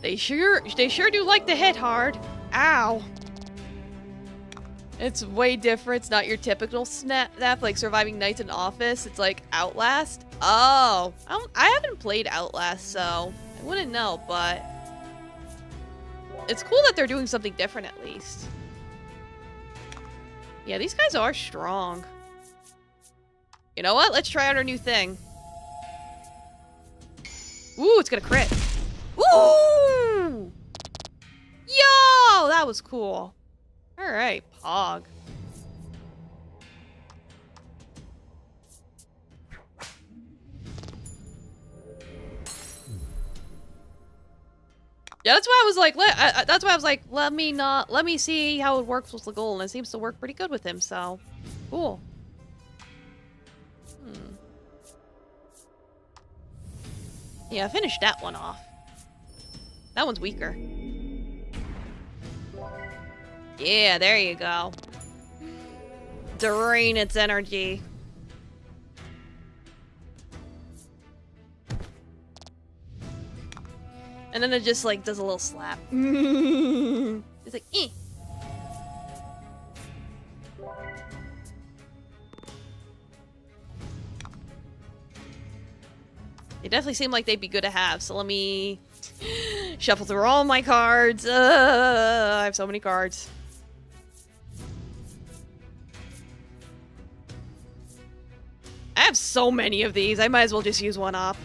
They sure do like to hit hard. Ow. It's way different. It's not your typical snap like surviving nights in office. It's like Outlast. Oh, I haven't played Outlast, so I wouldn't know, but it's cool that they're doing something different at least. Yeah, these guys are strong. You know what? Let's try out our new thing. Ooh, it's gonna crit. Ooh! Yo, that was cool. All right, Pog. Yeah, that's why I was like, that's why I was like, let me see how it works with the goal, and it seems to work pretty good with him. So, cool. Yeah, I finished that one off. That one's weaker. Yeah, there you go. Drain its energy. And then it just like does a little slap. It's like, eh. They definitely seem like they'd be good to have, so let me shuffle through all my cards. I have so many cards. I have so many of these, I might as well just use one up.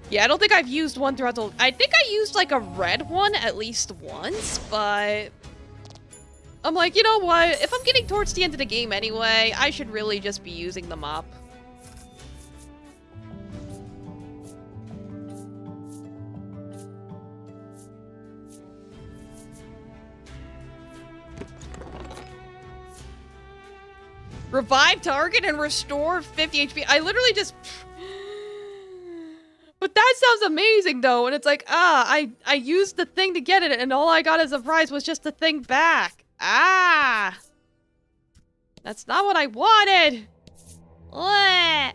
Yeah, I don't think I've used one throughout the... I think I used, like, a red one at least once, but... I'm like, you know what? If I'm getting towards the end of the game anyway, I should really just be using them up. Revive target and restore 50 HP. I literally just... But that sounds amazing, though. And it's like, I used the thing to get it, and all I got as a prize was just the thing back. Ah! That's not what I wanted! What?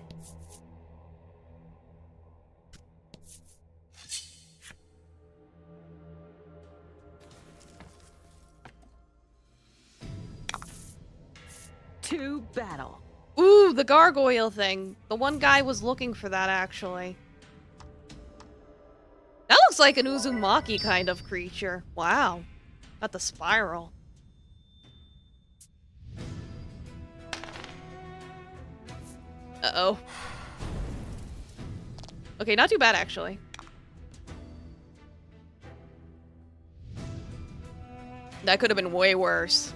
To battle. Ooh, the gargoyle thing. The one guy was looking for that, actually. That looks like an Uzumaki kind of creature. Wow. Got the spiral. Uh-oh. Okay, not too bad, actually. That could have been way worse.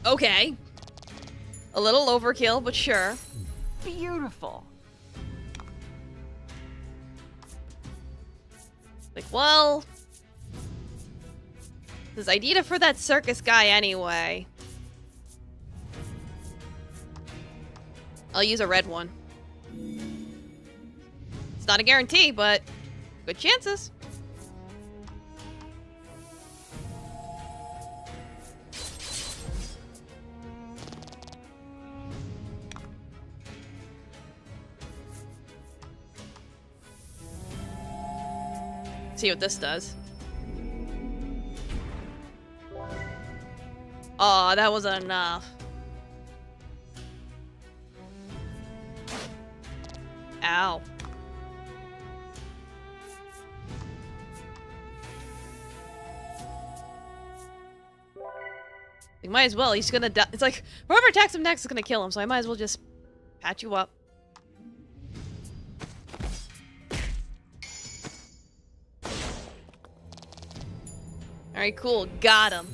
Okay. A little overkill, but sure. Beautiful. Like, well... Because I need it for that circus guy anyway. I'll use a red one. It's not a guarantee, but good chances. See what this does. Aw, that wasn't enough. Ow. We might as well, he's gonna die. It's like, whoever attacks him next is gonna kill him, so I might as well just patch you up. Alright, cool. Got him.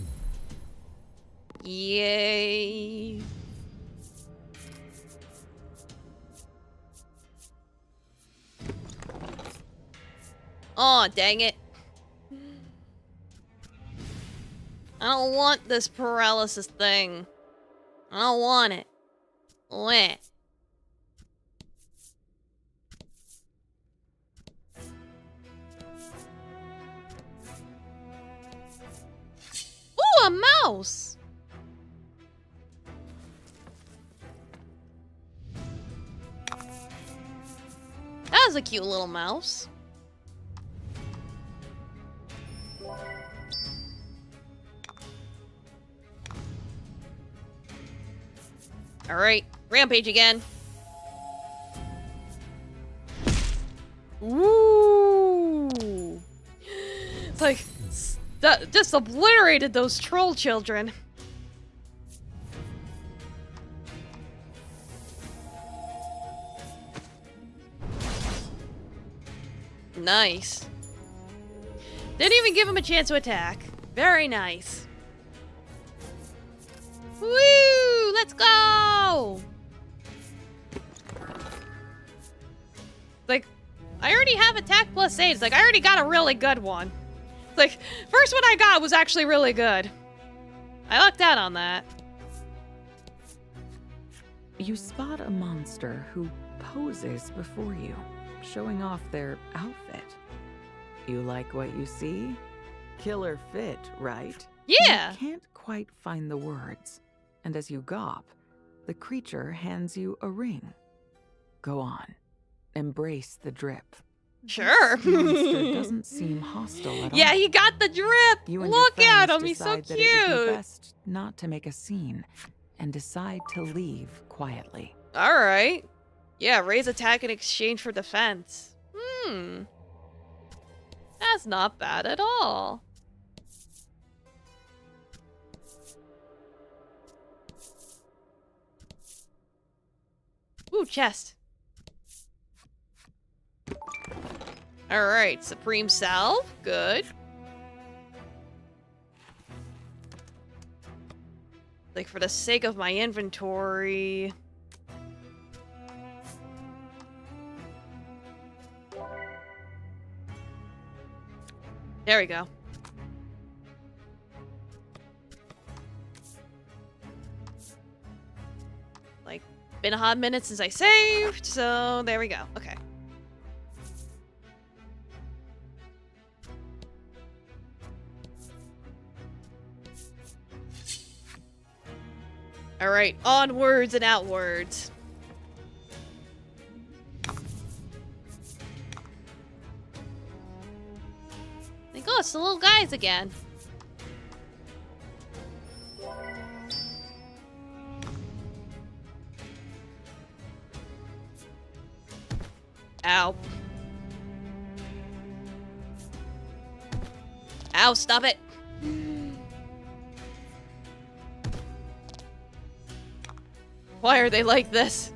Yay. Oh, dang it. I don't want this paralysis thing. I don't want it. Wah. Ooh, a mouse! That was a cute little mouse. Alright, rampage again. Ooh! It's like, that just obliterated those troll children. Nice. Didn't even give him a chance to attack. Very nice. Woo! Let's go! Like, I already have attack plus 8. It's like, I already got a really good one. It's like, first one I got was actually really good. I lucked out on that. You spot a monster who poses before you, showing off their outfit. You like what you see? Killer fit, right? Yeah! You can't quite find the words, and as you gawp, the creature hands you a ring. Go on. Embrace the drip. Sure. This monster doesn't seem hostile at all. Yeah, he got the drip! You and Look your at friends him, he's so decide that it would be cute! best not to make a scene, and decide to leave quietly. Alright. Yeah, raise attack in exchange for defense. That's not bad at all. Ooh, chest. Alright, Supreme Salve. Good. Like, for the sake of my inventory... There we go. Like, been a hot minute since I saved, so there we go. Okay. Alright, onwards and outwards. Like, oh, it's the little guys again. Ow. Ow, stop it. Why are they like this?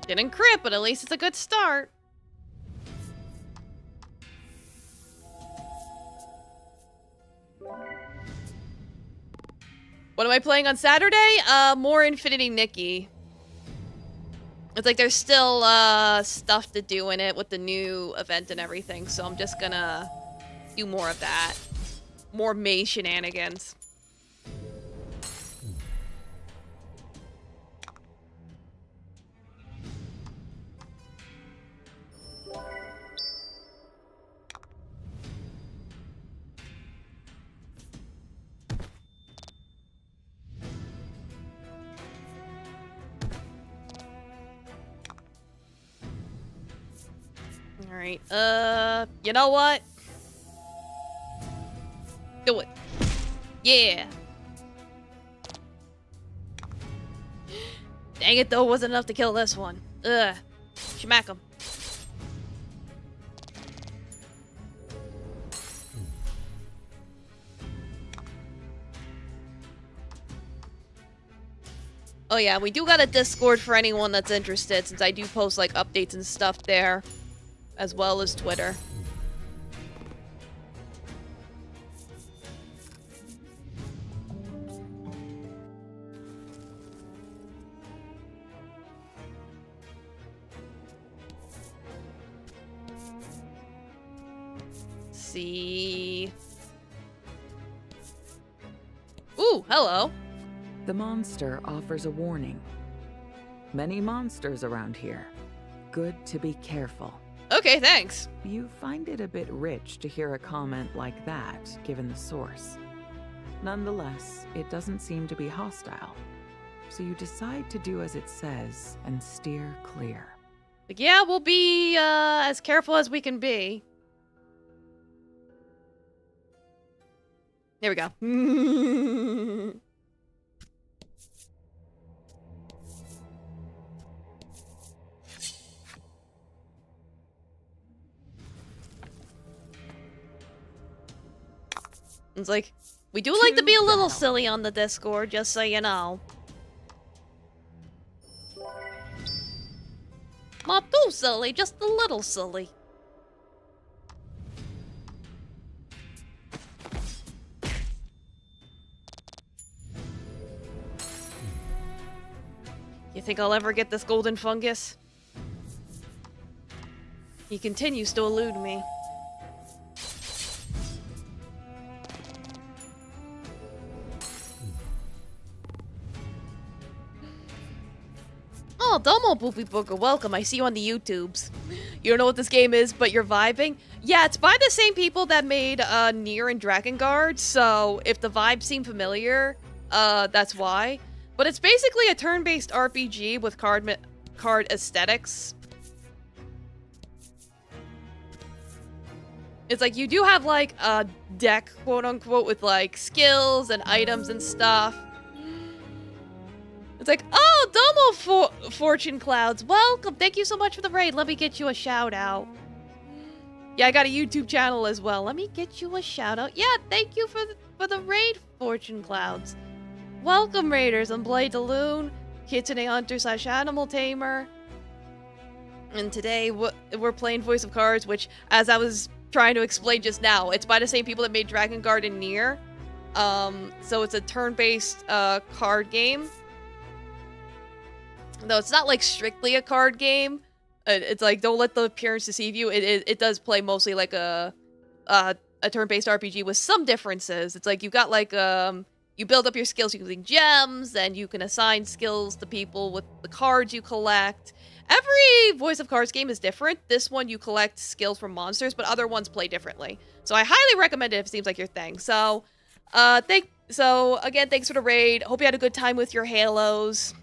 Didn't crit, but at least it's a good start. What am I playing on Saturday? More Infinity Nikki. It's like there's still stuff to do in it with the new event and everything, so I'm just gonna do more of that. More May shenanigans. Alright, you know what? Do it. Yeah. Dang it, though, wasn't enough to kill this one. Ugh. Smack him. Oh yeah, we do got a Discord for anyone that's interested, since I do post like updates and stuff there, as well as Twitter. See. Ooh, hello. The monster offers a warning. Many monsters around here. Good to be careful. Okay, thanks. You find it a bit rich to hear a comment like that, given the source. Nonetheless, it doesn't seem to be hostile. So you decide to do as it says and steer clear. Like, yeah, we'll be as careful as we can be. There we go. It's like, we do like to be a little silly on the Discord, just so you know. Not too silly, just a little silly. You think I'll ever get this golden fungus? He continues to elude me. Oh, Domo Poopy Booker, welcome. I see you on the YouTubes. You don't know what this game is, but you're vibing? Yeah, it's by the same people that made Nier and Drakengard, so if the vibes seem familiar, that's why. But it's basically a turn-based RPG with card aesthetics. It's like you do have like a deck, quote-unquote, with like skills and items and stuff. It's like, oh, Domo Fortune Clouds, welcome. Thank you so much for the raid. Let me get you a shout out. Yeah, I got a YouTube channel as well. Let me get you a shout out. Yeah, thank you for the raid, Fortune Clouds. Welcome, Raiders. I'm Blade Daloon, Kitsune Hunter / Animal Tamer. And today we're playing Voice of Cards, which, as I was trying to explain just now, it's by the same people that made Drakengard and Nier. So it's a turn-based card game. Though it's not like strictly a card game. It's like, don't let the appearance deceive you. It does play mostly like a turn-based RPG with some differences. It's like you've got like you build up your skills using gems, and you can assign skills to people with the cards you collect. Every Voice of Cards game is different. This one you collect skills from monsters, but other ones play differently. So I highly recommend it if it seems like your thing. So, again, thanks for the raid. Hope you had a good time with your Halos.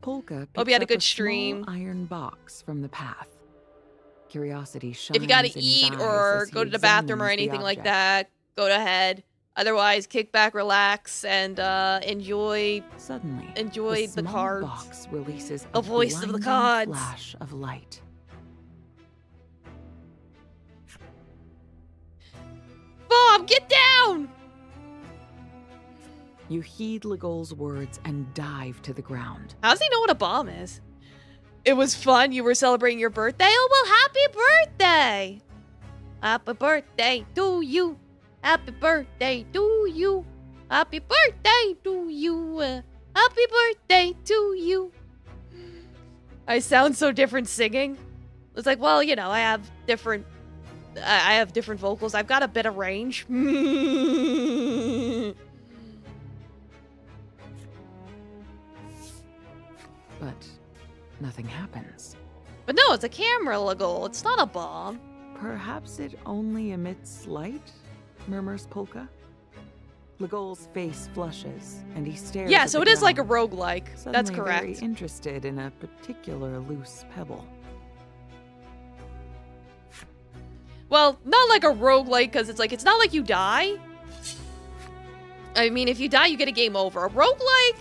Polka Hope you had a good picks up stream. Small iron box from the path. Curiosity shines If you gotta in his eat eyes or as he go to the bathroom or examines the anything like object. that, go ahead. Otherwise, kick back, relax, and enjoy Suddenly, the small cards. box releases The voice of the blinding cards. flash of light. Bob, get down! You heed Legol's words and dive to the ground. How does he know what a bomb is? It was fun. You were celebrating your birthday. Oh, well, happy birthday! Happy birthday to you. Happy birthday to you. Happy birthday to you. Happy birthday to you. I sound so different singing. It's like, well, you know, I have different vocals. I've got a bit of range. But nothing happens. But no, it's a camera Legol. It's not a bomb. Perhaps it only emits light? Murmurs Polka. Legol's face flushes, and he stares Yeah, at so the it is like a ground, roguelike. That's suddenly correct. very interested in a particular loose pebble. Well, not like a roguelike, because it's like, it's not like you die. I mean, if you die, you get a game over. A roguelike,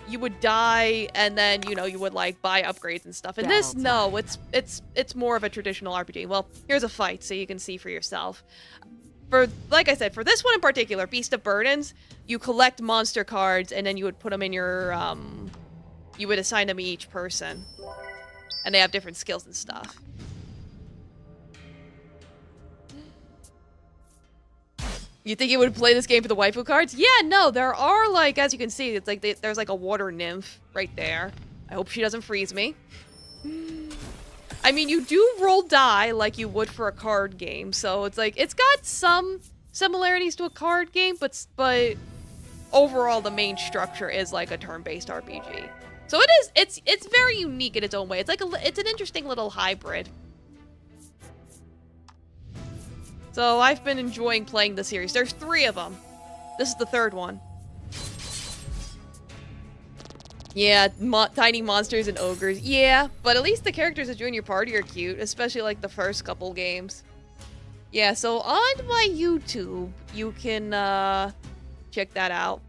you would die, and then, you know, you would, like, buy upgrades and stuff. And this, Battle no, it's more of a traditional RPG. Well, here's a fight, so you can see for yourself. for, like I said, for this one in particular, Beast of Burdens, you collect monster cards, and then you would put them in your, you would assign them to each person. And they have different skills and stuff. You think you would play this game for the waifu cards? Yeah, no, there are, like, as you can see, it's like there's like a water nymph right there. I hope she doesn't freeze me. I mean, you do roll die like you would for a card game, so it's like, it's got some similarities to a card game, but overall the main structure is like a turn-based RPG. So it's very unique in its own way. It's like it's an interesting little hybrid. So I've been enjoying playing the series. There's 3 of them. This is the 3rd one. Yeah, tiny monsters and ogres. Yeah, but at least the characters that join your party are cute, especially like the first couple games. Yeah, so on my YouTube, you can check that out.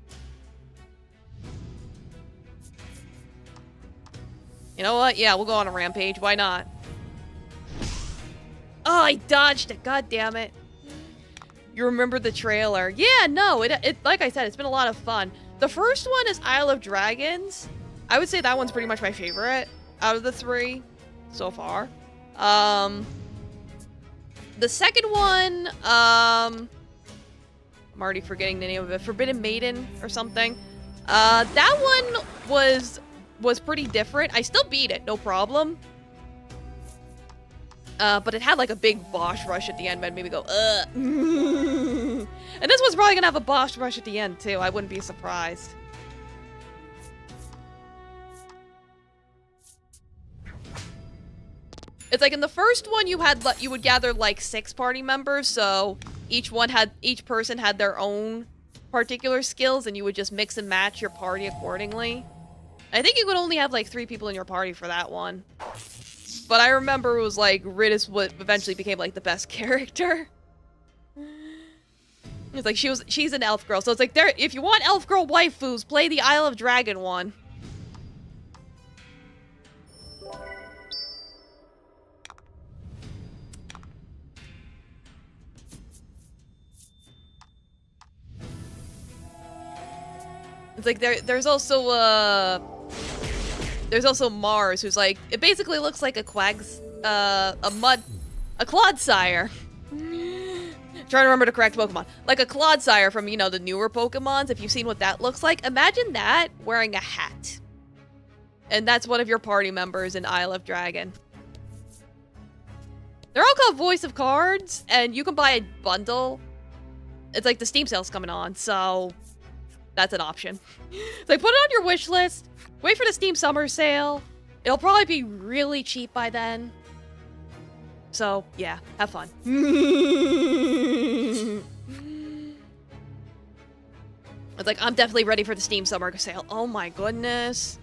You know what? Yeah, we'll go on a rampage. Why not? Oh, I dodged it. God damn it. You remember the trailer? Yeah, no, it like I said, it's been a lot of fun. The first one is Isle of Dragons. I would say that one's pretty much my favorite out of the 3 so far. The second one, I'm already forgetting the name of it. Forbidden Maiden or something. That one was pretty different. I still beat it, no problem. But it had like a big boss rush at the end that made me go, ugh. And this one's probably gonna have a boss rush at the end too. I wouldn't be surprised. It's like in the first one you would gather like 6 party members, so each person had their own particular skills, and you would just mix and match your party accordingly. I think you could only have like 3 people in your party for that one. But I remember it was like Ritis what eventually became like the best character. It's like she's an elf girl, so it's like if you want elf girl waifus, play the Isle of Dragon one. It's like there's also Mars, who's like, it basically looks like a Clodsire. Trying to remember the correct Pokemon. Like a Clodsire from, you know, the newer Pokemons, if you've seen what that looks like. Imagine that wearing a hat. And that's one of your party members in Isle of Dragon. They're all called Voice of Cards, and you can buy a bundle. It's like the Steam sale's coming on, so that's an option. It's like, put it on your wish list. Wait for the Steam Summer Sale. It'll probably be really cheap by then. So, yeah, have fun. It's like, I'm definitely ready for the Steam Summer Sale. Oh my goodness.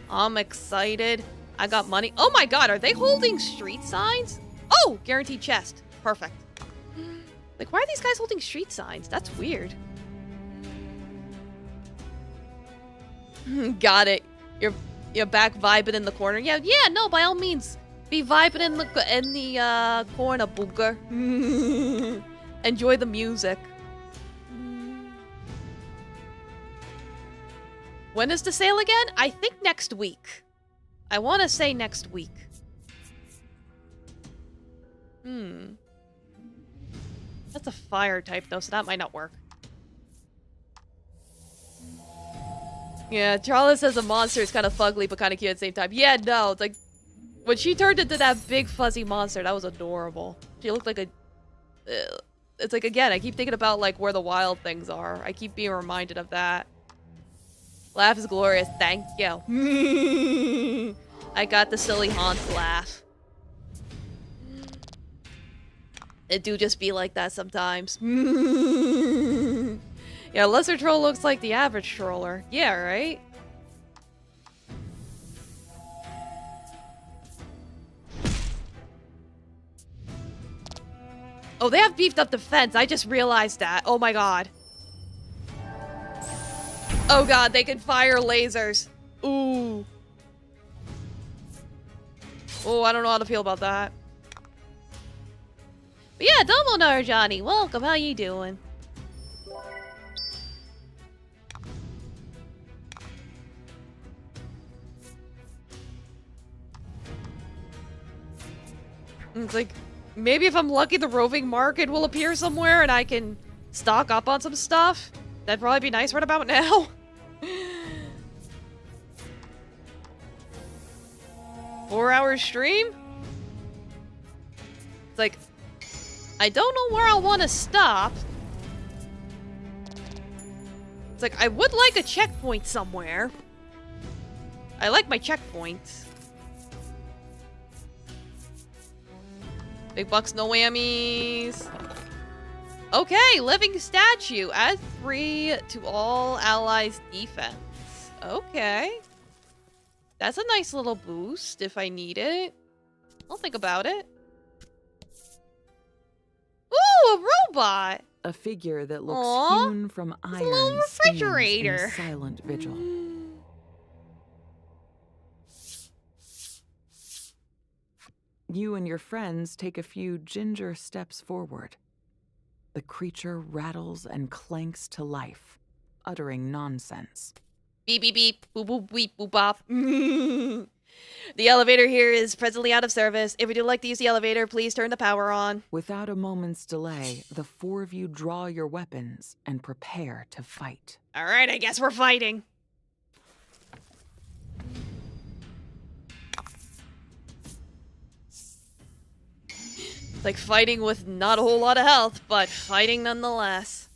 I'm excited. I got money. Oh my god, are they holding street signs? Oh, guaranteed chest. Perfect. Like, why are these guys holding street signs? That's weird. Got it. You're back vibing in the corner. Yeah, no, by all means. Be vibing in the corner, booger. Enjoy the music. When is the sale again? I think next week. I want to say next week. That's a fire type though, so that might not work. Yeah, Charlotte says a monster is kind of fugly but kind of cute at the same time. Yeah, no, it's like when she turned into that big fuzzy monster, that was adorable. She looked like a... it's like, again, I keep thinking about like where the wild things are. I keep being reminded of that. Laugh is glorious. Thank you. I got the silly Hans laugh. It do just be like that sometimes. Yeah, lesser troll looks like the average troller. Yeah, right? Oh, they have beefed up defense. I just realized that. Oh my god. Oh god, they can fire lasers. Ooh. Oh, I don't know how to feel about that. But yeah, Domo Narjani, welcome. How you doing? It's like, maybe if I'm lucky, the roving market will appear somewhere and I can stock up on some stuff. That'd probably be nice right about now. 4-hour stream? It's like, I don't know where I want to stop. It's like, I would like a checkpoint somewhere. I like my checkpoints. Big bucks, no whammies. Okay, living statue. Add 3 to all allies' defense. Okay. That's a nice little boost if I need it. I'll think about it. Ooh, a robot! A figure that looks Aw, hewn from it's iron a little refrigerator. stands in silent vigil. You and your friends take a few ginger steps forward. The creature rattles and clanks to life, uttering nonsense. Beep, beep, beep. Boop, boop, beep, boop, bop. The elevator here is presently out of service. If you would like to use the elevator, please turn the power on. Without a moment's delay, the 4 of you draw your weapons and prepare to fight. All right, I guess we're fighting. It's like fighting with not a whole lot of health, but fighting nonetheless.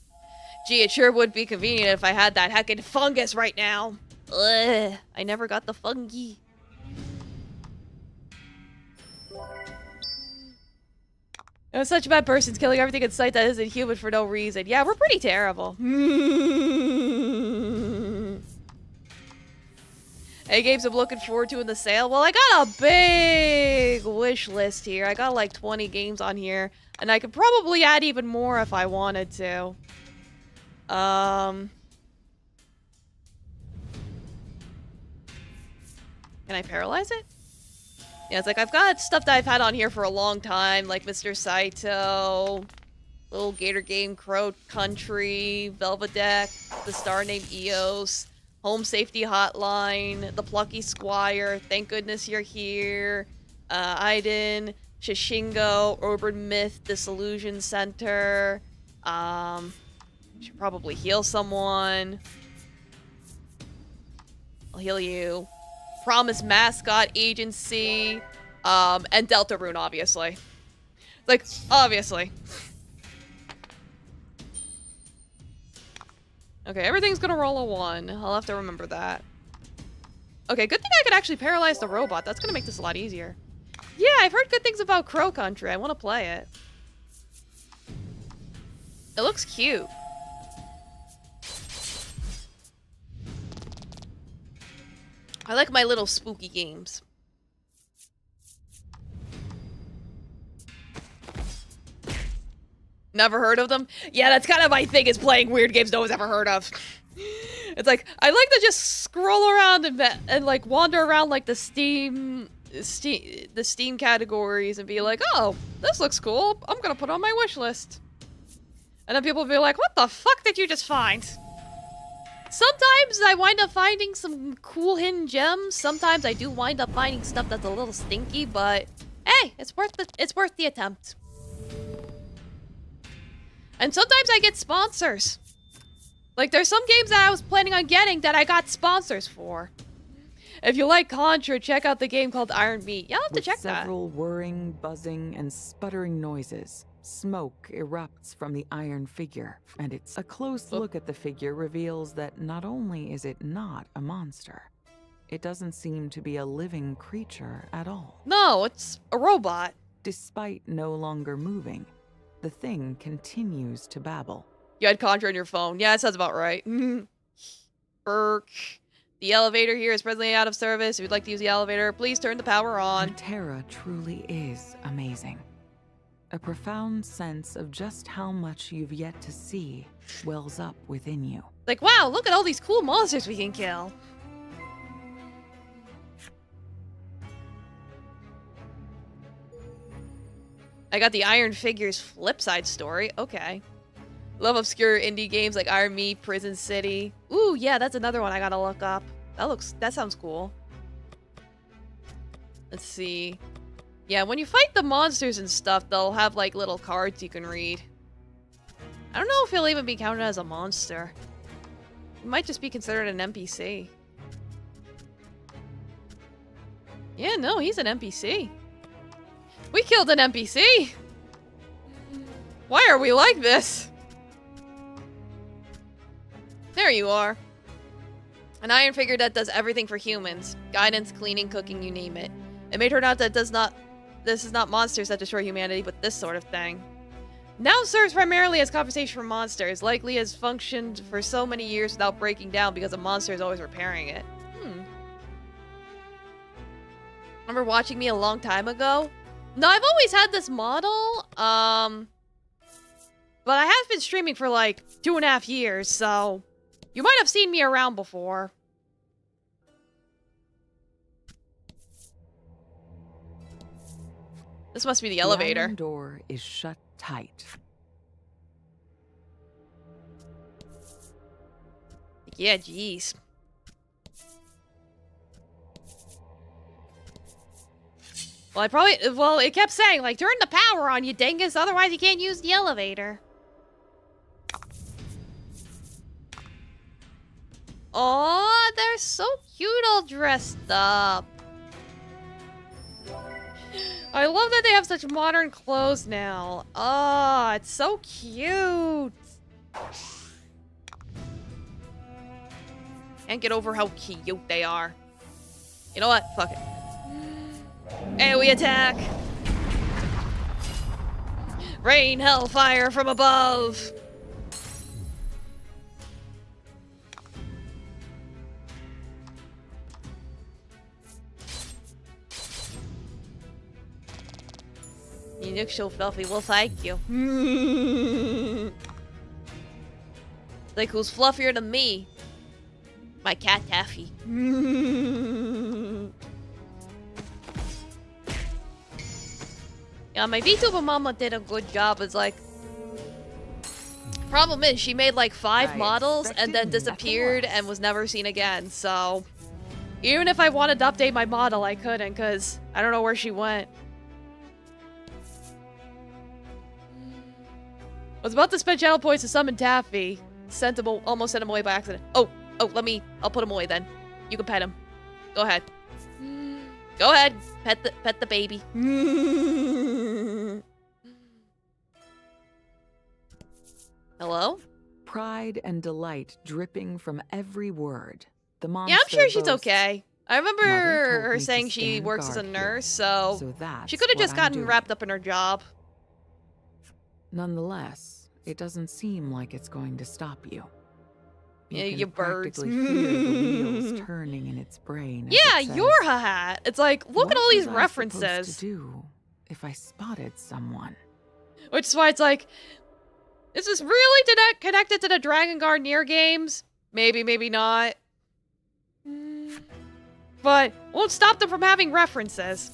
Gee, it sure would be convenient if I had that heckin' fungus right now. Ugh, I never got the fungi. I'm such a bad person, killing everything in sight that isn't human for no reason. Yeah, we're pretty terrible. Hey, games I'm looking forward to in the sale. Well, I got a big wish list here. I got like 20 games on here, and I could probably add even more if I wanted to. Can I paralyze it? Yeah, it's like I've got stuff that I've had on here for a long time, like Mr. Saito, Little Gator Game, Crow Country, Velvedeck, The Star Named Eos, Home Safety Hotline, The Plucky Squire, Thank Goodness You're Here, Aiden, Shishingo, Urban Myth, Disillusion Center, should probably heal someone. I'll heal you. Promise Mascot Agency, and Deltarune, obviously. Like, obviously. Okay, everything's gonna roll a 1. I'll have to remember that. Okay, good thing I could actually paralyze the robot. That's gonna make this a lot easier. Yeah, I've heard good things about Crow Country. I want to play it. It looks cute. I like my little spooky games. Never heard of them? Yeah, that's kind of my thing, is playing weird games no one's ever heard of. It's like, I like to just scroll around and like wander around like the Steam categories and be like, oh, this looks cool. I'm gonna put it on my wish list. And then people will be like, what the fuck did you just find? Sometimes I wind up finding some cool hidden gems. Sometimes I do wind up finding stuff that's a little stinky, but hey, it's worth the attempt. And sometimes I get sponsors. Like, there's some games that I was planning on getting that I got sponsors for. If you like Contra, check out the game called Iron Meat. You'll have to check that. Several whirring, buzzing, and sputtering noises, smoke erupts from the iron figure, and it's a close look at the figure reveals that not only is it not a monster, it doesn't seem to be a living creature at all. No, it's a robot. Despite no longer moving, the thing continues to babble. You had Contra on your phone. Yeah, that sounds about right. Burk. The elevator here is presently out of service. If you'd like to use the elevator, please turn the power on. Terra truly is amazing. A profound sense of just how much you've yet to see wells up within you. Like, wow, look at all these cool monsters we can kill. I got the Iron Figures flip side story. Okay. Love obscure indie games like Iron Me, Prison City. Ooh, yeah, that's another one I gotta look up. That sounds cool. Let's see. Yeah, when you fight the monsters and stuff, they'll have like little cards you can read. I don't know if he'll even be counted as a monster. He might just be considered an NPC. Yeah, no, he's an NPC. We killed an NPC! Why are we like this? There you are. An iron figure that does everything for humans. Guidance, cleaning, cooking, you name it. It may turn out that this is not monsters that destroy humanity, but this sort of thing. Now serves primarily as compensation for monsters, likely has functioned for so many years without breaking down because a monster is always repairing it. Remember watching me a long time ago? No, I've always had this model, but I have been streaming for like 2.5 years, so you might have seen me around before. This must be the elevator. The iron door is shut tight. Yeah, jeez. Well, it kept saying, like, turn the power on, you dingus, otherwise you can't use the elevator. Aw, they're so cute all dressed up. I love that they have such modern clothes now. Oh, it's so cute. Can't get over how cute they are. You know what? Fuck it. And we attack. Rain hellfire from above. You look so fluffy, we'll thank you. Like, who's fluffier than me? My cat Taffy. Yeah, my VTuber mama did a good job. It's like, problem is, she made like 5 models and then disappeared and was never seen again. So, even if I wanted to update my model, I couldn't because I don't know where she went. I was about to spend channel points to summon Taffy. Almost sent him away by accident. Oh, I'll put him away then. You can pet him. Go ahead. Go ahead. Pet the baby. Hello? Pride and delight dripping from every word. The monster Yeah, I'm sure she's boasts, okay. I remember Mother told her me saying to she stand works as a guard nurse, here, so that's she could have what just I'm gotten doing. wrapped up in her job. Nonetheless, it doesn't seem like it's going to stop you. Yeah, can you birds. practically hear the wheels turning in its brain. as Yeah, it says, you're a hat. It's like, look at all these What was I supposed references. to do if I spotted someone? Which is why it's like, is this really connected to the Dragon Guard Near games? Maybe, maybe not. But won't stop them from having references.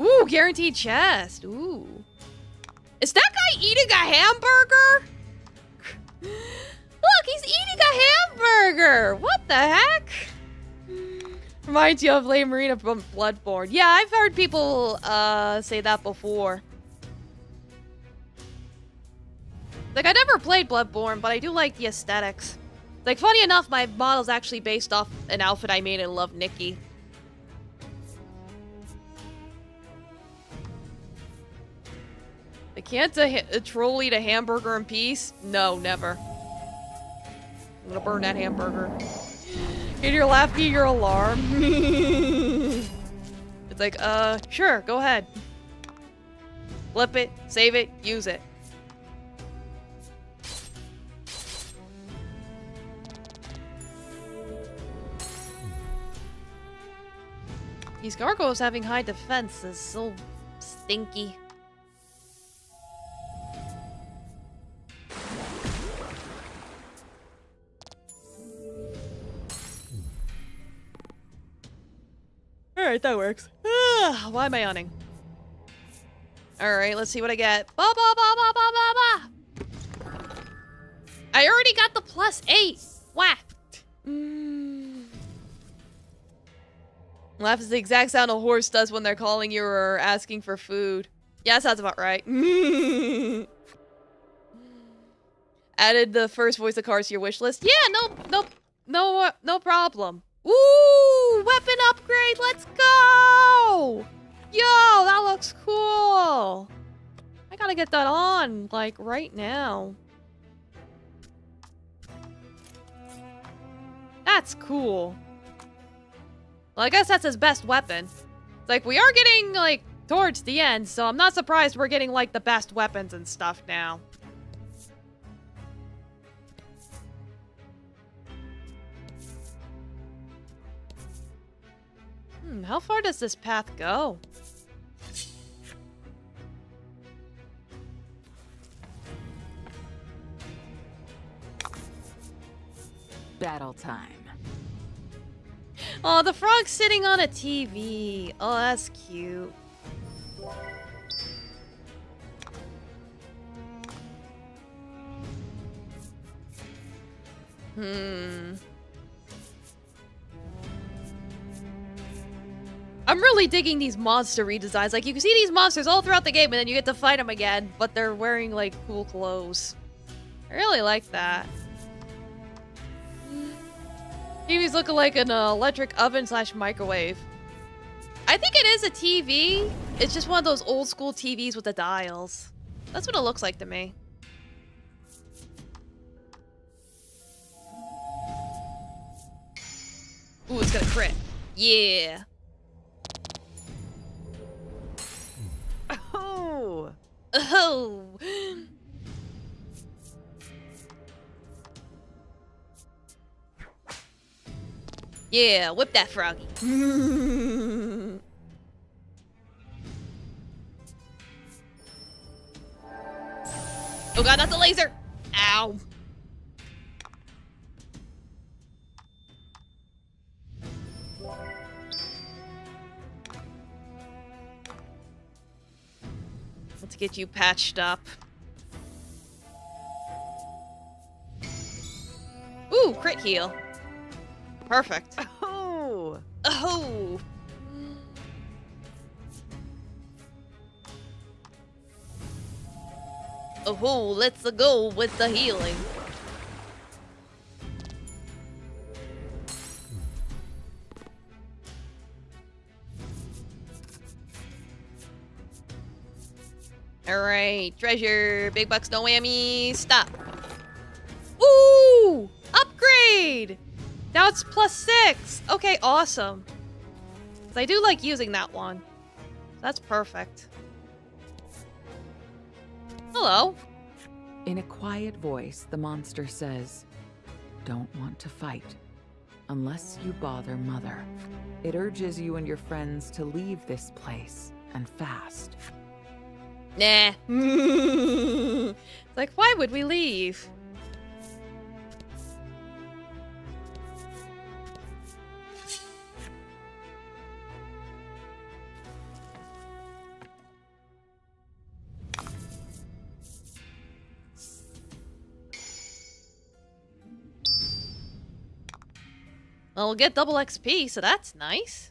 Ooh, guaranteed chest. Ooh. Is that guy eating a hamburger? Look, he's eating a hamburger. What the heck? Reminds you of Lady Marina from Bloodborne. Yeah, I've heard people say that before. Like, I never played Bloodborne, but I do like the aesthetics. Like, funny enough, my model's actually based off an outfit I made in Love Nikki. I can't a troll eat a hamburger in peace? No, never. I'm gonna burn that hamburger. Get your laugh, get your alarm. It's like, sure, go ahead. Flip it, save it, use it. These gargoyles having high defense is so stinky. Alright, that works. Why am I yawning? Alright, let's see what I get. Ba ba ba ba ba ba ba! I already got the +8! Whacked! Laugh is the exact sound a horse does when they're calling you or asking for food. Yeah, sounds about right. Added the first voice of cars to your wish list. Yeah, no problem. Ooh, weapon upgrade, let's go! Yo, that looks cool. I gotta get that on, like, right now. That's cool. Well, I guess that's his best weapon. It's like, we are getting, like, towards the end, so I'm not surprised we're getting, like, the best weapons and stuff now. How far does this path go? Battle time. Oh, the frog's sitting on a TV. Oh, that's cute. I'm really digging these monster redesigns. Like, you can see these monsters all throughout the game, and then you get to fight them again, but they're wearing, like, cool clothes. I really like that. TV's looking like an electric oven / microwave. I think it is a TV. It's just one of those old school TVs with the dials. That's what it looks like to me. Ooh, it's gonna crit. Yeah. Oh! Oh! Yeah, whip that froggy. Oh god, not the laser! Ow. Let's get you patched up. Ooh, crit heal. Perfect. Oh! Oh! Oh, let's go with the healing. Alright, treasure, big bucks, no whammy, stop. Ooh! Upgrade! Now it's +6! Okay, awesome. 'Cause I do like using that one. That's perfect. Hello. In a quiet voice, the monster says, "Don't want to fight. Unless you bother Mother. It urges you and your friends to leave this place, and fast." Nah. It's like, why would we leave? Well, we'll get double XP, so that's nice.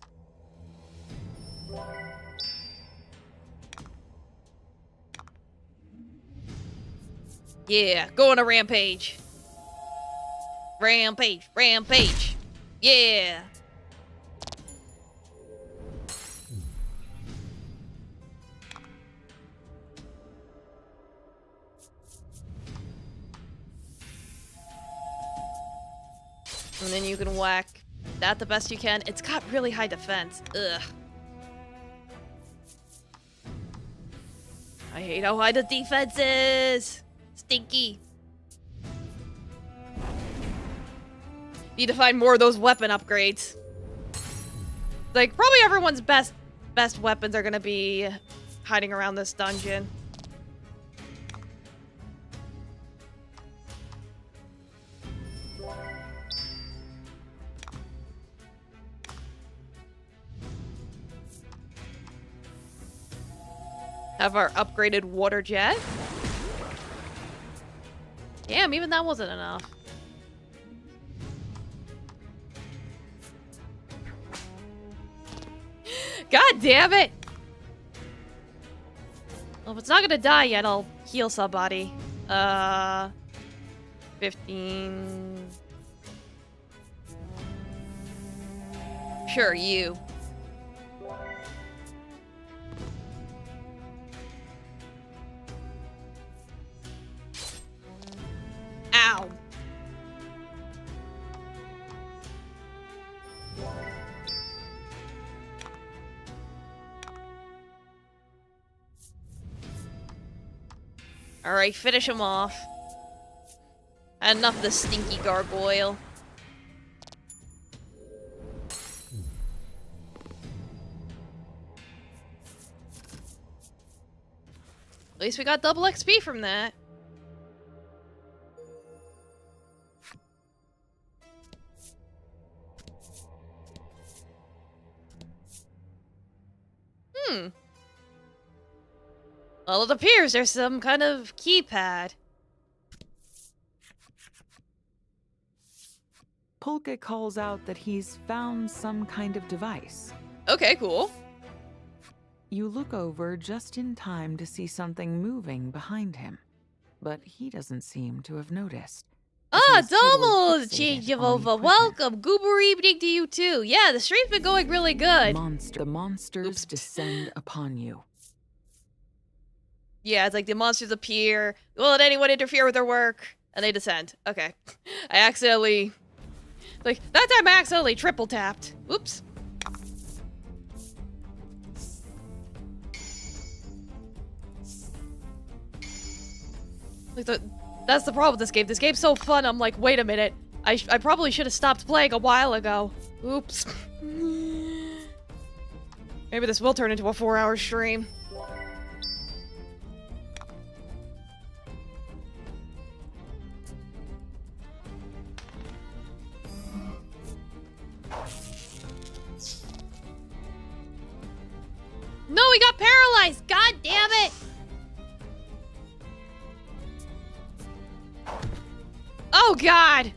Yeah, go on a rampage. Rampage, rampage. Yeah. And then you can whack that the best you can. It's got really high defense. Ugh. I hate how high the defense is. Stinky. Need to find more of those weapon upgrades. Like, probably everyone's best weapons are gonna be hiding around this dungeon. Have our upgraded water jet. Damn, even that wasn't enough. God damn it! Well, if it's not gonna die yet, I'll heal somebody. 15... Sure, you. Ow. Alright, finish him off. Enough of the stinky gargoyle. At least we got double XP from that. Well, it appears there's some kind of keypad. Polka calls out that he's found some kind of device. Okay, cool. You look over just in time to see something moving behind him, but he doesn't seem to have noticed. Ah, He's totally Domo, fixated Chief on the Jevova. equipment. Welcome. Goober evening to you too. Yeah, the stream's been going really good. The monsters Oops. descend upon you. Yeah, it's like the monsters appear. Will let anyone interfere with their work? And they descend. Okay. I accidentally... Like, that time I accidentally triple tapped. Oops. Like, that's the problem with this game. This game's so fun, I'm like, wait a minute. I probably should have stopped playing a while ago. Oops. Maybe this will turn into a 4-hour stream. No, he got paralyzed! God damn it! Oh, God!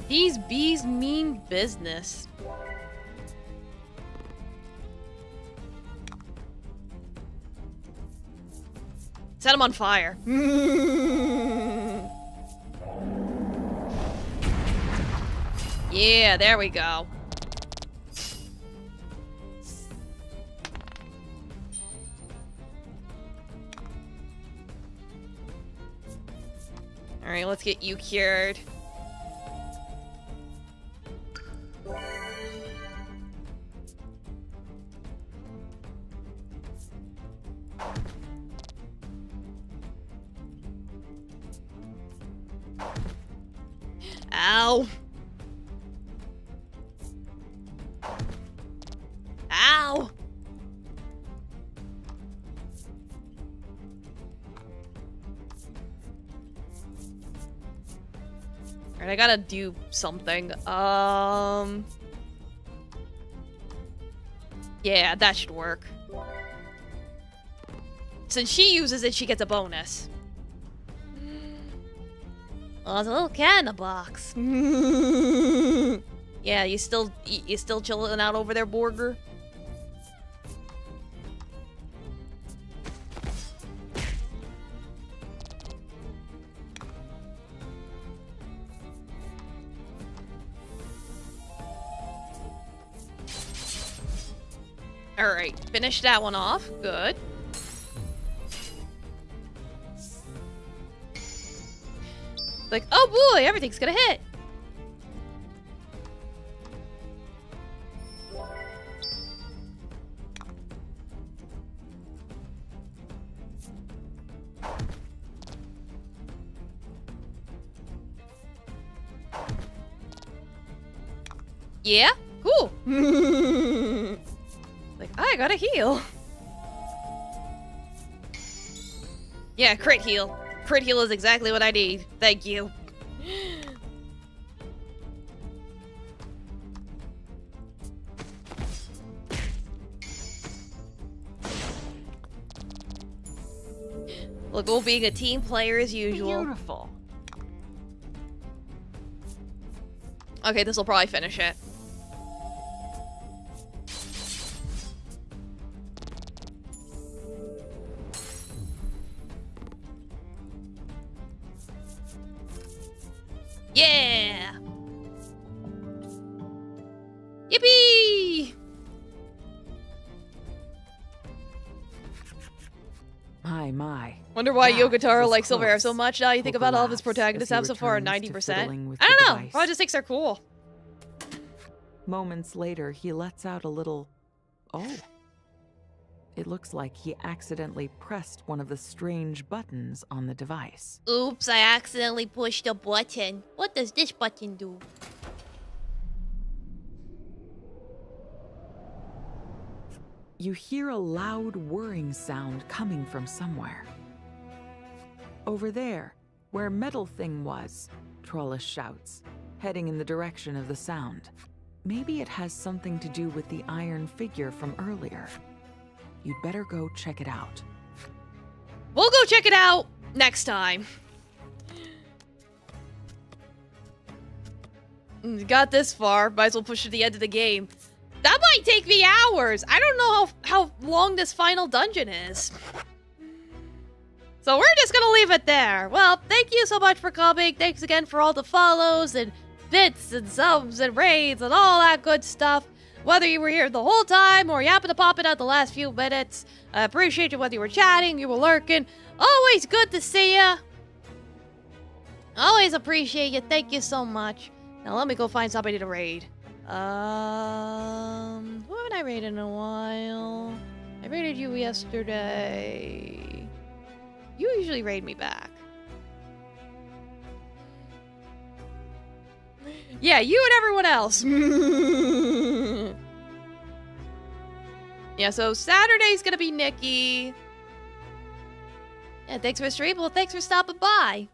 These bees mean business. Set him on fire. Yeah, there we go. Alright, let's get you cured. Ow. Ow. Alright, I gotta do something. Yeah, that should work. Since she uses it, she gets a bonus. Oh, it's a little cat in a box. Yeah, you still chilling out over there, Borger? Alright, finish that one off. Good. Like, oh boy, everything's gonna hit. Yeah? Cool. Like, I gotta heal. Yeah, crit heal. Crit heal is exactly what I need. Thank you. Look, we're being a team player as usual. Beautiful. Okay, this will probably finish it. Yeah! Yippee! My. Wonder why That Yogotaro was likes Silverhair so close. much. Now you think Hope about all of his laughs protagonists as he have so far, returns to 90%. fiddling with I the don't know. device. Probably just thinks they're cool. Moments later, he lets out a little, oh. It looks like he accidentally pressed one of the strange buttons on the device. Oops, I accidentally pushed a button. What does this button do? You hear a loud whirring sound coming from somewhere. Over there, where Metal Thing was, Trollus shouts, heading in the direction of the sound. Maybe it has something to do with the iron figure from earlier. You'd better go check it out. We'll go check it out next time. Got this far. Might as well push to the end of the game. That might take me hours. I don't know how long this final dungeon is. So we're just gonna leave it there. Well, thank you so much for coming. Thanks again for all the follows and bits and subs and raids and all that good stuff. Whether you were here the whole time or you happened to pop in at the last few minutes, I appreciate you whether you were chatting, you were lurking. Always good to see ya. Always appreciate you. Thank you so much. Now let me go find somebody to raid. Who haven't I raided in a while? I raided you yesterday. You usually raid me back. Yeah, you and everyone else. Yeah, so Saturday's gonna be Nikki. Yeah, thanks for the stream. Well, thanks for stopping by.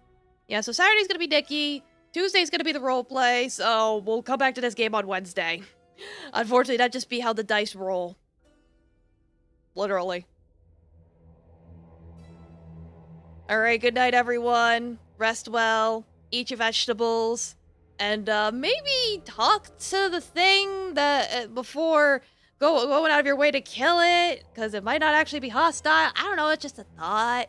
Yeah, so Saturday's gonna be Nikki. Tuesday's gonna be the roleplay, so we'll come back to this game on Wednesday. Unfortunately, that'd just be how the dice roll. Literally. Alright, good night, everyone. Rest well. Eat your vegetables. And maybe talk to the thing that before going out of your way to kill it, because it might not actually be hostile. I don't know, it's just a thought.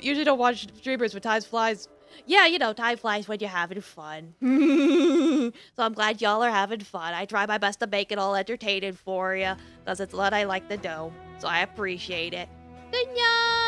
Usually don't watch streamers when time flies. Yeah, you know, time flies when you're having fun. So I'm glad y'all are having fun. I try my best to make it all entertaining for you, because it's what I like to do. So I appreciate it. Good night!